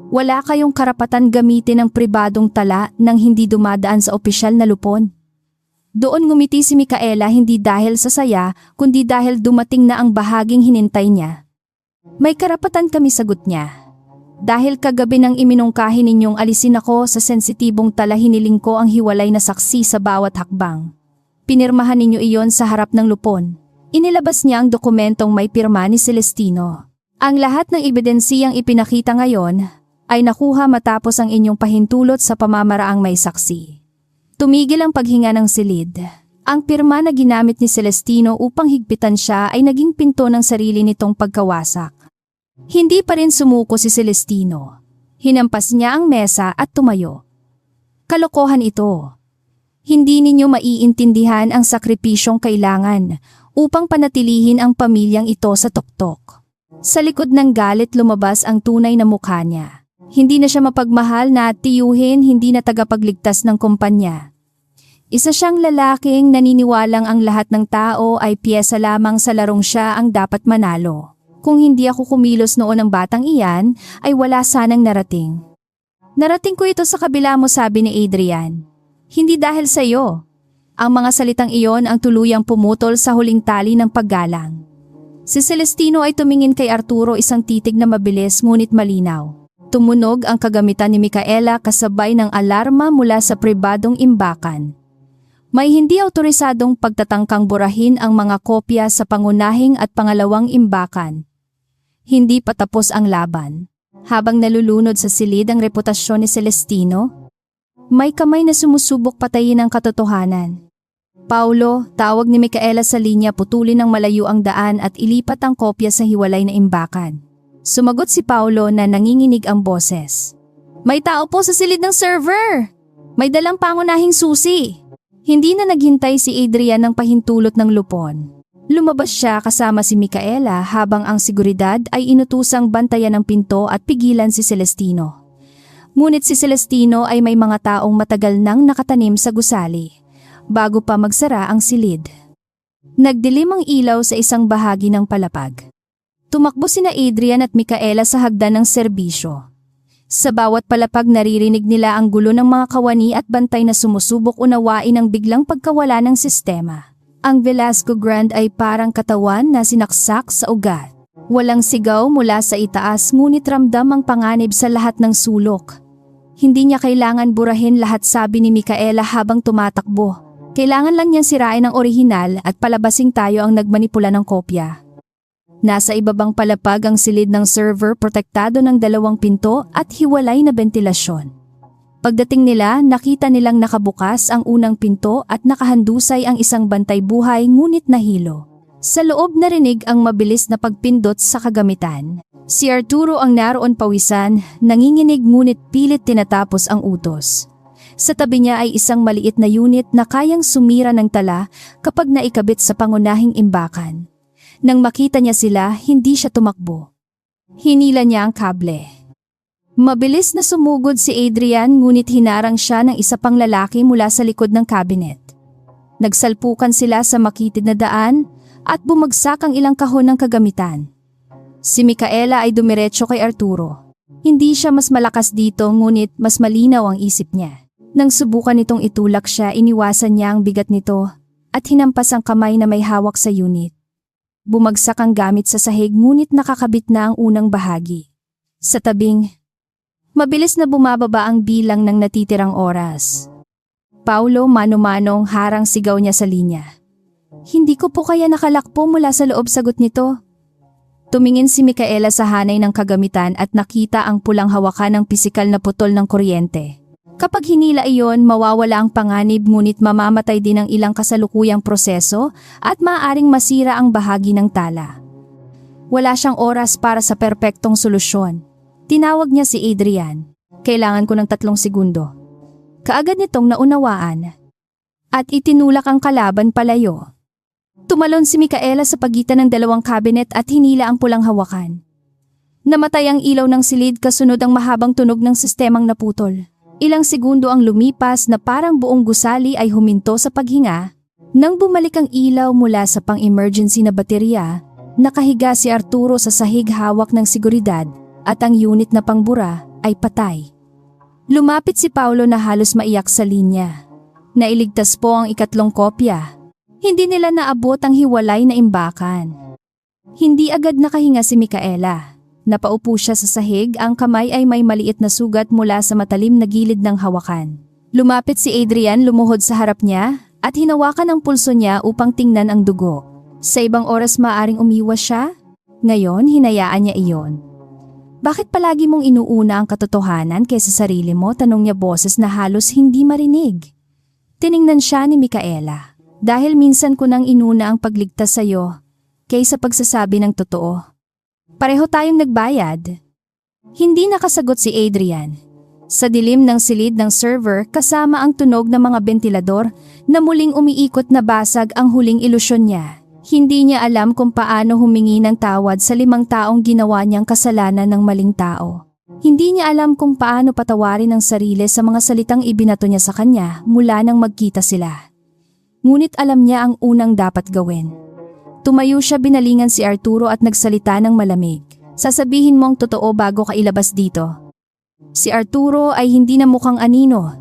Speaker 1: Wala kayong karapatan gamitin ang pribadong tala nang hindi dumadaan sa opisyal na lupon. Doon ngumiti si Micaela, hindi dahil sa saya, kundi dahil dumating na ang bahaging hinintay niya. May karapatan kami, sagot niya. Dahil kagabi nang iminungkahi ninyong alisin ako sa sensitibong tala, hiniling ko ang hiwalay na saksi sa bawat hakbang. Pinirmahan ninyo iyon sa harap ng lupon. Inilabas niya ang dokumentong may pirma ni Celestino. Ang lahat ng ebidensiyang ipinakita ngayon ay nakuha matapos ang inyong pahintulot sa pamamaraang may saksi. Tumigil ang paghinga ng silid. Ang pirma na ginamit ni Celestino upang higpitan siya ay naging pinto ng sarili nitong pagkawasak. Hindi pa rin sumuko si Celestino. Hinampas niya ang mesa at tumayo. Kalokohan ito. Hindi ninyo maiintindihan ang sakripisyong kailangan upang panatilihin ang pamilyang ito sa tuktok. Sa likod ng galit lumabas ang tunay na mukha niya. Hindi na siya mapagmahal na tiyuhin, hindi na tagapagligtas ng kumpanya. Isa siyang lalaking naniniwalang ang lahat ng tao ay piyesa lamang sa larong siya ang dapat manalo. Kung hindi ako kumilos noon ng batang iyan, ay wala sanang narating. Narating ko ito sa kabila mo, sabi ni Adrian. Hindi dahil sa iyo. Ang mga salitang iyon ang tuluyang pumutol sa huling tali ng paggalang. Si Celestino ay tumingin kay Arturo, isang titig na mabilis ngunit malinaw. Tumunog ang kagamitan ni Micaela kasabay ng alarma mula sa pribadong imbakan. May hindi awtorisadong pagtatangkang burahin ang mga kopya sa pangunahing at pangalawang imbakan. Hindi pa tapos ang laban. Habang nalulunod sa silid ang reputasyon ni Celestino, may kamay na sumusubok patayin ang katotohanan. Paulo, tawag ni Micaela sa linya, putulin ng malayo ang daan at ilipat ang kopya sa hiwalay na imbakan. Sumagot si Paulo na nanginginig ang boses. May tao po sa silid ng server! May dalang pangunahing susi! Hindi na naghintay si Adrian ng pahintulot ng lupon. Lumabas siya kasama si Micaela habang ang seguridad ay inutusang bantayan ang pinto at pigilan si Celestino. Ngunit si Celestino ay may mga taong matagal nang nakatanim sa gusali bago pa magsara ang silid. Nagdilim ang ilaw sa isang bahagi ng palapag. Tumakbo sina Adrian at Micaela sa hagdan ng serbisyo. Sa bawat palapag naririnig nila ang gulo ng mga kawani at bantay na sumusubok unawain ang biglang pagkawala ng sistema. Ang Velasco Grand ay parang katawan na sinaksak sa ugat. Walang sigaw mula sa itaas ngunit ramdam ang panganib sa lahat ng sulok. Hindi niya kailangan burahin lahat, sabi ni Micaela habang tumatakbo. Kailangan lang niyang sirain ang orihinal at palabasing tayo ang nagmanipula ng kopya. Nasa ibabang palapag ang silid ng server, protektado ng 2 pinto at hiwalay na bentilasyon. Pagdating nila, nakita nilang nakabukas ang unang pinto at nakahandusay ang isang bantay buhay ngunit nahilo. Sa loob narinig ang mabilis na pagpindot sa kagamitan. Si Arturo ang naroon pawisan, nanginginig ngunit pilit tinatapos ang utos. Sa tabi niya ay isang maliit na unit na kayang sumira ng tala kapag naikabit sa pangunahing imbakan. Nang makita niya sila, hindi siya tumakbo. Hinila niya ang kable. Mabilis na sumugod si Adrian ngunit hinarang siya ng isa pang lalaki mula sa likod ng cabinet. Nagsalpukan sila sa makitid na daan at bumagsak ang ilang kahon ng kagamitan. Si Micaela ay dumiretso kay Arturo. Hindi siya mas malakas dito ngunit mas malinaw ang isip niya. Nang subukan nitong itulak siya, iniwasan niya ang bigat nito at hinampas ang kamay na may hawak sa unit. Bumagsak ang gamit sa sahig ngunit nakakabit na ang unang bahagi. Sa tabing, mabilis na bumababa ang bilang ng natitirang oras. Paulo, mano-manong harang sigaw niya sa linya. Hindi ko po kaya nakalakpo mula sa loob, sagot nito. Tumingin si Micaela sa hanay ng kagamitan at nakita ang pulang hawakan ng pisikal na putol ng kuryente. Kapag hinila iyon, mawawala ang panganib ngunit mamamatay din ang ilang kasalukuyang proseso at maaaring masira ang bahagi ng tala. Wala siyang oras para sa perpektong solusyon. Tinawag niya si Adrian. Kailangan ko ng 3 segundo. Kaagad nitong naunawaan. At itinulak ang kalaban palayo. Tumalon si Micaela sa pagitan ng 2 cabinet at hinila ang pulang hawakan. Namatay ang ilaw ng silid kasunod ang mahabang tunog ng sistemang naputol. Ilang segundo ang lumipas na parang buong gusali ay huminto sa paghinga. Nang bumalik ang ilaw mula sa pang-emergency na baterya, nakahiga si Arturo sa sahig hawak ng seguridad at ang unit na pangbura ay patay. Lumapit si Paulo na halos maiyak sa linya. Nailigtas po ang 3 kopya. Hindi nila naabot ang hiwalay na imbakan. Hindi agad nakahinga si Micaela. Napaupo siya sa sahig, ang kamay ay may maliit na sugat mula sa matalim na gilid ng hawakan. Lumapit si Adrian, lumuhod sa harap niya at hinawakan ang pulso niya upang tingnan ang dugo. Sa ibang oras maaring umiwas siya, ngayon hinayaan niya iyon. Bakit palagi mong inuuna ang katotohanan kaysa sarili mo? Tanong niya, boses na halos hindi marinig. Tiningnan siya ni Micaela. Dahil minsan ko nang inuna ang pagligtas sa'yo kaysa pagsasabi ng totoo. Pareho tayong nagbayad. Hindi nakasagot si Adrian. Sa dilim ng silid ng server kasama ang tunog ng mga bentilador na muling umiikot na basag ang huling ilusyon niya. Hindi niya alam kung paano humingi ng tawad sa 5 taong ginawa niyang kasalanan ng maling tao. Hindi niya alam kung paano patawarin ang sarili sa mga salitang ibinato niya sa kanya mula nang magkita sila. Ngunit alam niya ang unang dapat gawin. Tumayo siya, binalingan si Arturo at nagsalita ng malamig. Sasabihin mo ang totoo bago ka ilabas dito. Si Arturo ay hindi na mukhang anino.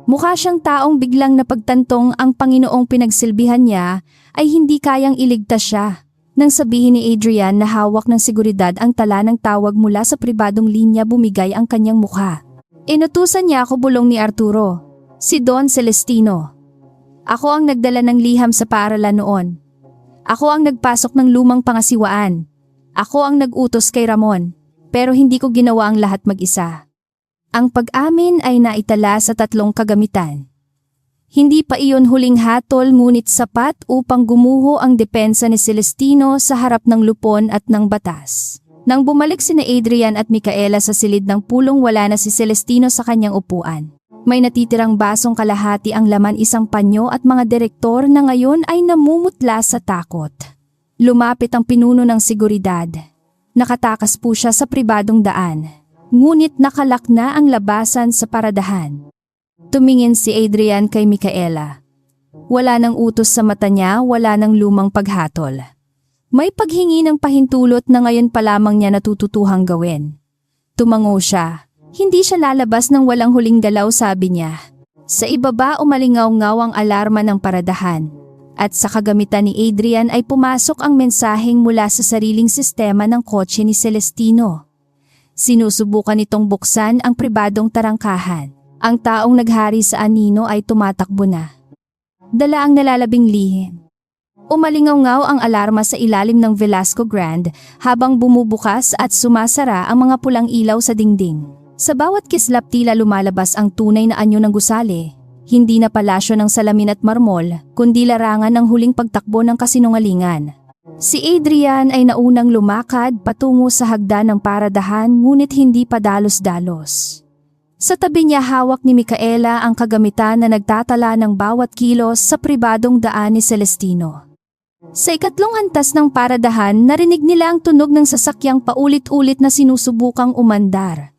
Speaker 1: Mukha siyang taong biglang napagtantong ang Panginoong pinagsilbihan niya ay hindi kayang iligtas siya. Nang sabihin ni Adrian na hawak ng seguridad ang tala ng tawag mula sa pribadong linya, bumigay ang kanyang mukha. Inutusan niya ako, bulong ni Arturo. Si Don Celestino. Ako ang nagdala ng liham sa paaralan noon. Ako ang nagpasok ng lumang pangasiwaan. Ako ang nag-utos kay Ramon. Pero hindi ko ginawa ang lahat mag-isa. Ang pag-amin ay naitala sa 3 kagamitan. Hindi pa iyon huling hatol, ngunit sapat upang gumuho ang depensa ni Celestino sa harap ng lupon at ng batas. Nang bumalik sina Adrian at Micaela sa silid ng pulong, wala na si Celestino sa kanyang upuan. May natitirang basong kalahati ang laman, isang panyo at mga direktor na ngayon ay namumutla sa takot. Lumapit ang pinuno ng seguridad. Nakatakas po siya sa pribadong daan. Ngunit nakalak na ang labasan sa paradahan. Tumingin si Adrian kay Micaela. Wala nang utos sa mata niya, wala nang lumang paghatol. May paghingi ng pahintulot na ngayon pa lamang niya natututuhang gawin. Tumango siya. Hindi siya lalabas ng walang huling galaw, sabi niya. Sa ibaba umalingaw-ngaw ang alarma ng paradahan. At sa kagamitan ni Adrian ay pumasok ang mensaheng mula sa sariling sistema ng kotse ni Celestino. Sinusubukan nitong buksan ang pribadong tarangkahan. Ang taong naghari sa anino ay tumatakbo na. Dala ang nalalabing lihim. Umalingaw-ngaw ang alarma sa ilalim ng Velasco Grand habang bumubukas at sumasara ang mga pulang ilaw sa dingding. Sa bawat kislap tila lumalabas ang tunay na anyo ng gusali. Hindi na palasyo ng salamin at marmol, kundi larangan ng huling pagtakbo ng kasinungalingan. Si Adrian ay naunang lumakad patungo sa hagdan ng paradahan, ngunit hindi pa dalos-dalos. Sa tabi niya hawak ni Micaela ang kagamitan na nagtatala ng bawat kilos sa pribadong daan ni Celestino. Sa ikatlong antas ng paradahan, narinig nila ang tunog ng sasakyang paulit-ulit na sinusubukang umandar.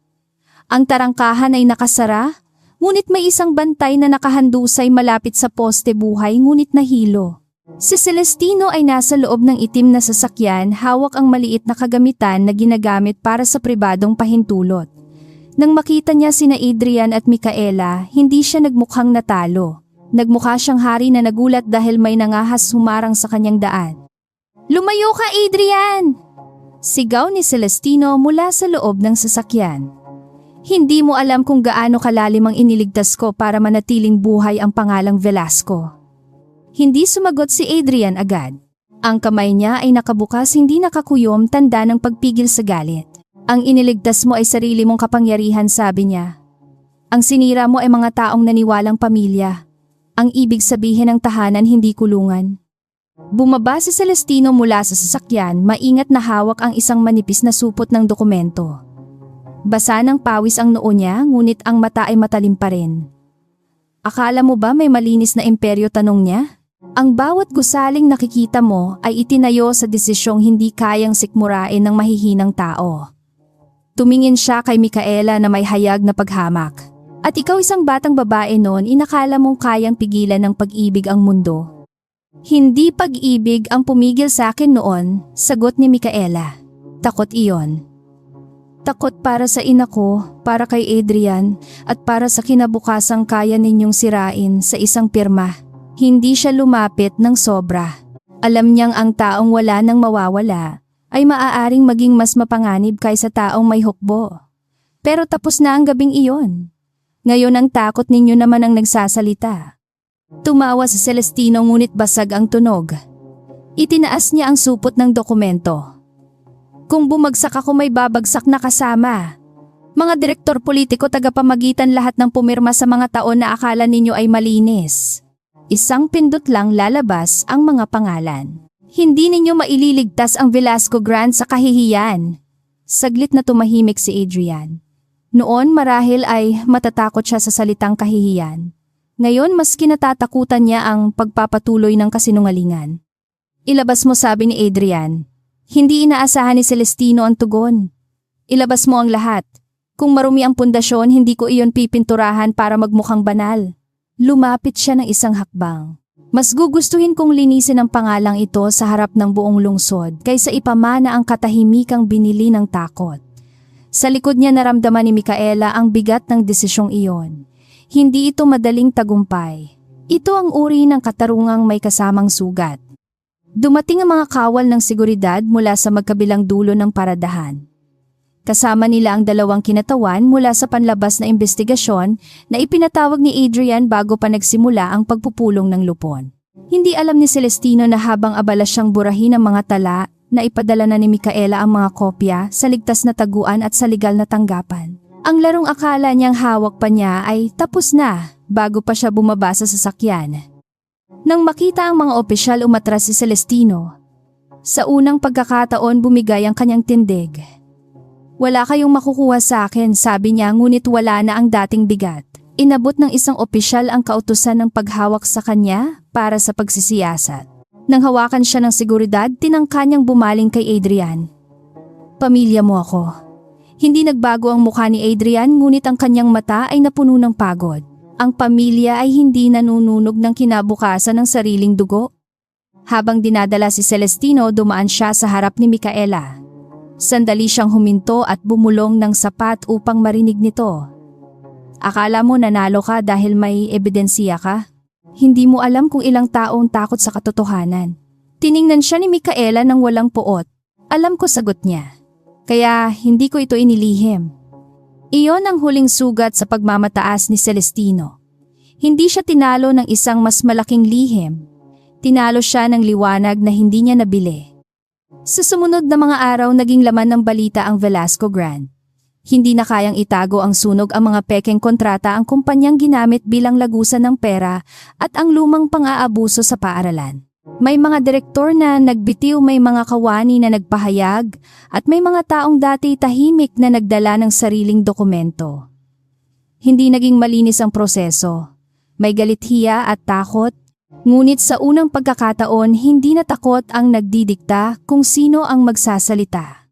Speaker 1: Ang tarangkahan ay nakasara, ngunit may isang bantay na nakahandusay malapit sa poste buhay, ngunit nahilo. Si Celestino ay nasa loob ng itim na sasakyan, hawak ang maliit na kagamitan na ginagamit para sa pribadong pahintulot. Nang makita niya sina Adrian at Micaela, hindi siya nagmukhang natalo. Nagmukha siyang hari na nagulat dahil may nangahas humarang sa kanyang daan. "Lumayo ka, Adrian!" Sigaw ni Celestino mula sa loob ng sasakyan. "Hindi mo alam kung gaano kalalim ang iniligtas ko para manatiling buhay ang pangalang Velasco." Hindi sumagot si Adrian agad. Ang kamay niya ay nakabukas, hindi nakakuyom, tanda ng pagpigil sa galit. "Ang iniligtas mo ay sarili mong kapangyarihan," sabi niya. "Ang sinira mo ay mga taong naniwalang pamilya. Ang ibig sabihin ng tahanan, hindi kulungan." Bumaba si Celestino mula sa sasakyan, maingat na hawak ang isang manipis na supot ng dokumento. Basa ng pawis ang noo niya, ngunit ang mata ay matalim pa rin. "Akala mo ba may malinis na imperyo?" tanong niya. "Ang bawat gusaling nakikita mo ay itinayo sa desisyong hindi kayang sikmurain ng mahihinang tao." Tumingin siya kay Micaela na may hayag na paghamak. "At ikaw, isang batang babae noon, inakala mong kayang pigilan ng pag-ibig ang mundo?" "Hindi pag-ibig ang pumigil sa akin noon," sagot ni Micaela. "Takot iyon. Takot para sa ina ko, para kay Adrian, at para sa kinabukasang kaya ninyong sirain sa isang pirma." Hindi siya lumapit ng sobra. Alam niyang ang taong wala nang mawawala ay maaaring maging mas mapanganib kaysa taong may hukbo. Pero tapos na ang gabing iyon. Ngayon ang takot ninyo naman ang nagsasalita. Tumawa si Celestino, ngunit basag ang tunog. Itinaas niya ang supot ng dokumento. "Kung bumagsak ako, may babagsak na kasama. Mga direktor politiko, tagapamagitan, lahat ng pumirma sa mga taon na akala ninyo ay malinis. Isang pindot lang lalabas ang mga pangalan. Hindi ninyo maililigtas ang Velasco Grand sa kahihiyan." Saglit na tumahimik si Adrian. Noon marahil ay matatakot siya sa salitang kahihiyan. Ngayon mas kinatatakutan niya ang pagpapatuloy ng kasinungalingan. "Ilabas mo," sabi ni Adrian. Hindi inaasahan ni Celestino ang tugon. "Ilabas mo ang lahat. Kung marumi ang pundasyon, hindi ko iyon pipinturahan para magmukhang banal." Lumapit siya ng isang hakbang. "Mas gugustuhin kong linisin ang pangalang ito sa harap ng buong lungsod kaysa ipamana ang katahimikang binili ng takot." Sa likod niya naramdaman ni Micaela ang bigat ng desisyong iyon. Hindi ito madaling tagumpay. Ito ang uri ng katarungang may kasamang sugat. Dumating ang mga kawal ng seguridad mula sa magkabilang dulo ng paradahan. Kasama nila ang 2 kinatawan mula sa panlabas na investigasyon na ipinatawag ni Adrian bago pa nagsimula ang pagpupulong ng lupon. Hindi alam ni Celestino na habang abala siyang burahin ang mga tala, na ipadala na ni Micaela ang mga kopya sa ligtas na taguan at sa legal na tanggapan. Ang larong akala niyang hawak pa niya ay tapos na bago pa siya bumaba sa sasakyan. Nang makita ang mga opisyal, umatras si Celestino. Sa unang pagkakataon bumigay ang kanyang tindig. Wala kayong makukuha sa akin, sabi niya, ngunit wala na ang dating bigat. Inabot ng isang opisyal ang kautusan ng paghawak sa kanya para sa pagsisiyasat. Nang hawakan siya ng seguridad, tinangka niyang bumaling kay Adrian. Pamilya mo ako. Hindi nagbago ang mukha ni Adrian, ngunit ang kanyang mata ay napuno ng pagod. Ang pamilya ay hindi nanununog ng kinabukasan ng sariling dugo. Habang dinadala si Celestino, dumaan siya sa harap ni Micaela. Sandali siyang huminto at bumulong ng sapat upang marinig nito. Akala mo nanalo ka dahil may ebidensya ka? Hindi mo alam kung ilang taong takot sa katotohanan. Tiningnan siya ni Micaela ng walang puot. Alam ko, sagot niya. Kaya hindi ko ito inilihim. Iyon ang huling sugat sa pagmamataas ni Celestino. Hindi siya tinalo ng isang mas malaking lihim. Tinalo siya ng liwanag na hindi niya nabili. Sa sumunod na mga araw, naging laman ng balita ang Velasco Grand. Hindi na kayang itago ang sunog ang mga pekeng kontrata ang kumpanyang ginamit bilang lagusan ng pera at ang lumang pang-aabuso sa paaralan. May mga direktor na nagbitiw, may mga kawani na nagpahayag, at may mga taong dati tahimik na nagdala ng sariling dokumento. Hindi naging malinis ang proseso. May galit-hiya at takot, ngunit sa unang pagkakataon hindi natakot ang nagdidikta kung sino ang magsasalita.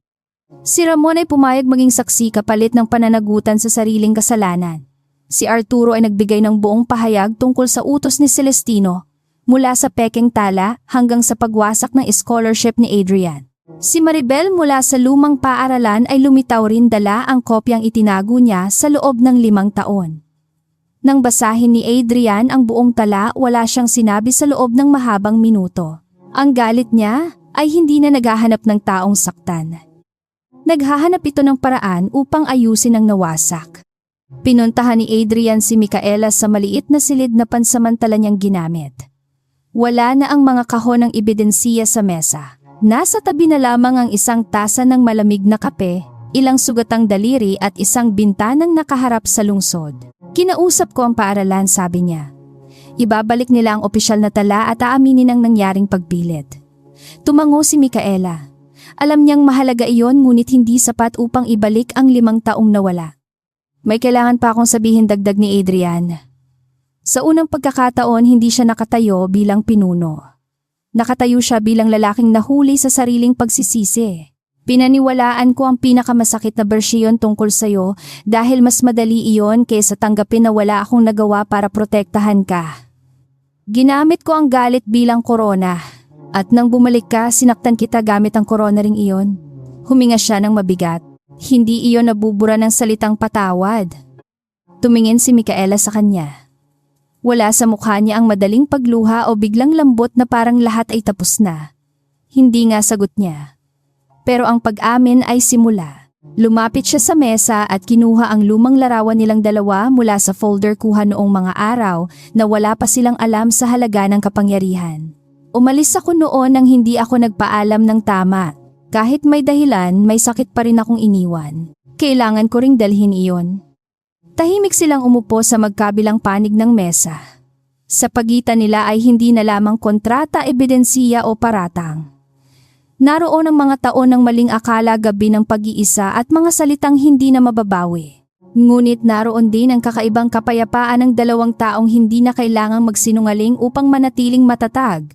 Speaker 1: Si Ramon ay pumayag maging saksi kapalit ng pananagutan sa sariling kasalanan. Si Arturo ay nagbigay ng buong pahayag tungkol sa utos ni Celestino, mula sa pekeng tala hanggang sa pagwasak ng scholarship ni Adrian. Si Maribel mula sa lumang paaralan ay lumitaw rin, dala ang kopyang itinago niya sa loob ng 5 taon. Nang basahin ni Adrian ang buong tala, wala siyang sinabi sa loob ng mahabang minuto. Ang galit niya ay hindi na naghahanap ng taong saktan. Naghahanap ito ng paraan upang ayusin ang nawasak. Pinuntahan ni Adrian si Micaela sa maliit na silid na pansamantala niyang ginamit. Wala na ang mga kahon ng ebidensiya sa mesa. Nasa tabi na lamang ang isang tasa ng malamig na kape, ilang sugatang daliri at isang bintanang nakaharap sa lungsod. Kinausap ko ang paaralan, sabi niya. Ibabalik nila ang opisyal na tala at aaminin ang nangyaring pagpilit. Tumango si Micaela. Alam niyang mahalaga iyon, ngunit hindi sapat upang ibalik ang 5 taong nawala. May kailangan pa akong sabihin, dagdag ni Adrian. Sa unang pagkakataon, hindi siya nakatayo bilang pinuno. Nakatayo siya bilang lalaking nahuli sa sariling pagsisisi. Pinaniwalaan ko ang pinakamasakit na bersyon tungkol sa'yo dahil mas madali iyon kaysa tanggapin na wala akong nagawa para protektahan ka. Ginamit ko ang galit bilang korona. At nang bumalik ka, sinaktan kita gamit ang korona ring iyon. Huminga siya ng mabigat. Hindi iyon nabubura ng salitang patawad. Tumingin si Micaela sa kanya. Wala sa mukha niya ang madaling pagluha o biglang lambot na parang lahat ay tapos na. Hindi nga, sagot niya. Pero ang pag-amin ay simula. Lumapit siya sa mesa at kinuha ang lumang larawan nilang dalawa mula sa folder kuha noong mga araw na wala pa silang alam sa halaga ng kapangyarihan. Umalis ako noon nang hindi ako nagpaalam ng tama. Kahit may dahilan, may sakit pa rin akong iniwan. Kailangan ko ring dalhin iyon. Tahimik silang umupo sa magkabilang panig ng mesa. Sa pagitan nila ay hindi na lamang kontrata, ebidensiya o paratang. Naroon ang mga taon ng maling akala, gabi ng pag-iisa at mga salitang hindi na mababawi. Ngunit naroon din ang kakaibang kapayapaan ng 2 taong hindi na kailangang magsinungaling upang manatiling matatag.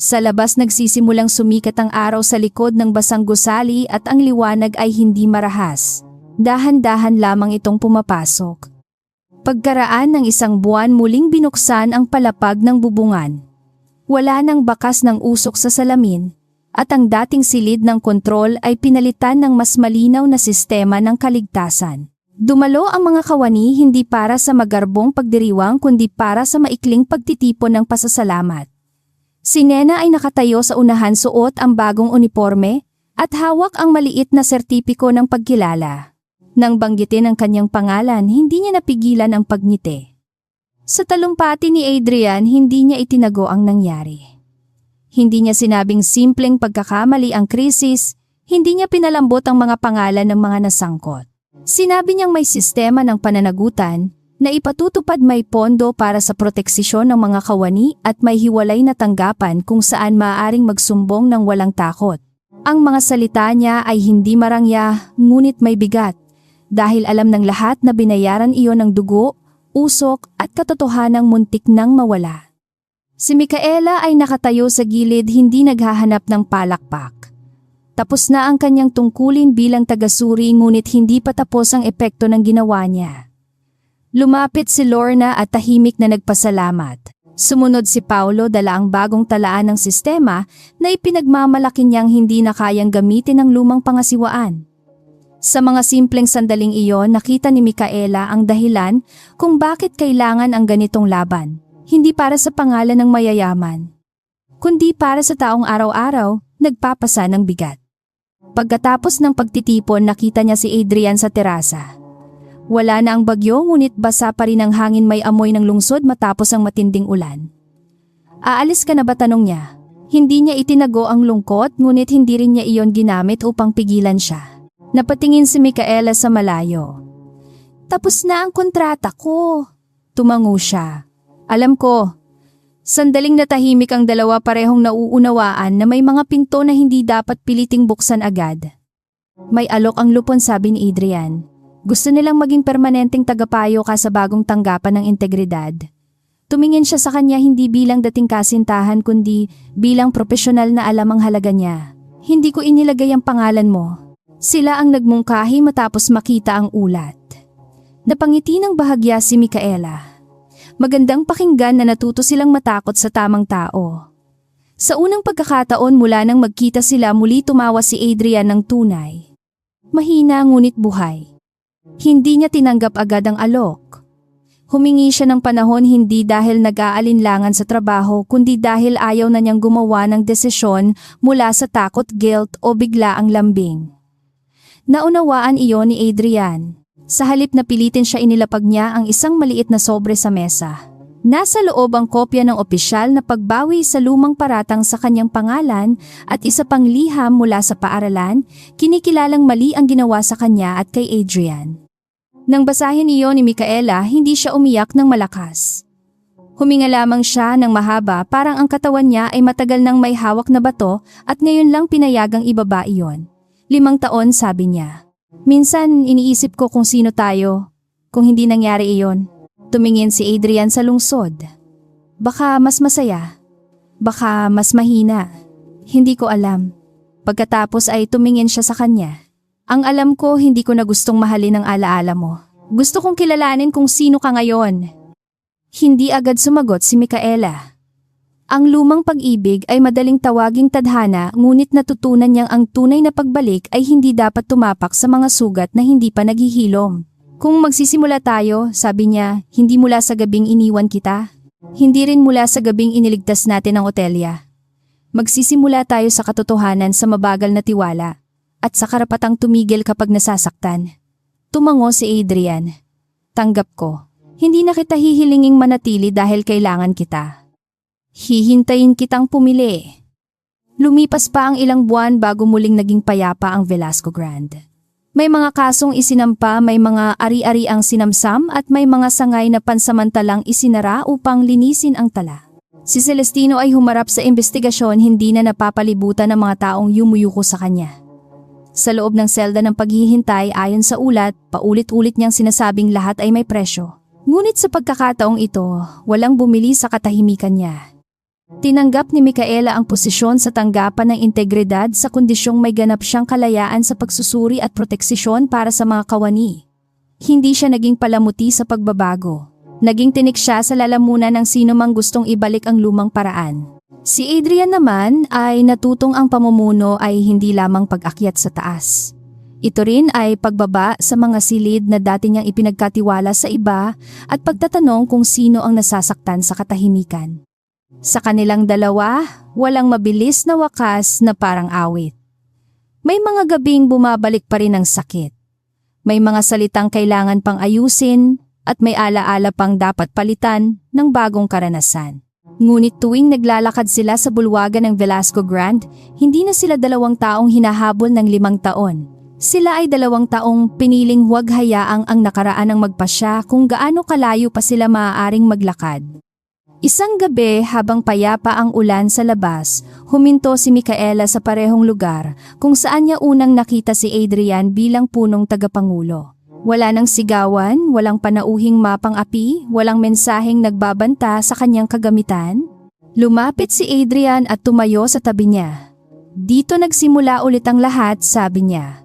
Speaker 1: Sa labas nagsisimulang sumikat ang araw sa likod ng basang gusali at ang liwanag ay hindi marahas. Dahan-dahan lamang itong pumapasok. Pagkaraan ng 1 buwan, muling binuksan ang palapag ng bubungan. Wala nang bakas ng usok sa salamin, at ang dating silid ng kontrol ay pinalitan ng mas malinaw na sistema ng kaligtasan. Dumalo ang mga kawani hindi para sa magarbong pagdiriwang kundi para sa maikling pagtitipon ng pasasalamat. Si Nena ay nakatayo sa unahan, suot ang bagong uniforme at hawak ang maliit na sertipiko ng pagkilala. Nang banggitin ang kanyang pangalan, hindi niya napigilan ang pagngiti. Sa talumpati ni Adrian, hindi niya itinago ang nangyari. Hindi niya sinabing simpleng pagkakamali ang krisis, hindi niya pinalambot ang mga pangalan ng mga nasangkot. Sinabi niyang may sistema ng pananagutan na ipatutupad, may pondo para sa proteksyon ng mga kawani at may hiwalay na tanggapan kung saan maaaring magsumbong ng walang takot. Ang mga salita niya ay hindi marangya, ngunit may bigat, dahil alam ng lahat na binayaran iyon ng dugo, usok at katotohanang muntik nang mawala. Si Micaela ay nakatayo sa gilid, hindi naghahanap ng palakpak. Tapos na ang kanyang tungkulin bilang tagasuri, ngunit hindi pa tapos ang epekto ng ginawa niya. Lumapit si Lorna at tahimik na nagpasalamat. Sumunod si Paulo, dala ang bagong talaan ng sistema na ipinagmamalaki niyang hindi na kayang gamitin ng lumang pangasiwaan. Sa mga simpleng sandaling iyon, nakita ni Micaela ang dahilan kung bakit kailangan ang ganitong laban. Hindi para sa pangalan ng mayayaman, kundi para sa taong araw-araw nagpapasa ng bigat. Pagkatapos ng pagtitipon, nakita niya si Adrian sa terasa. Wala na ang bagyo, ngunit basa pa rin ang hangin, may amoy ng lungsod matapos ang matinding ulan. Aalis ka na ba, tanong niya. Hindi niya itinago ang lungkot, ngunit hindi rin niya iyon ginamit upang pigilan siya. Napatingin si Micaela sa malayo. Tapos na ang kontrata ko. Tumango siya. Alam ko. Sandaling natahimik ang dalawa, parehong nauunawaan na may mga pinto na hindi dapat piliting buksan agad. May alok ang lupon, sabi ni Adrian. Gusto nilang maging permanenteng tagapayo ka sa bagong tanggapan ng integridad. Tumingin siya sa kanya, hindi bilang dating kasintahan kundi bilang profesional na alam ang halaga niya. Hindi ko inilagay ang pangalan mo. Sila ang nagmungkahi matapos makita ang ulat. Napangiti ng bahagya si Micaela. Magandang pakinggan na natuto silang matakot sa tamang tao. Sa unang pagkakataon mula nang magkita sila, muli tumawa si Adrian ng tunay. Mahina ngunit buhay. Hindi niya tinanggap agad ang alok. Humingi siya ng panahon, hindi dahil nag-aalinlangan sa trabaho kundi dahil ayaw na niyang gumawa ng desisyon mula sa takot, guilt o biglaang lambing. Naunawaan iyon ni Adrian. Sa halip na pilitin siya, inilapag niya ang isang maliit na sobre sa mesa. Nasa loob ang kopya ng opisyal na pagbawi sa lumang paratang sa kanyang pangalan at isa pang liham mula sa paaralan, kinikilalang mali ang ginawa sa kanya at kay Adrian. Nang basahin iyon ni Micaela, hindi siya umiyak ng malakas. Huminga lamang siya ng mahaba, parang ang katawan niya ay matagal nang may hawak na bato at ngayon lang pinayagang ibaba iyon. 5 taon, sabi niya. Minsan iniisip ko kung sino tayo, kung hindi nangyari iyon. Tumingin si Adrian sa lungsod. Baka mas masaya. Baka mas mahina. Hindi ko alam. Pagkatapos ay tumingin siya sa kanya. Ang alam ko, hindi ko na gustong mahalin ang alaala mo. Gusto kong kilalanin kung sino ka ngayon. Hindi agad sumagot si Micaela. Ang lumang pag-ibig ay madaling tawaging tadhana, ngunit natutunan niyang ang tunay na pagbalik ay hindi dapat tumapak sa mga sugat na hindi pa naghihilom. Kung magsisimula tayo, sabi niya, hindi mula sa gabing iniwan kita. Hindi rin mula sa gabing iniligtas natin ang Otelia. Magsisimula tayo sa katotohanan, sa mabagal na tiwala, at sa karapatang tumigil kapag nasasaktan. Tumango si Adrian. Tanggap ko. Hindi na kita hihilinging manatili dahil kailangan kita. Hihintayin kitang pumili. Lumipas pa ang ilang buwan bago muling naging payapa ang Velasco Grand. May mga kasong isinampa, may mga ari-ari ang sinamsam at may mga sangay na pansamantalang isinara upang linisin ang tala. Si Celestino ay humarap sa investigasyon, hindi na napapalibutan ng mga taong yumuyuko sa kanya. Sa loob ng selda ng paghihintay, ayon sa ulat, paulit-ulit niyang sinasabing lahat ay may presyo. Ngunit sa pagkakataong ito, walang bumili sa katahimikan niya. Tinanggap ni Micaela ang posisyon sa tanggapan ng integridad sa kondisyong may ganap siyang kalayaan sa pagsusuri at proteksyon para sa mga kawani. Hindi siya naging palamuti sa pagbabago. Naging tinik siya sa lalamunan ng sino mang gustong ibalik ang lumang paraan. Si Adrian naman ay natutong ang pamumuno ay hindi lamang pag-akyat sa taas. Ito rin ay pagbaba sa mga silid na dati niyang ipinagkatiwala sa iba at pagtatanong kung sino ang nasasaktan sa katahimikan. Sa kanilang dalawa, walang mabilis na wakas na parang awit. May mga gabing bumabalik pa rin ang sakit. May mga salitang kailangan pang ayusin at may alaala pang dapat palitan ng bagong karanasan. Ngunit tuwing naglalakad sila sa bulwagan ng Velasco Grand, hindi na sila 2 taong hinahabol ng 5 taon. Sila ay 2 taong piniling huwag hayaang ang nakaraan ang magpasya kung gaano kalayo pa sila maaaring maglakad. Isang gabi habang payapa ang ulan sa labas, huminto si Micaela sa parehong lugar kung saan niya unang nakita si Adrian bilang punong tagapangulo. Wala nang sigawan, walang panauhing mapang api, walang mensaheng nagbabanta sa kanyang kagamitan. Lumapit si Adrian at tumayo sa tabi niya. Dito nagsimula ulit ang lahat, sabi niya.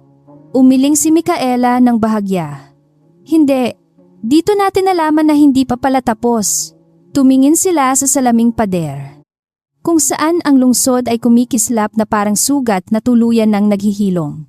Speaker 1: Umiling si Micaela ng bahagya. Hindi, dito natin nalaman na hindi pa pala tapos. Tumingin sila sa salaming pader, kung saan ang lungsod ay kumikislap na parang sugat na tuluyan ng naghihilom.